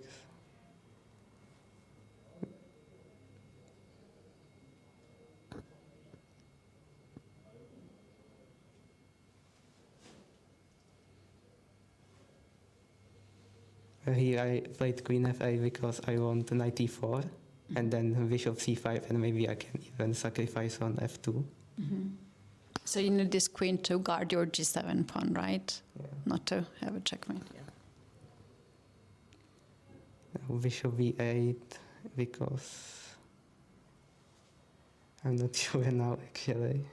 Here I played queen f8 because I want knight e4, and then bishop c5, and maybe I can even sacrifice on f2. So you need this queen to guard your g7 pawn, right? Yeah. Not to have a checkmate. Now bishop b8 because I'm not sure now actually.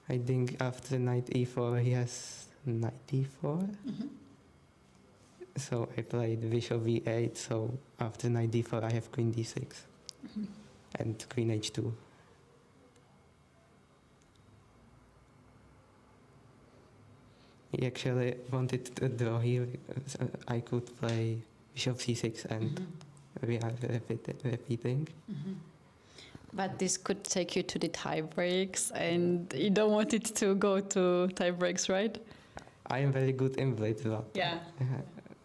I think after knight e4 he has knight d4. So I played bishop b8, so after knight d4 I have queen d6 and queen h2. He actually wanted to draw here, so I could play bishop c6 and we are repeating. But this could take you to the tie breaks, and you don't want it to go to tie breaks, right? I am very good in blade, but yeah.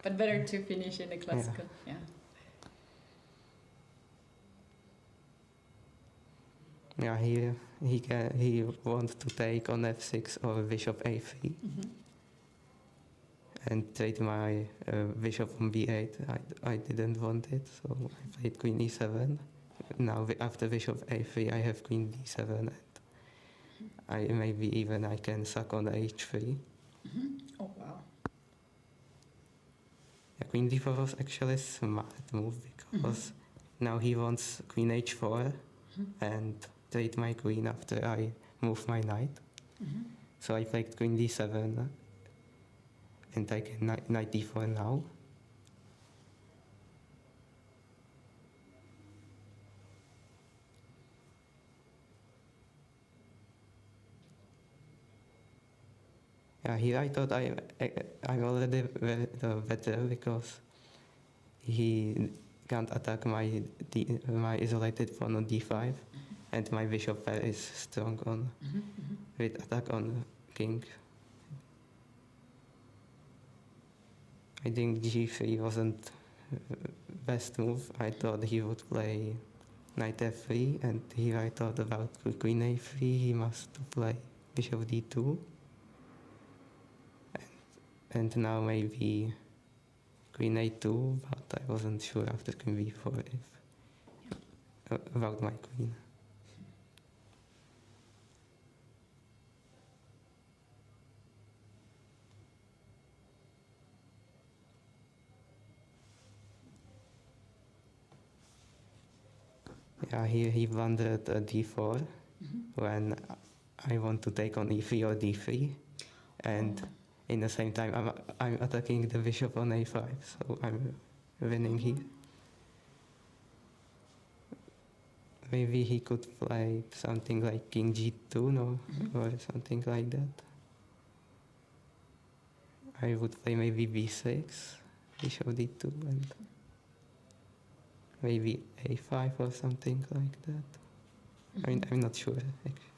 But better to finish in the classical, yeah. Yeah, here he wants to take on f6 or bishop a3. And trade my bishop on b8. I didn't want it, so I played queen e7. Now after bishop a3, I have queen d7, and I can sack on h3. Oh wow! Yeah, queen d4 was actually a smart move because now he wants queen h4 and trade my queen after I move my knight. So I played queen d7. And I can knight d4 now. Yeah, here I thought I'm already better because he can't attack my isolated pawn on d5, and my bishop pair is strong on with attack on king. I think g3 wasn't best move. I thought he would play knight f3, and here I thought about queen a3. He must play bishop d2, and now maybe queen a2, but I wasn't sure after queen b4 about my queen. Yeah, here he blundered d4 when I want to take on e3 or d3, and in the same time I'm attacking the bishop on a5, so I'm winning here. Maybe he could play something like king g2, no, or something like that. I would play maybe b6, bishop d2, and maybe a5 or something like that. I mean, I'm not sure, actually.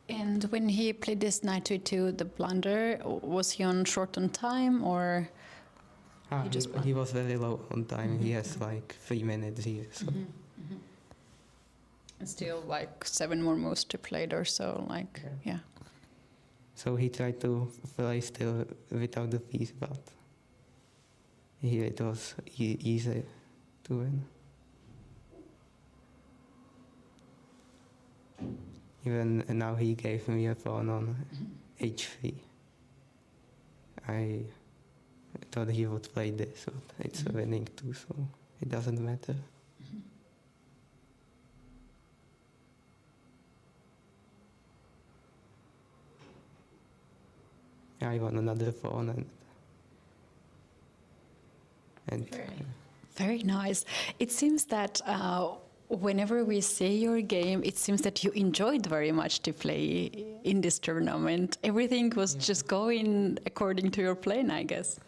And when he played this knight to e2, the blunder, was he on short on time, or he was very low on time. He has like 3 minutes here. So. And still like 7 more moves to play or so, like, yeah. So he tried to play still without the piece, but here it was easy to win. Even now he gave me a pawn on h3. I thought he would play this, but it's a winning too, so it doesn't matter. I won another pawn and very nice. It seems that whenever we see your game, it seems that you enjoyed very much to play in this tournament. Everything was just going according to your plan, I guess.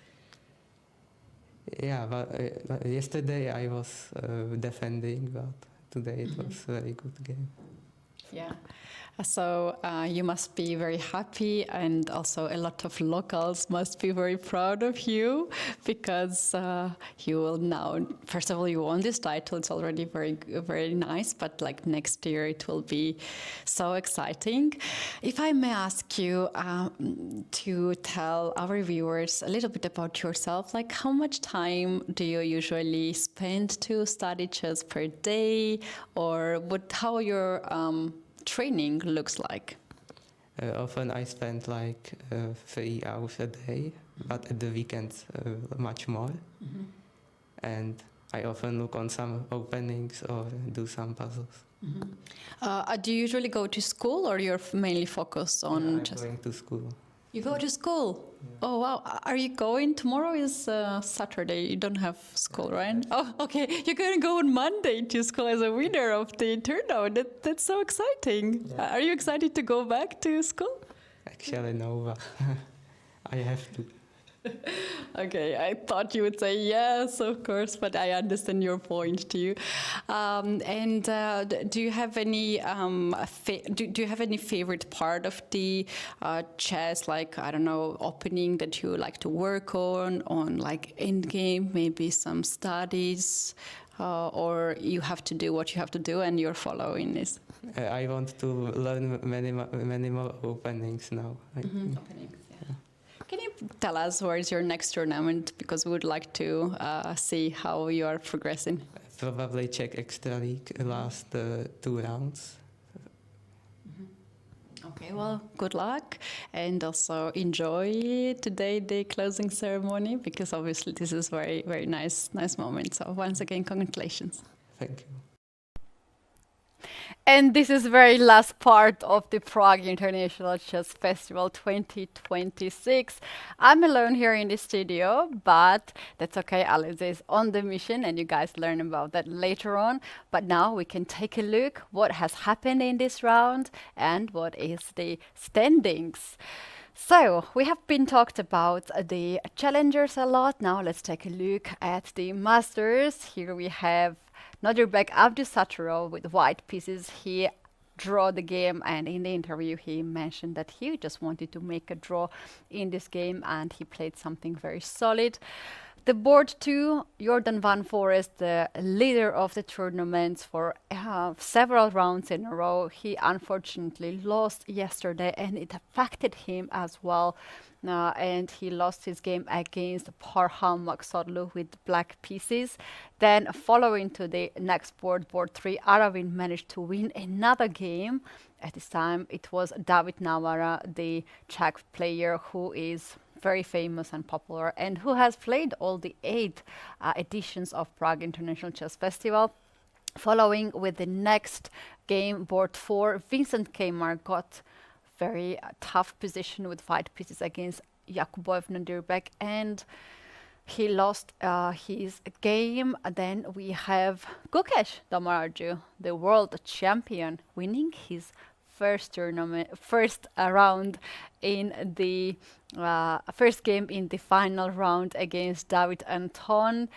Yeah, but yesterday I was defending, but today it was a very good game. Yeah. So you must be very happy, and also a lot of locals must be very proud of you, because you will now, first of all, you won this title. It's already very nice, but like next year it will be so exciting. If I may ask you to tell our viewers a little bit about yourself, like how much time do you usually spend to study chess per day, or how your training looks like? Often I spend like 3 hours a day, but at the weekends much more. And I often look on some openings or do some puzzles. Do you usually go to school, or you're mainly focused on I'm going to school. You go to school? Yeah. Oh, wow. Are you going? Tomorrow is Saturday. You don't have school, right? Oh, okay. You're going to go on Monday to school as a winner of the tournament. That's so exciting. Yeah. Are you excited to go back to school? Actually, no, but I have to. Okay, I thought you would say yes, of course, but I understand your point too. Do you have any do you have any favorite part of the chess, like, I don't know, opening that you like to work on like end game, maybe some studies, or you have to do what you have to do and you're following this? I want to learn many more openings now. Openings, yeah. Can you tell us where is your next tournament? Because we would like to see how you are progressing. Probably Czech Extra League, last 2 rounds. Okay, well, good luck, and also enjoy today the closing ceremony, because obviously this is very nice moment. So once again, congratulations. Thank you. And this is the very last part of the Prague International Chess Festival 2026. I'm alone here in the studio, but that's okay. Alice is on the mission, and you guys learn about that later on. But now we can take a look what has happened in this round and what is the standings. So we have been talked about the challengers a lot. Now let's take a look at the masters. Here we have Nodirbek Abdusattorov with white pieces. He drew the game, and in the interview he mentioned that he just wanted to make a draw in this game, and he played something very solid. The board 2, Jordan Van Forest, the leader of the tournament for several rounds in a row. He unfortunately lost yesterday, and it affected him as well. And he lost his game against Parham Maksodlu with black pieces. Then following to the next board, board 3, Aravin managed to win another game. At this time it was David Navara, the Czech player who is very famous and popular and who has played all the 8 editions of Prague International Chess Festival. Following with the next game, board 4, Vincent Keymer got very tough position with white pieces against Yakubov Nodirbek, and he lost his game. Then we have Gukesh Dommaraju, the world champion, winning his first round in the first game in the final round against David Anton.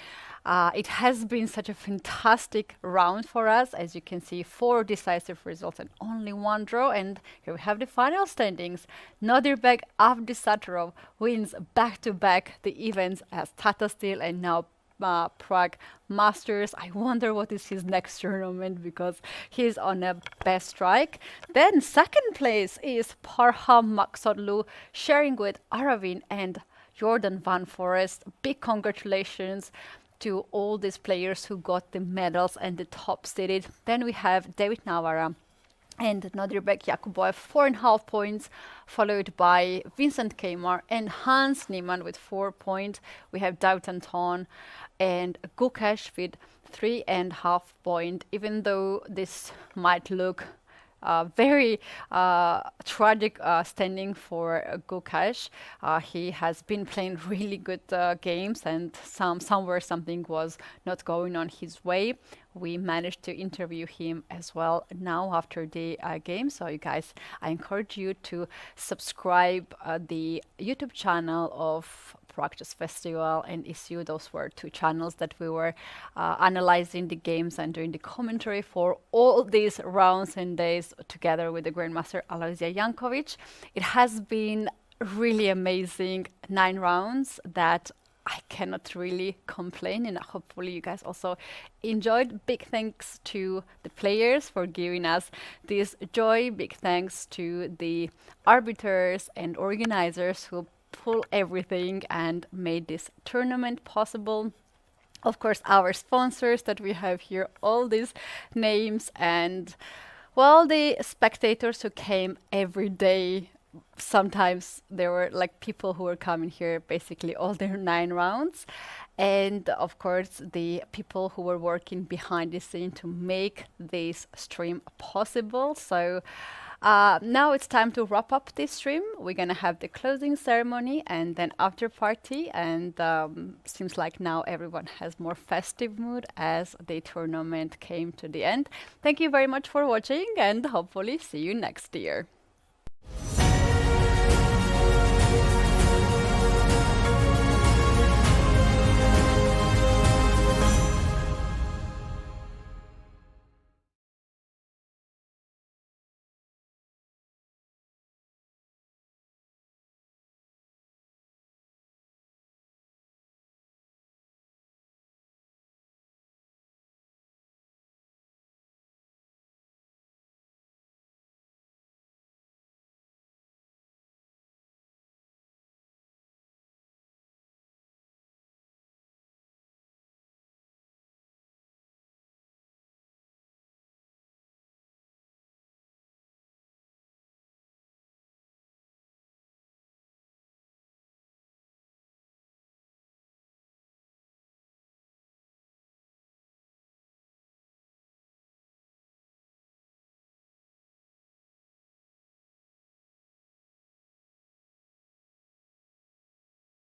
It has been such a fantastic round for us. As you can see, 4 decisive results and only 1 draw. And here we have the final standings. Nodirbek Abdusattorov wins back-to-back the events as Tata Steel and now Prague Masters. I wonder what is his next tournament, because he's on a best strike. Then second place is Parham Maksodlu, sharing with Aravin and Jordan Van Forest. Big congratulations to all these players who got the medals and the top seeded. Then we have David Navara and Nodirbek Yakubov, 4.5 points, followed by Vincent Keymer and Hans Niemann with 4 points. We have David Anton and Gukesh with 3.5 points. Even though this might look very tragic standing for Gukesh, he has been playing really good games, and somewhere something was not going on his way. We managed to interview him as well now after the game. So you guys, I encourage you to subscribe the YouTube channel of Prague Chess Festival and ECU. Those were 2 channels that we were analyzing the games and doing the commentary for all these rounds and days together with the Grandmaster Aloisia Jankovic. It has been really amazing 9 rounds that I cannot really complain, and hopefully you guys also enjoyed. Big thanks to the players for giving us this joy. Big thanks to the arbiters and organizers who pull everything and made this tournament possible. Of course, our sponsors that we have here, all these names, and well, the spectators who came every day. Sometimes there were like people who were coming here basically all their 9 rounds, and of course the people who were working behind the scene to make this stream possible. So now it's time to wrap up this stream. We're gonna have the closing ceremony and then after party, and seems like now everyone has more festive mood as the tournament came to the end. Thank you very much for watching, and hopefully see you next year.